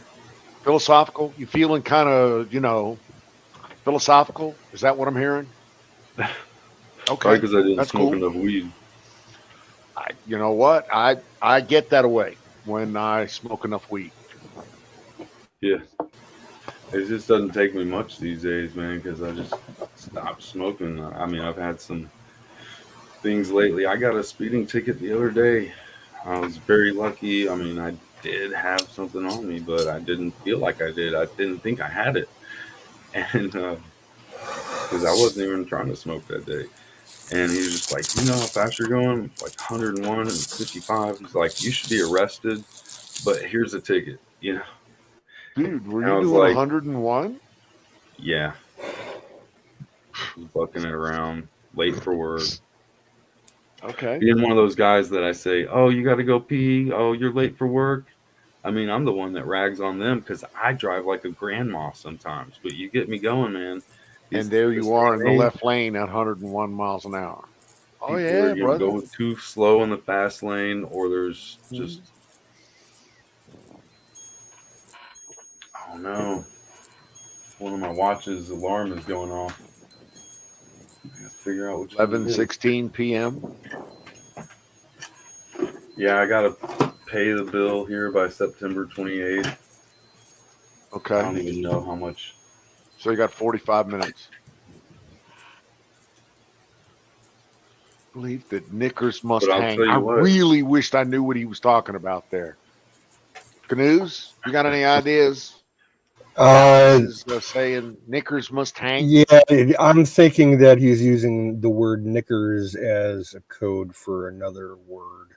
Philosophical? You feeling kind of, philosophical? Is that what I'm hearing? Okay, Because I didn't that's smoke cool. enough weed. You know what? I get that away when I smoke enough weed. Yeah. It just doesn't take me much these days, man, because I just stopped smoking. I mean, I've had some things lately. I got a speeding ticket the other day. I was very lucky. I mean, I did have something on me, but I didn't feel like I did. I didn't think I had it. And because I wasn't even trying to smoke that day. And he was just like, how fast you're going? Like 101 and 55. He's like, you should be arrested, but here's a ticket, Dude, were And I you was doing like, 101? yeah. Was bucking it around, late for work. Okay. Being one of those guys that I say, oh, you got to go pee. Oh, you're late for work. I mean, I'm the one that rags on them because I drive like a grandma sometimes. But you get me going, man. And there you are in the age, left lane at 101 miles an hour. Oh, people yeah, are brother. going too slow in the fast lane, or there's just, oh no, one of my watch's alarm is going off. I gotta figure out which 11:16 p.m. Yeah, I gotta pay the bill here by September 28th. Okay. I don't even know how much. So you got 45 minutes. Believe that knickers must hang. I really wished I knew what he was talking about there. Canoes, you got any ideas? Saying knickers must hang. Yeah, I'm thinking that he's using the word knickers as a code for another word.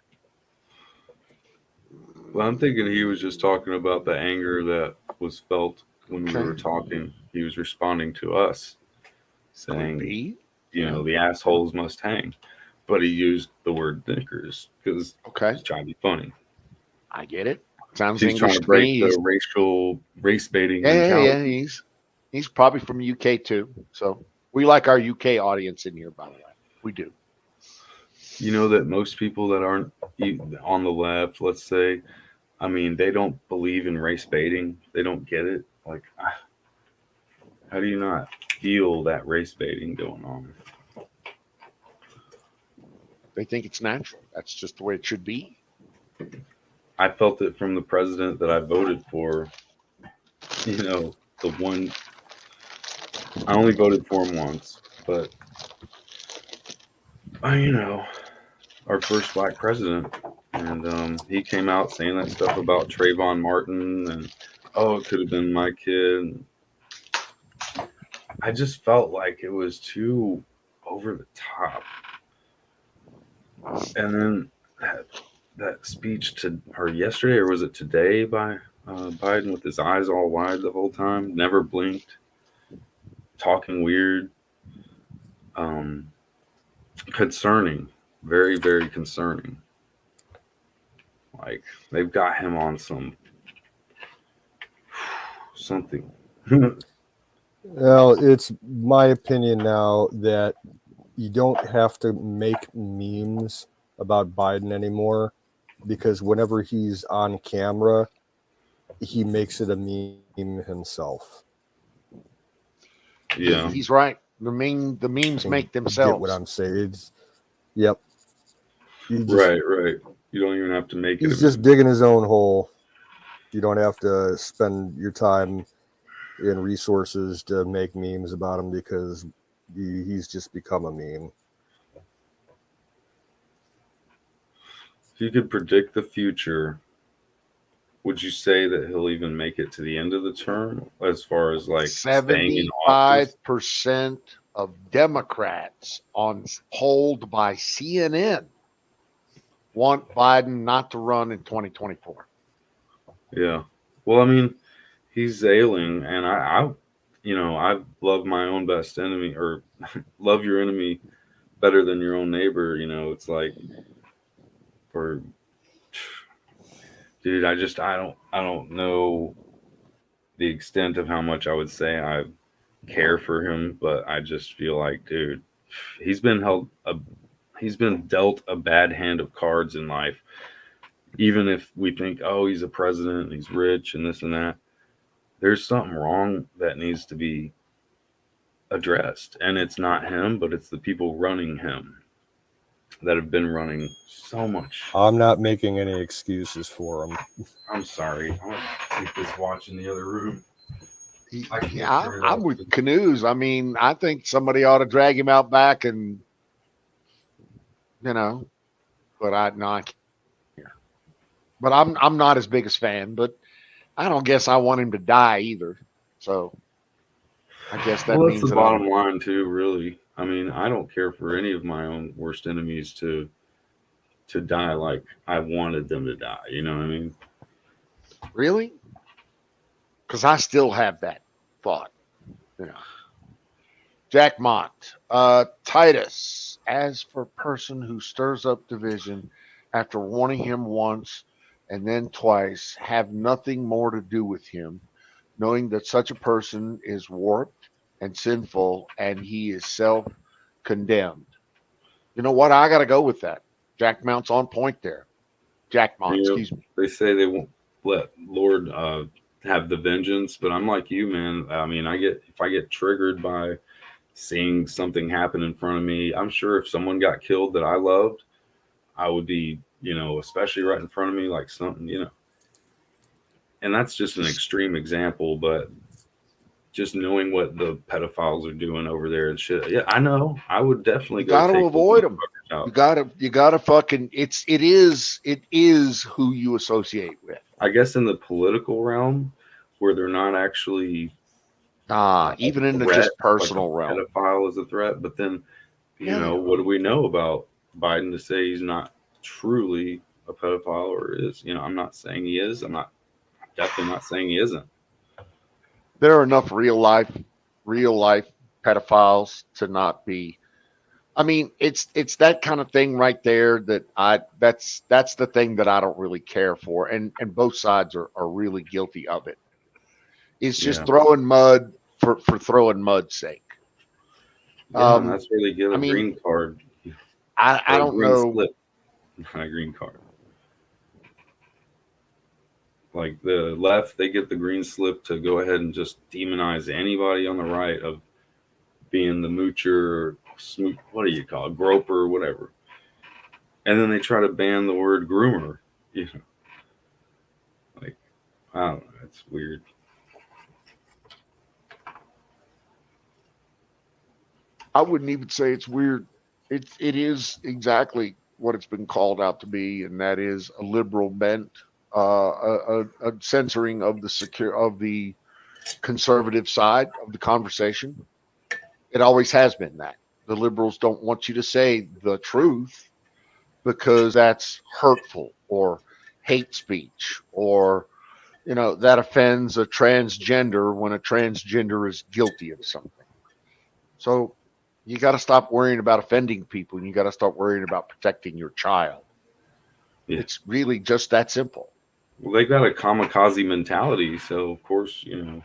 Well, I'm thinking he was just talking about the anger that was felt when we were talking. He was responding to us, saying, the assholes must hang. But he used the word knickers because he's trying to be funny. I get it. Sounds He's trying English to to break me. the race baiting Yeah, mentality. he's probably from the UK too. So we like our UK audience in here, by the way. We do. You know that most people that aren't on the left, let's say, I mean, they don't believe in race baiting. They don't get it. Like, how do you not feel that race baiting going on? They think it's natural. That's just the way it should be. I felt it from the president that I voted for. You know, the one I only voted for him once, but you know, our first black president, and he came out saying that stuff about Trayvon Martin, and oh, it could have been my kid. I just felt like it was too over the top. And then that speech to her yesterday, or was it today, by Biden with his eyes all wide the whole time, never blinked, talking weird, concerning, very, very concerning. Like they've got him on something. Well, it's my opinion now that you don't have to make memes about Biden anymore, because whenever he's on camera, he makes it a meme himself. Yeah, He's right. The memes make Get themselves. what I'm saying? Yep. right. You don't even have to make it. He's just digging his own hole. You don't have to spend your time and resources to make memes about him, because he's just become a meme. If you could predict the future, would you say that he'll even make it to the end of the term, as far as like staying in office? 75% of Democrats polled by CNN want Biden not to run in 2024. Yeah. Well, I mean, he's ailing, and I love my own best enemy, or love your enemy better than your own neighbor. You know, it's like, for dude, I don't know the extent of how much I would say I care for him, but I just feel like, dude, he's been dealt a bad hand of cards in life. Even if we think, oh, he's a president and he's rich and this and that, there's something wrong that needs to be addressed. And it's not him, but it's the people running him that have been running so much. I'm not making any excuses for him. I'm sorry. I'm going to take this watch in the other room. I'm with Canoes. I mean, I think somebody ought to drag him out back and, but I can't. But I'm not his biggest fan, but I don't guess I want him to die either. So I guess that means that's the bottom line too, really. I mean, I don't care for any of my own worst enemies to die like I wanted them to die. You know what I mean? Really? Because I still have that thought. Jack Mott. Titus, as for person who stirs up division after warning him once and then twice, have nothing more to do with him, knowing that such a person is warped and sinful, and he is self-condemned. You know what? I got to go with that. Jack Mount's on point there. Jack Mount, excuse me. They say they won't let Lord have the vengeance, but I'm like you, man. I mean, if I get triggered by seeing something happen in front of me, I'm sure if someone got killed that I loved, I would be, especially right in front of me, like something, and that's just an extreme example, but just knowing what the pedophiles are doing over there and shit. Yeah, I know. I would definitely go to avoid them. You gotta fucking, it is who you associate with. I guess in the political realm where they're not actually even in the just personal realm. Pedophile is a threat, but then what do we know about Biden to say he's not truly a pedophile, or is? I'm not saying he is. I'm definitely not saying he isn't. There are enough real life pedophiles to not be I mean, it's that kind of thing right there that's the thing that I don't really care for, and both sides are really guilty of it. It's just Yeah. throwing mud for throwing mud's sake. Yeah, and that's where they get a I mean, green card. I Or a don't green know. slip, not a green card. Like the left, they get the green slip to go ahead and just demonize anybody on the right of being the moocher, what do you call it, groper, whatever. And then they try to ban the word groomer. You know, like I don't know, it's weird. I wouldn't even say it's weird. It is exactly what it's been called out to be, and that is a liberal bent, a censoring of the conservative side of the conversation. It always has been that. The liberals don't want you to say the truth because that's hurtful or hate speech, or that offends a transgender when a transgender is guilty of something. So you got to stop worrying about offending people, and you got to start worrying about protecting your child. Yeah. It's really just that simple. Well, they got a kamikaze mentality, so of course, he's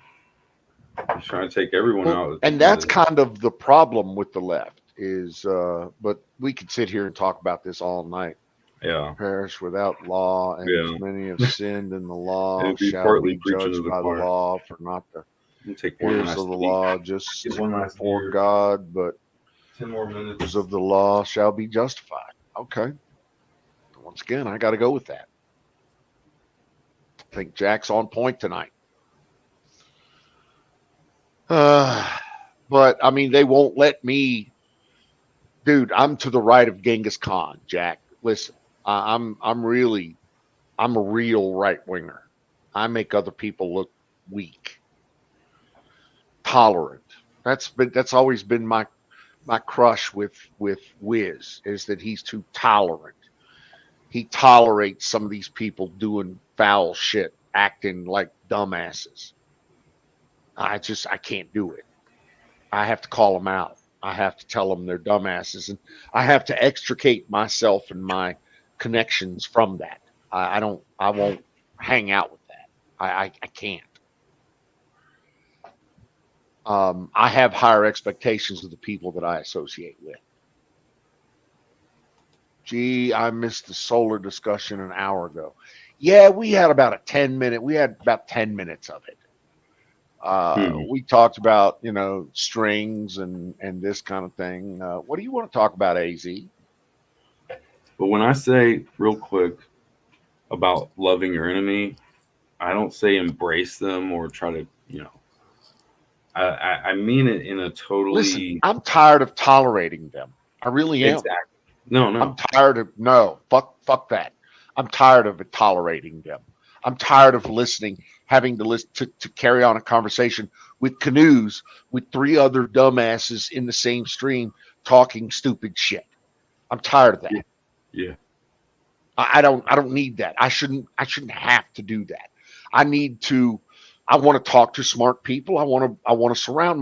trying to take everyone out. And that's kind of the problem with the left is, but we could sit here and talk about this all night. Yeah. Perish without law, and Yeah. as many have sinned in the law It'd be shall partly be preaching to judged the by choir. the law, for not the Take one ears last of the week. law just Get one last for year. God, but 10 more minutes. those of the law shall be justified. Okay. Once again, I got to go with that. I think Jack's on point tonight. But I mean, they won't let me, dude. I'm to the right of Genghis Khan, Jack. Listen, I'm a real right winger. I make other people look weak, tolerant. That's always been my crush with Wiz, is that he's too tolerant. He tolerates some of these people doing foul shit, acting like dumbasses. I can't do it. I have to call them out. I have to tell them they're dumbasses, and I have to extricate myself and my connections from that. I won't hang out with that. I can't. I have higher expectations of the people that I associate with. Gee, I missed the solar discussion an hour ago. Yeah, we had about 10 minutes of it. We talked about, strings and this kind of thing. What do you want to talk about, AZ? But when I say real quick about loving your enemy, I don't say embrace them or try to, I mean it in a totally. Listen, I'm tired of tolerating them. I really am. Exactly. No. I'm tired of fuck that. I'm tired of tolerating them. I'm tired of having to listen to carry on a conversation with canoes with 3 other dumbasses in the same stream talking stupid shit. I'm tired of that. Yeah. I don't need that. I shouldn't have to do that. I want to talk to smart people. I want to surround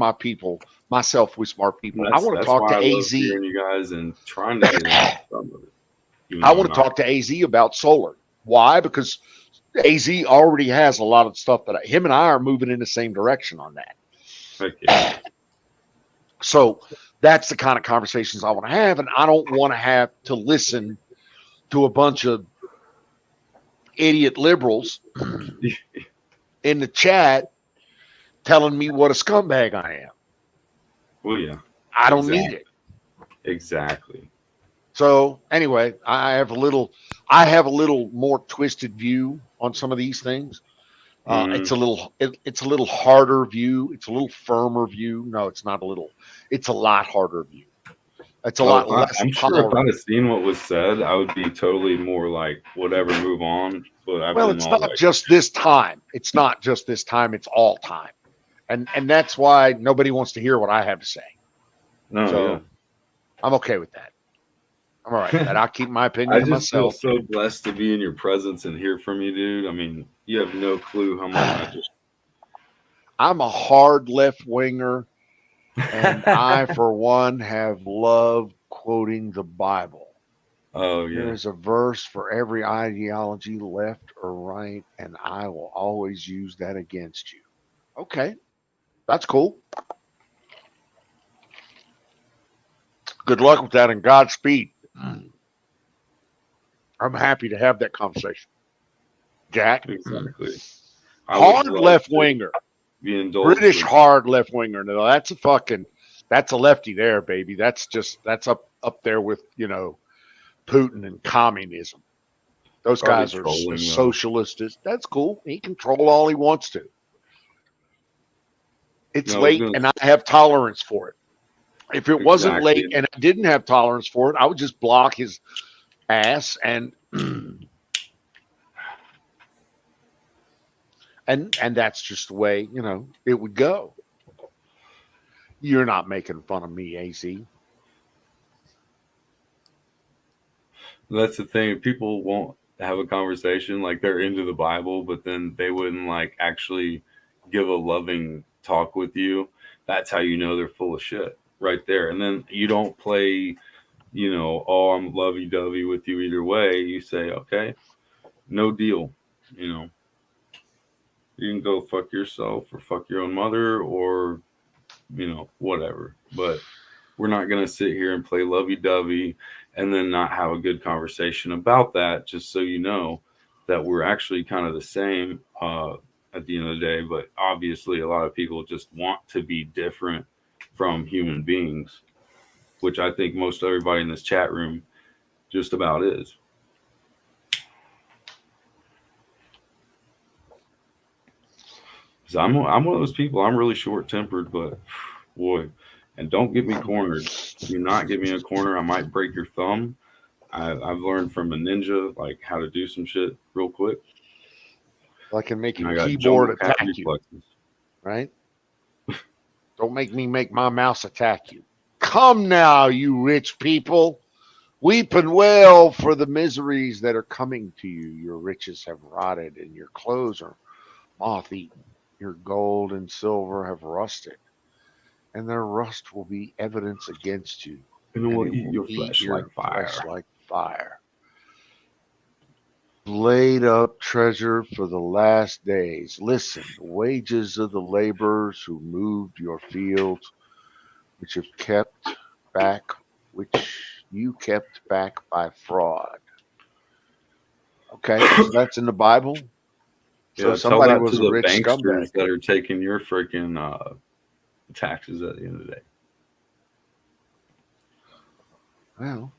myself with smart people. I want to talk to AZ. You guys and trying to get some of it. I want to talk to AZ about solar. Why? Because AZ already has a lot of stuff that him and I are moving in the same direction on that. Okay. So that's the kind of conversations I want to have, and I don't want to have to listen to a bunch of idiot liberals in the chat telling me what a scumbag I am. Well, yeah. I don't need it. Exactly. So anyway, I have a little more twisted view on some of these things. It's a little harder view. It's a little firmer view. No, it's not a little. It's a lot harder view. It's a lot less. I'm sure if I'd have seen what was said, I would be totally more like, whatever, move on. But it's not just this time. It's not just this time. It's all time, and that's why nobody wants to hear what I have to say. No, so I'm okay with that. I'm all right with that. I'll keep my opinion I to just myself. feel so blessed to be in your presence and hear from you, dude. I mean, you have no clue how much I'm a hard left winger, and I, for one, have loved quoting the Bible. Oh yeah. There's a verse for every ideology, left or right, and I will always use that against you. Okay, that's cool. Good luck with that and Godspeed. I'm happy to have that conversation. Jack, Exactly. I would hard love left to winger, be indulged British in- hard left winger. No, that's a lefty there, baby. That's up there with Putin and communism. Those Probably guys are trolling, though. socialists. That's cool. He can troll all he wants to. It's No, I was late, gonna- and I have tolerance for it. If it wasn't Exactly. late and I didn't have tolerance for it, I would just block his ass and and that's just the way it would go. You're not making fun of me, AZ. That's the thing. People won't have a conversation like they're into the Bible, but then they wouldn't like actually give a loving talk with you. That's how you know they're full of shit right there. And then you don't play, oh, I'm lovey-dovey with you either way. You say, okay, no deal. You can go fuck yourself or fuck your own mother or, whatever. But we're not going to sit here and play lovey-dovey and then not have a good conversation about that, just so you know that we're actually kind of the same at the end of the day. But obviously, a lot of people just want to be different from human beings, which I think most everybody in this chat room just about is. Because I'm one of those people, I'm really short-tempered, but boy, and don't get me cornered. Do not get me in a corner. I might break your thumb. I've learned from a ninja like how to do some shit real quick. I can make And your I got keyboard jungle cat attack you, reflexes. right? Don't make me make my mouse attack you. Come now, you rich people. Weep and wail for the miseries that are coming to you. Your riches have rotted, and your clothes are moth-eaten. Your gold and silver have rusted, and their rust will be evidence against you. And it will it eat will your eat flesh your like fire. flesh like fire. Laid up treasure for the last days. Listen, the wages of the laborers who moved your fields, which you kept back by fraud. Okay, so that's in the Bible. So Yeah, tell somebody that was to a the rich banksters scumbag. that are taking your freaking taxes at the end of the day. Well,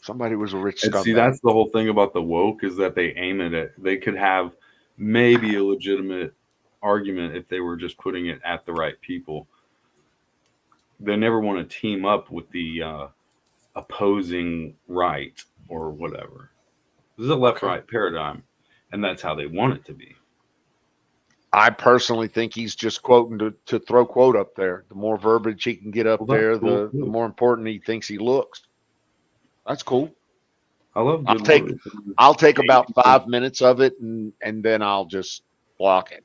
somebody was a rich And scumbag. see, that's the whole thing about the woke is that they aim at it. They could have maybe a legitimate argument if they were just putting it at the right people. They never want to team up with the opposing right or whatever. This is a left-right paradigm, and that's how they want it to be. I personally think he's just quoting to throw quote up there. The more verbiage he can get up Well, that's there, cool, the too. more important he thinks he looks. That's cool. I love I'll good take- words. I'll take about 5 minutes of it and then I'll just block it.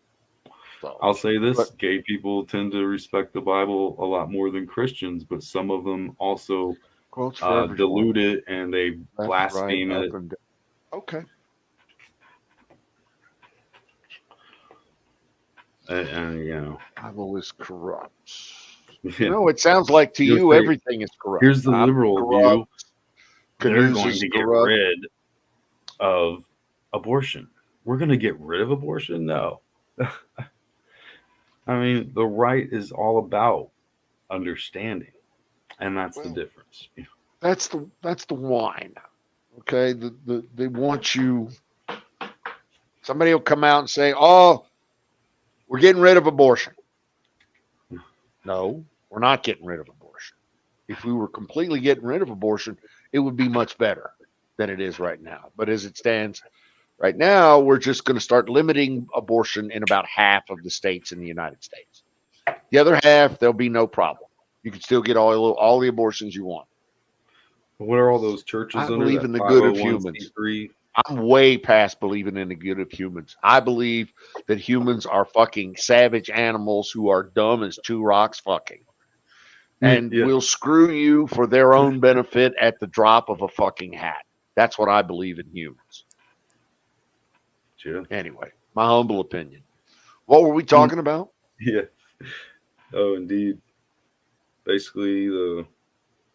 So, I'll say this: But- gay people tend to respect the Bible a lot more than Christians, but some of them also quotes for everyone. dilute it and they Left, blaspheme right, it. up and down. Okay. And Bible is corrupt. yeah. No, it sounds like to You're you saying- everything is corrupt. Here's the I'm liberal corrupt. view. They're Canoes going is to get corrupt. rid of abortion. We're going to get rid of abortion? No. I mean, the right is all about understanding, and that's the Well, difference. That's the wine. Okay, they want you. Somebody will come out and say, "Oh, we're getting rid of abortion." No, we're not getting rid of abortion. If we were completely getting rid of abortion, it would be much better than it is right now. But as it stands right now, we're just going to start limiting abortion in about half of the states in the United States. The other half, there'll be no problem. You can still get all the abortions you want. What are all those churches I under believe that in the good of humans. 501c3? I'm way past believing in the good of humans. I believe that humans are fucking savage animals who are dumb as two rocks fucking. and Yeah. will screw you for their own benefit at the drop of a fucking hat. That's what I believe in humans. Yeah. Anyway, my humble opinion. What were we talking about? Yeah. Oh, indeed. Basically, the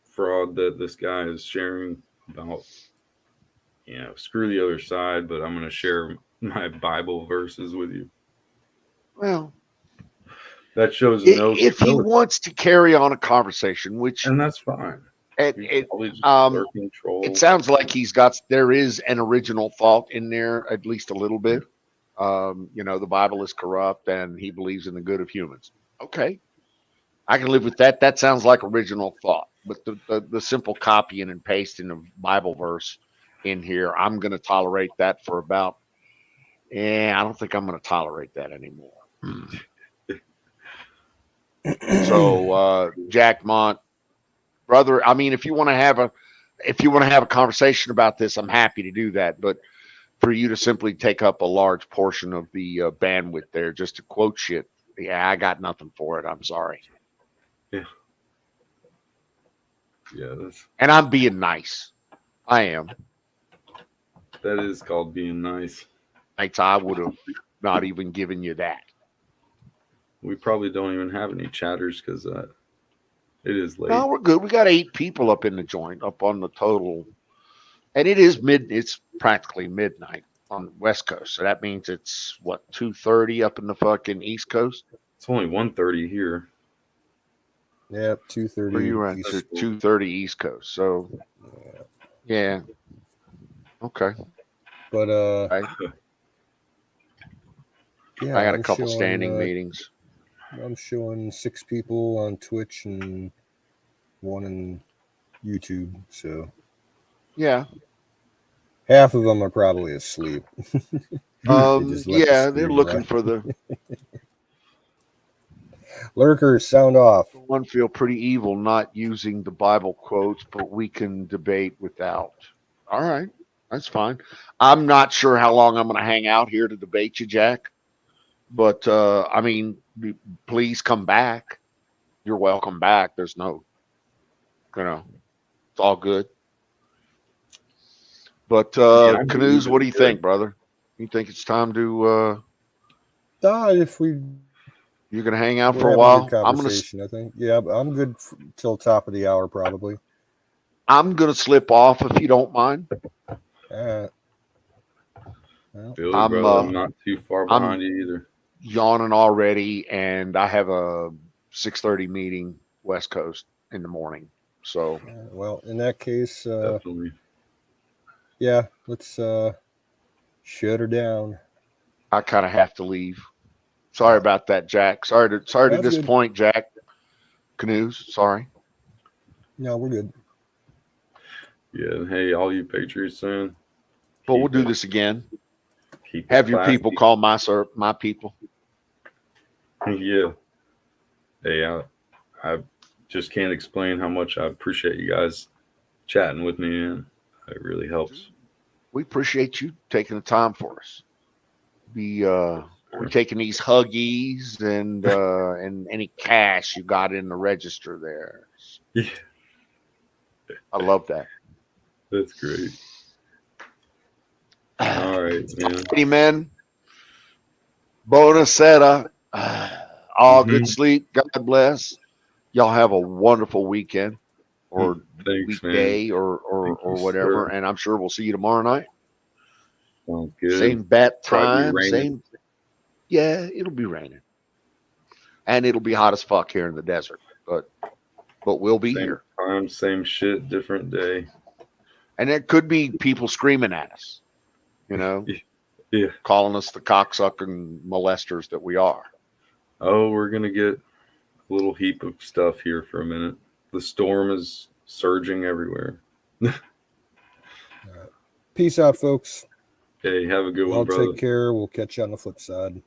fraud that this guy is sharing about, screw the other side, but I'm going to share my Bible verses with you. Well, That shows if he no, wants to carry on a conversation, which and that's fine. it Always um, lurking trolls. sounds like there is an original thought in there, at least a little bit. The Bible is corrupt and he believes in the good of humans. Okay. I can live with that. That sounds like original thought. But the simple copying and pasting of Bible verse in here, I'm going to tolerate that for about, I don't think I'm going to tolerate that anymore. So, Jack Mont, brother, I mean, if you want to have a conversation about this, I'm happy to do that. But for you to simply take up a large portion of the bandwidth there just to quote shit, I got nothing for it. I'm sorry. Yeah, And I'm being nice. I am. that is called being nice. I would have not even given you that. We probably don't even have any chatters because it is late. No, we're good. We got 8 people up in the joint, up on the total. And it's practically midnight on the West Coast. So that means it's 2:30 up in the fucking East Coast? It's only 1:30 here. Yep, 2:30. Where you at? East- 2:30 East Coast. So yeah. Okay. But yeah, I got a I'm couple showing, standing meetings. I'm showing 6 people on Twitch and 1 in YouTube. So Yeah. half of them are probably asleep. just let the They're screen looking run. for the Lurkers, sound off. one feel pretty evil not using the Bible quotes, but we can debate without. All right. That's fine. I'm not sure how long I'm going to hang out here to debate you, Jack. But I mean, please come back. You're welcome back. There's no, it's all good. But Yeah, Canoes, what do you good. think, brother? You think it's time to If you're gonna hang out we're for a having while? good conversation, I think. Yeah, I'm good till top of the hour probably. I'm gonna slip off if you don't mind. Well, Feel I'm, brother, I'm not too far I'm- behind you either. Yawning already, and I have a 6:30 meeting West Coast in the morning. So well, in that case, Definitely. yeah, let's shut her down. I kind of have to leave. Sorry about that, Jack. Sorry to That's good. disappoint, Jack. Canoes, sorry. No, we're good. Yeah, and hey, all you Patriots fans, But we'll keep do it- this again. keep it Have your classy. people call my people. Yeah. Hey, I just can't explain how much I appreciate you guys chatting with me, man. It really helps. We appreciate you taking the time for us. We're taking these huggies and any cash you got in the register there. Yeah, I love that. that's great. All right, man. Amen. Buonasera. All Mhm. good sleep. God bless. Y'all have a wonderful weekend or Thanks, man. weekday or Thank you, whatever. sir. And I'm sure we'll see you tomorrow night. Sounds good. Same bat Probably time. raining. Same. Yeah, it'll be raining. And it'll be hot as fuck here in the desert. But we'll be Same here. time, same shit, different day. And there could be people screaming at us, Yeah. calling us the cocksucking molesters that we are. Oh, we're gonna get a little heap of stuff here for a minute. The storm is surging everywhere. Peace out, folks. Hey, have a good Y'all one, brother. take care. We'll catch you on the flip side.